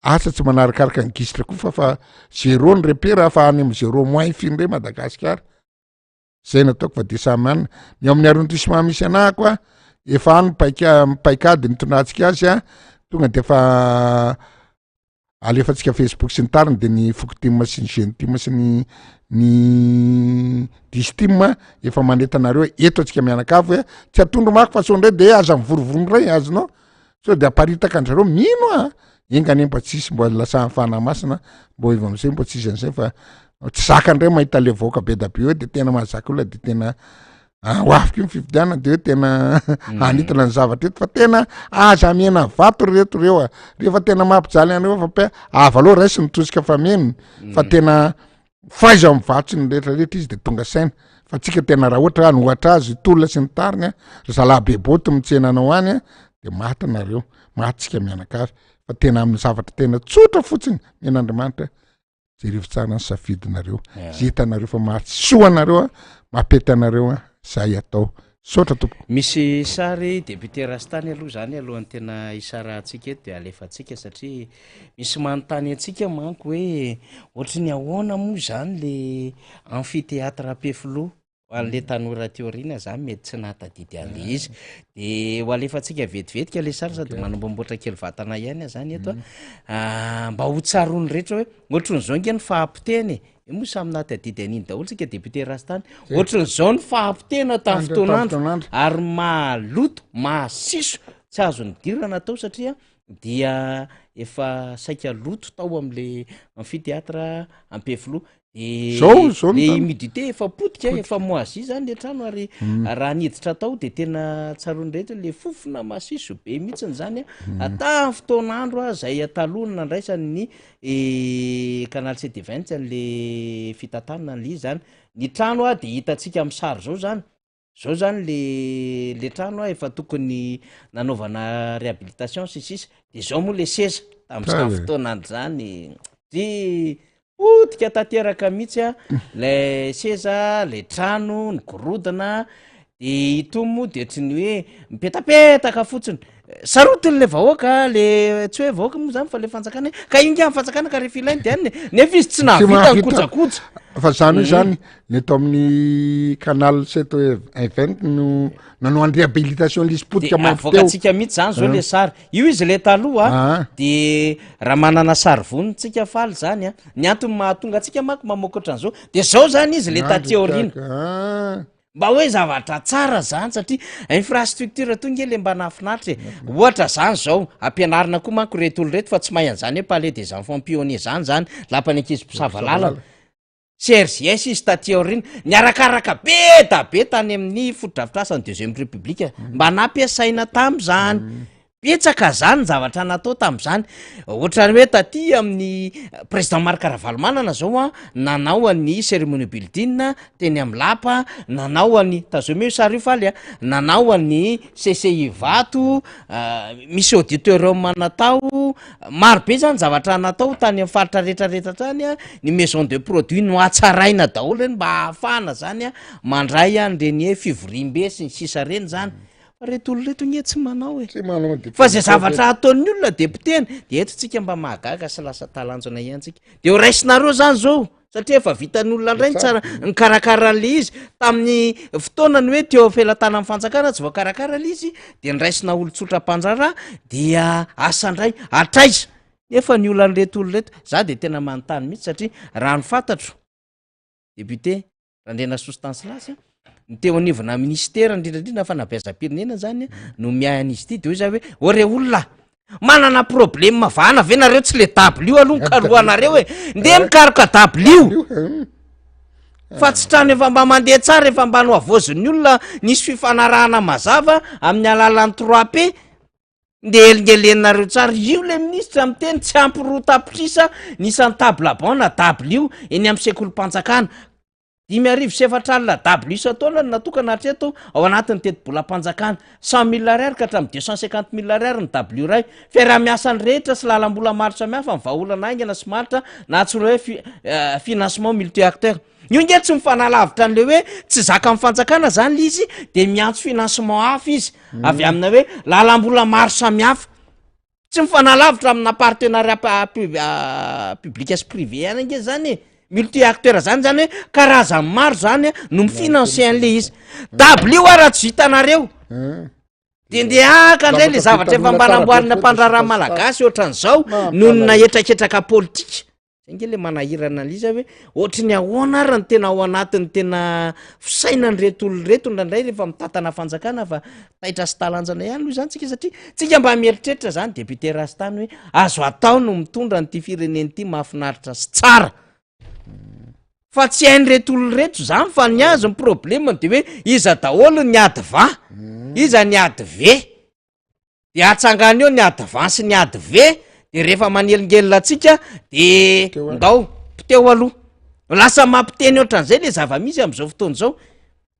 asa tsy manarakaraka ny gisitra koa fa 0 ny repera fa any amin'ny 0 moins finre Madagasikara zay nataoko fa de samana ny amin'ny arrondissement misy anahy koa efa any paikady nitondratsika azy tonga de fa alefatsika Facebook sy ny tariny de ny fokotima sy ny gentima sy ny distima efa manetanareo eto atsika mianakavy tsy atondro mako fa sondray de aza mivorovoro ray azonao so de aparitaka anzareo mino engany mba tsisy mbo lasa fana masina mbo iva am'zay mbo tsisy an'izay fa tsy zakandray mahita le voaka be da be hoe de tena mahazaka olona de tena hoafika io mifividiana de hoe tena anitana ny zavatra eto fa tena aza mena vato reto reo rehefa tena mampijaly anareo fa pe avaloha raisy nitosika fameny fa tena faiza mivatsy ny rehetrarehetra izy de tonga saina fa tsika tena raha ohatra any ohatra azy tolona sy ny tariny zalabeboty mitsenanao any de maty nareo matytsika mianakavy fa tena amin'ny zavatra tena tsotra fotsiny men'Andriamanitra zay rivotsara ny safidinareo zitanareo fa mahatsy soanareo mampety anareo zay atao sotra tompoko misy sary député Rastany aloha zany alohan'ny tena isara atsika eto de alefatsika satria misy manontany atsika manko hoe ohatry ny ahoana moa zany le amphithéâtre Apefilo an'le tanora théorina zany mety tsy nahatadidy an'le izy de ho alefatsika vetivetika le sary sady manambomboatra kely vatana ihany zany eto mba ho tsarony rehetra hoe ohatrin'izao nge ny fahampiteny moa samy nahatadidy an'iny daholo tsika député Rastany ohatrin'izao ny fahampitena tamin'ny fotoanandro ary mahaloto mahasiso tsy azo ny dirana atao satria dia efa saika loto tao am'le amphithéâtre ampefilo Zao le humidité efa potika efa moisi zany le trano ary raha niditra tao de tena tsarony rehetra le fofona masiso be mihitsiny zany ata fotoan'andro zay atalonana ndraisan'ny canal C20 le fitantanana le zany ny trano de hitatsika amin'ny sary zao zany le trano efa tokony nanaovana réhabilitation sisisy de zao moa le seza tamin'izany fotoanandro zany ty potika tanteraka mihitsy le seza le trano ny gorodona de ito moa de tsy ny hoe mipetapetaka fotsiny sarotiny le vahoaka le tsy hoe vahoaka moa zany fa le fanjakana ka inga amin'ny fanjakana ka rehefa ilainy de any nefa izy tsy nahavita ny kojakoja fa zany hoe zany ny eto amin'ny canal C20 no nanao any réhabilitation l'izy potika avoakatsika mihitsy zany zao le sary io izy le taloha de raha manana sary vonitsika faly zany ny antony mahatonga atsika mako mamokatra an'izao de zao zany izy le taty aoriana mba hoe zavatra tsara zany satria infrastructure tonga le mba nahafinaritra ohatra zany zao ampianarina koa manko reto olo reto fa tsy mahay an'izany hoe palais des enfants pionniers zany lapany ankizy mpisava lalana CRJS izy taty aoriana ny arakaraka be da be tany amin'ny fotodrafitrasany deuxième république mba nampiasaina tam'zany petsaka zany zavatra natao tam'zany ohatrany hoe taty amin'ny président Marc Ravalomanana zao nanao any cérémonie building teny amin'ny lapa nanao any tazomeo sary io faly nanao any CCI vato misy auditorium natao maro be zany zavatra natao tany amin'ny faritra rehetrarehetra tany ny maison de produit no atsaraina daholo mba ahafahana zany mandray an'reny hoe fivorimbe sy ny sisa reny zany reto olo reto nye tsy manao fa zay zavatra ataon'ny olona deputeny de eto tsika mba mahagaga sy lasa talanjona iantsika de ho raisinareo zany zao satria efa vitan'olona ndray tsara nikarakaraan'le izy tamin'ny fotoanany hoe teo felatana amin'ny fanjakana tsy voakarakara le izy de niraisina olo-tsotra mpanjara dia asandray atraiza nefa ny olan'reto olo reto za de tena manontany mihitsy satria raha ny fantatro député Randrena Sostanslasy ny teo anivona ministera indrindrandrindra fanabeazam-pirenena zany no miahan'izy ity de hoe za hoe ore olona manana problème vahana ve nareo tsy le table io aloha nikaroanareo nde mikaroka table io fa tsy trano efa mba mandeha tsara efa mba no avozon'ny olona nisy fifanarahana mazava amin'ny alalan'ny 3P nde elingelenareo tsara io le ministra amin'ny teny tsy ampy roa tapitrisa nisan'ny table ban na table io eny amin'ny sekolim-panjakana 5,7 table isan-taona natokana hatreto ao anatin'ny teti-bolam-panjakana 100,000 ariary ka hatramin'ny 250,000 ariary ny table io ray fiaraha-miasany rehetra sy lalam-bola maro samihafa mivaolana aingana sy maritra na tsy hoe financement multi-acteur io nge tsy mifanalavitra an'le hoe tsy zaka amin'ny fanjakana zany le izy de miantso financement hafa izy avy amina hoe lalam-bola maro samihafa tsy mifanalavitra amina partenariat public sy privé any nge zany multi-acteur zany hoe karazany maro zany no mifinancer an'le izy table io raha tsy hitanareo de ndeha kandray le zavatra efa mba namboarina mpandraraha malagasy ohatran'izao noho na etraketraka politika zay nge le manahirana an'izy hoe ohatry ny ahoana ary ny tena ao anatin'ny tena fisainany reto olo reto ndraindray rehefa mitatana fanjakana fa taitra sy talanjana ihany loha zany tsika satria tsika mba mieritreritra zany député Rastany hoe azo atao no mitondra nyity fireneny ity mahafinaritra sy tsara fa tsy hainy reto olo reto zany fa ny azo ny problème de hoe iza daholo ny ady va iza ny ady ve de atsangana eo ny ady va sy ny ady ve de rehefa manelingelina atsika de ndao mpiteo aloha lasa mampiteny ohatran'izay le zava-misy am'izao fotoana zao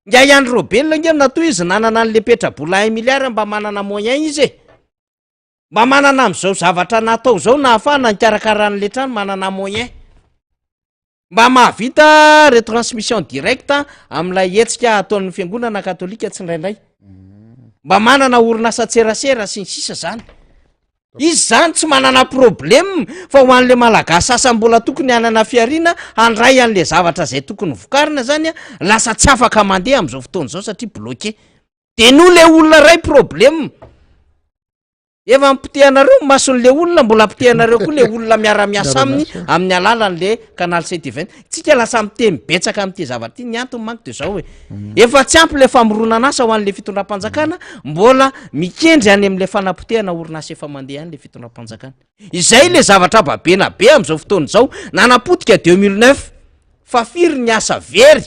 nga ihany robelona nge natoy izy nanana an'le petrabola 1 milliard mba manana moyen izy mba manana am'izao zavatra natao zao na ahafahana nikarakarahan'le trano manana moyen mba mahavita retransmission directe am'ilay etsika ataon'ny fiangonana katolika tsy ndraindray mba manana orinasa tserasera sy ny sisa zany izy zany tsy manana problème fa ho an'le malagasy sasam-bola tokony anana fiarina handray an'le zavatra zay tokony vokarina zany lasa tsy afaka mandeha am'izao fotoana zao satria bloqué de no le olona ray problème efa ampitehanareo mason'le olona mbola ampitehanareo koa le olona miara-miasa aminy amin'ny alalan'le canal 720 tsika lasa miteny betsaka am'ty zavatra ty ny antony manko de zao hoe efa tsy ampy le famoronana asa ho an'le fitondram-panjakana mbola mikendry any am'le fanapotehana orinasa efa mandeha any le fitondram-panjakana izay le zavatra babena be am'izao fotoana zao nanapotika 2009 fa firy ny asa very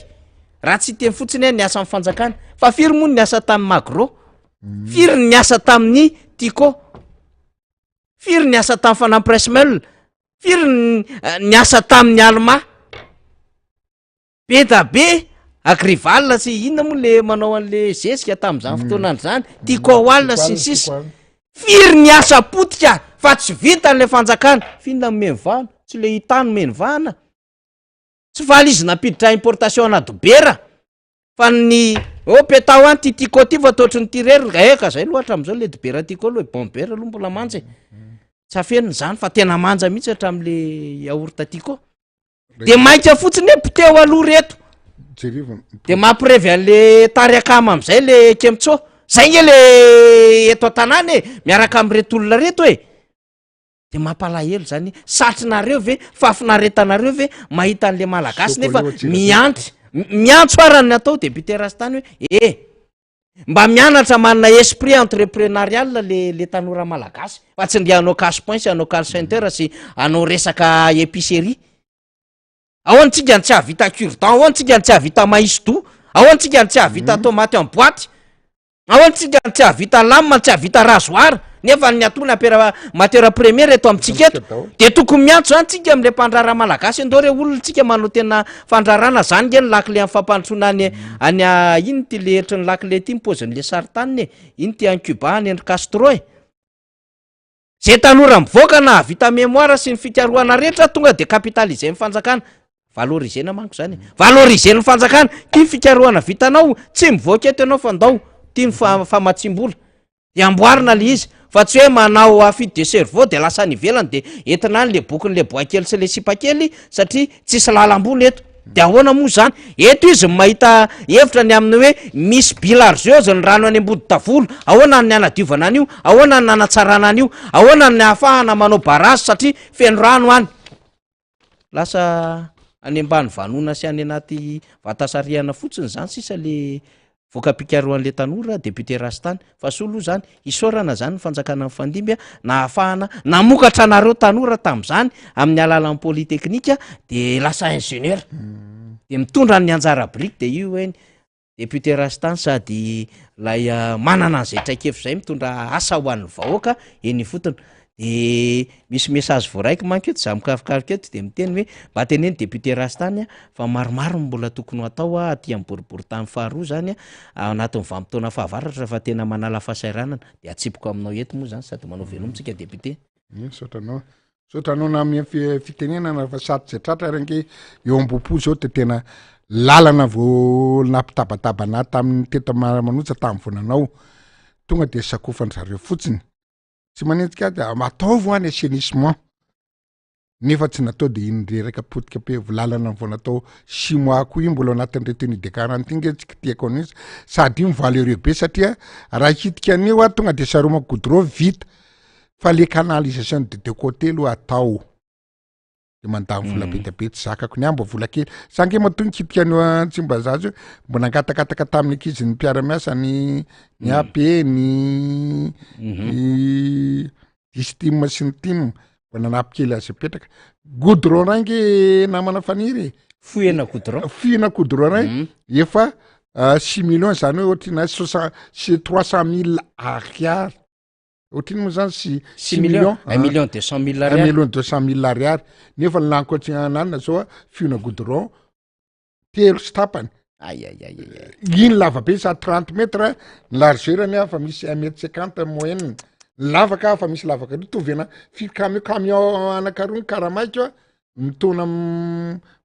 raha tsy teny fotsiny ny asa amin'ny fanjakana fa firy moa ny asa tamin'ny magro firy ny asa tamin'ny tiko firy ny asa tamin'ny fanampresmel firy ny asa tamin'ny alma be da be agrival sy inona moa le manao an'le zesika tamin'izany fotoanany zany tiko walina sy ny sisa firy ny asa potika fa tsy vita n'le fanjakana finona menivana tsy le hitany menivana tsy valy izy napiditra importation na dobera fa ny petao any ty tiko ty fa totry ny tirery eka zay loatra am'izao le dobera tiko aloha bombera aloha mbola manja tsy afeniny zany fa tena manja mihitsy hatram'le yaourta tiko de mainka fotsiny hoe poteo aloha reto de mampirevy an'le tariakama am'izay le kemtso zay nge le eto an-tanàny e miaraka am'reto olona reto e de mampalahelo zany satrinareo ve fafinaretanareo ve mahita an'le malagasy nefa miantso arany atao député Rastany hoe mba mianatra manana esprit entrepreneurial le tanora malagasy fa tsy ndianao cash point sy anao call center sy anao resaka épicerie ahoana tsika tsy havita cure-dent ahoana tsika tsy havita maïs doux ahoana tsika tsy havita tomate en boîte ahoana tsika tsy havita lame tsy havita rasoir nefa ny atony matière première eto amintsika eto de tokony miantso zany tsika am'le mpandrara malagasy andao re olona tsika manao tena fandrarana zany nge ny lakile amin'ny fampandrosoana any iny ty le etry ny lakile ty mipozin'le sartaniny iny ty any Cuba any Henry Castro zay tanora mivoaka na vita mémoire sy ny fikaroana rehetra tonga de capitaliser ny fanjakana valorisena manko zany valoriser ny fanjakana ty fikaroana vitanao tsy mivoaka eto ianao fa ndao ty ny famatsimbola de amboarina le izy fa tsy hoe manao afidy de cerveau de lasa nivelany de entina any le bokin'le boakely sy le sipakely satria tsisy lalam-bola eto de ahoana moa zany eto izy mahita hevitra ny amin'ny hoe misy bilarzeuse ny rano any ambody tavolo ahoana ny anadiovana an'io ahoana ny anatsarana an'io ahoana ny ahafahana manao barazy satria feno rano any lasa any ambany vanona sy any anaty vatasariana fotsiny zany sisa le voaka-pikaroan'le tanora député Rastany fa solo zany isorana zany fanjakana mifandimby na ahafahana namokatra anareo tanora tam'izany amin'ny alalan'ny polytechnika de lasa ingénieur de mitondra ny anjara brique de io hoe député Rastany sady lay manana an'izay traikefa zay mitondra asa ho an'ny vahoaka eny fotona de misy message voaraiko manko eto za mikarokaroka eto de miteny hoe mba teneny député Rastany fa maromaro mbola tokony atao aty amin'ny boribory-tany faharoa zany anatin'ny vanim-potoana fahavaratra fa tena manala fahasairanana de atsipoko aminao eto moa zany sady manao velomitsika député sotranao na amy fitenenana fa sarotsy tratra renke eo am-bopo zao de tena lalana vo nampitabatabana tamin'ny teto manotsa tamin'ny vonanao tonga de sakofany zareo fotsiny tsy manentsika de mataovo any assainissement nefa tsy natao de indreraka potika be volalana vao natao 6 mois koa io mbola anatin'ny retenue de garantie nge tsika tiako an'izy sady io mivaleur be satria raha hitika an'io tonga de saroma goudron vita fa le canalisation de deux côtés lo atao de mandamy vola be be tsy zakako ny amba vola kely sange matonga kitika an'io tsy mba zazy mbo nangatakataka tamin'ny ankizy ny mpiara-miasa ny AP ny distime sy ny tim mbo nanampy kely azy apetraka goudron range namana faniry fouina goudron ray efa 6 millions zany hoe ohatrina 300 000 ariary ohatriny moa zany 6 millions 1 million ariary nefa lankoatsinanana zao fiona goudron telo sy tapany iny lava be sa 30 mètres ny largeurany fa misy 1,50 m moyenne lavaka fa misy lavaka ry tovena camion anakaroa ny karamaika mitona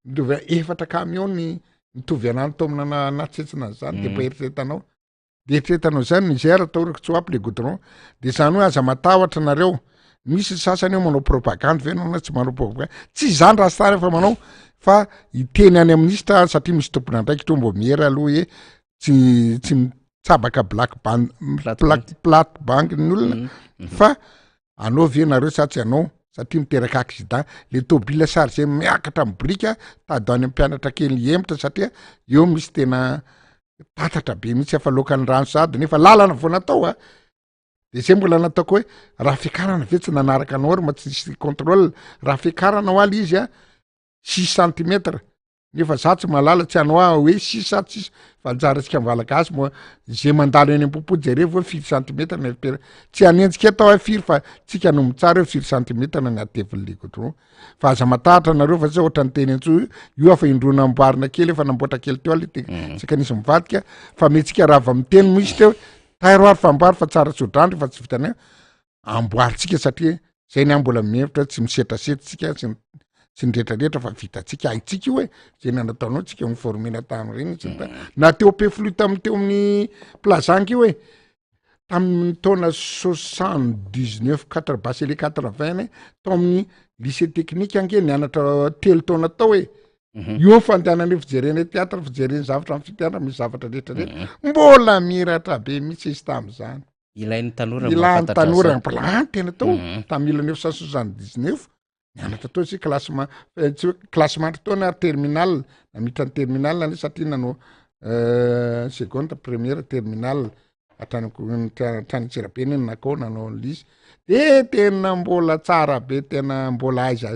mitovy efatra camion mitovy anany to amina natsetsina zany de mba eritreretanao de eritreretanao zany Niger atao reko tsoapy le goudron de zany hoe aza matahotra nareo misy sasany eo manao propagande ve na tsy manao propagande tsy zany Rastany fa manao fa iteny any amin'ny ministre satria misy tompona andraiky to mbo miera aloha hoe tsy tsabaka plate bank ny olona fa anao venareo sa tsy anao satria miteraka accident le tôbila sary zay miakatra amin'ny brika tady any ampianatra kely emitra satria eo misy tena tatatra be mihitsy efa lokan'ny rano sady nefa lalana vao natao de zay mbola nataoko hoe raha fiakarana ve tsy nanaraka anao ary ma tsisy contrôle raha fiakarana ao aly izy 6 cm nefa za tsy malala tsy anao hoe 6 valjarantsika mivalaka azy moa zay mandalo eny am-popody zare vo 4 cm tsy anenjika atao firy fa tsika no mitsara 4 cm na atevin'le godron fa aza matahatra nareo fa zay ohatra ny teny antso io afa indrona amboarina kely efa namboatra kely teo aly tsika nisy mivadika fa metsika rava miteny misy teo tairoary famboary fa tsara sodrandry fa tsy vitana amboaritsika satria zay ny ambola mihevitra tsy misetrasetritsika sy ndretrarehetra fa vitatsika aitsika io zay nanataonao tsika miformena tam'ireny na teo peflu teo amin'ny plazangy io tamin'ny taona 79 basele 80 tao amin'ny lycée technique ange nianatra telo taona tao io fandehanany fijerena teatra fijereny zavatra amin'ny fitiana misy zavatra rehetrarehetra mbola miratra be mihitsy izy tam'izany ilain'ny tanora plan tena tao tamin'ny 1979 nianatra tao sy classement taona ary terminal namitra ny terminal ny satria nanao seconde première terminal atrany tsirapeny nakao nanao lisy de tena mbola tsara be tena mbola aiza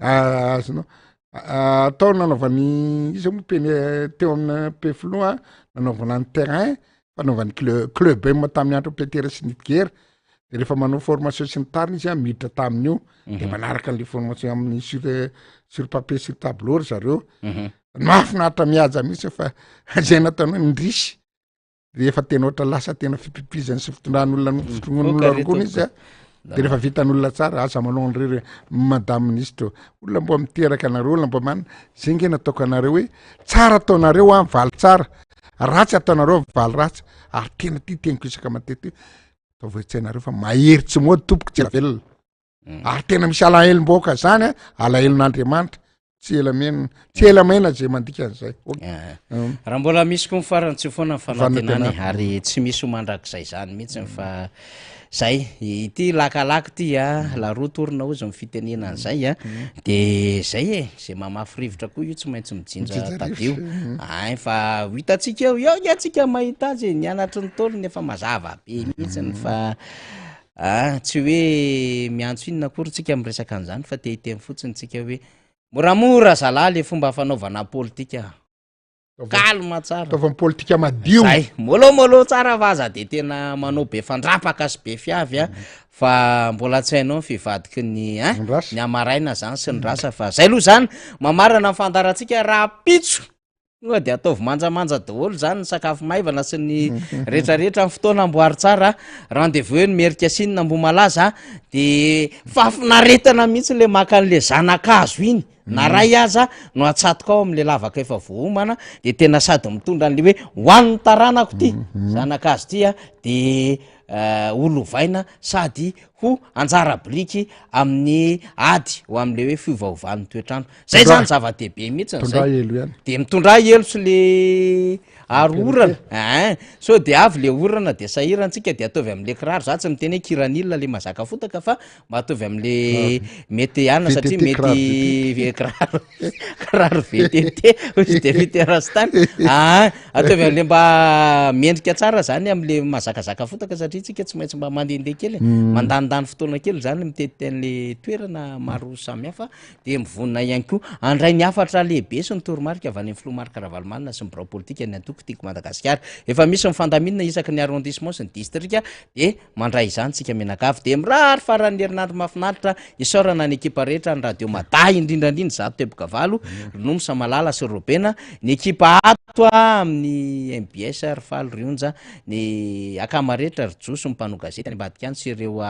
azanao atao nanaovany izy mopeny teo amin'ny pefloa nanaovana ny terrain fanaovany club tamin'ny andro Peter Snitger de rehefa manao formation sy ny tariny izy miditra tamin'io de manaraka an'le formation amin'ny sur papier sur tableau ry zareo mahafinaritra mihaja mihitsy fa zay nataonao indrisy de efa tena ohatra lasa tena fipipizany sy fitondran'olona fitongon'olona rongony izy de rehefa vitan'olona tsara aza manao an'ireo madame ministre olona mbo miteraka anareo olona mbo manina zay nge nataoko anareo hoe tsara ataonareo valy tsara ratsy ataonareo valy ratsy ary tena ty teniko isaka matety voatsainareo fa mahery tsy moa tompoka tsy velona ary tena misy alahelom-boaka zany alahelon'Andriamanitra tsy elamena zay mandika an'izay raha mbola misy koa mifarany tsy foana fanantenany ary tsy misy homandrak'izay zany mihitsy fa zay ity lakalaka ty la roa torina ozy mifitenena an'izay de zay zay mamafy rivotra koa io tsy maintsy mijinja tadio fa hitatsika eo atsika mahita azy nianatry ny taolony efa mazava be mihitsiny fa tsy hoe miantso inona akory tsika miresaka an'izany fa tehiteny fotsiny tsika hoe moramora zalahy le fomba fanaovana politika calme tsara taovany politika madio molomolo tsara vaza de tena manao be fandrapaka sy be fiavy fa mbola tsy hainao fivadiky ny amaraina zany sy ny rasa fa zay aloha zany mamarana ny fandaratsika raha pitso de ataovy manjamanja daholo zany ny sakafo maivana sy ny rehetrarehetra ny fotoana amboary tsara rendez-vous ny merika sinina mbo malaza de fafinaretana mihitsy le maka an'le zanakazo iny na ray aza no atsatoka ao am'le lavaka efa vohomana de tena sady mitondra an'le hoe hoan'ny taranako ty zanakazo tya de olovaina sady ho anjara briky amin'ny ady ho am'le hoe fiovaovan'ny toetrano zay zany zava-dehibe mihitsy de mitondra elo sy le ary orana so de avy le orana de sahirantsika de ataovy am'le kiraro za tsy miteny hoe kiranilona le mazaka fotaka fa mba ataovy am'le mety ana satria mety kiraro VTT ozy de fiterastany ataovy am'le mba mendrika tsara zany am'le mazakazaka fotaka satria tsika tsy maintsy mba mandehandeha kely mandanindany fotoana kely zany mitetitan'le toerana maro samihafa de mivonina ihany koa andray ny afatra lehibe sy ny toromarika avy any amin'ny filomarika Ravalomanina sy ny birao politika ny antoko tiako Madagasikara efa misy mifandaminana isaky ny arrondissement sy ny district de mandray izany tsika menakavy de mirary faran'ny herinandro mahafinaritra isaorana ny ekipa rehetra ny radio Maday indrindrandrindra zato teboka valo Ronomo Samalala sy Robena ny ekipa ato amin'ny MBS Rifalo Rionja ny akamarehetra Rojoso mpano gazety any ambadika any sy ireo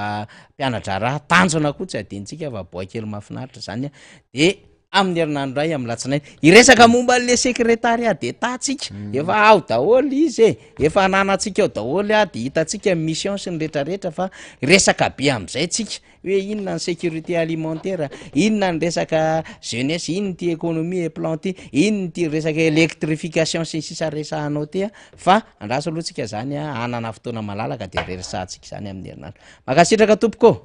mpianatra raha tanjona koa tsy adintsika fa boakely mahafinaritra zany de amin'ny herinandro ray amin'ny latsinainy iresaka momba le secrétariat d'État tsika efa ao daholo izy efa ananatsika ao daholo de hitatsika mission sy ny rehetrarehetra fa resaka be am'izay tsika hoe inona ny sécurité alimentaire, inona ny resaka jeunesse, inony ty économie plan ty, inony ty resaka électrification sy ny sisa resahanao ty a, fa andraso aloha tsika zany a anana fotoana malalaka de reresahantsika zany amin'ny herinandro. Makasitraka tompoko.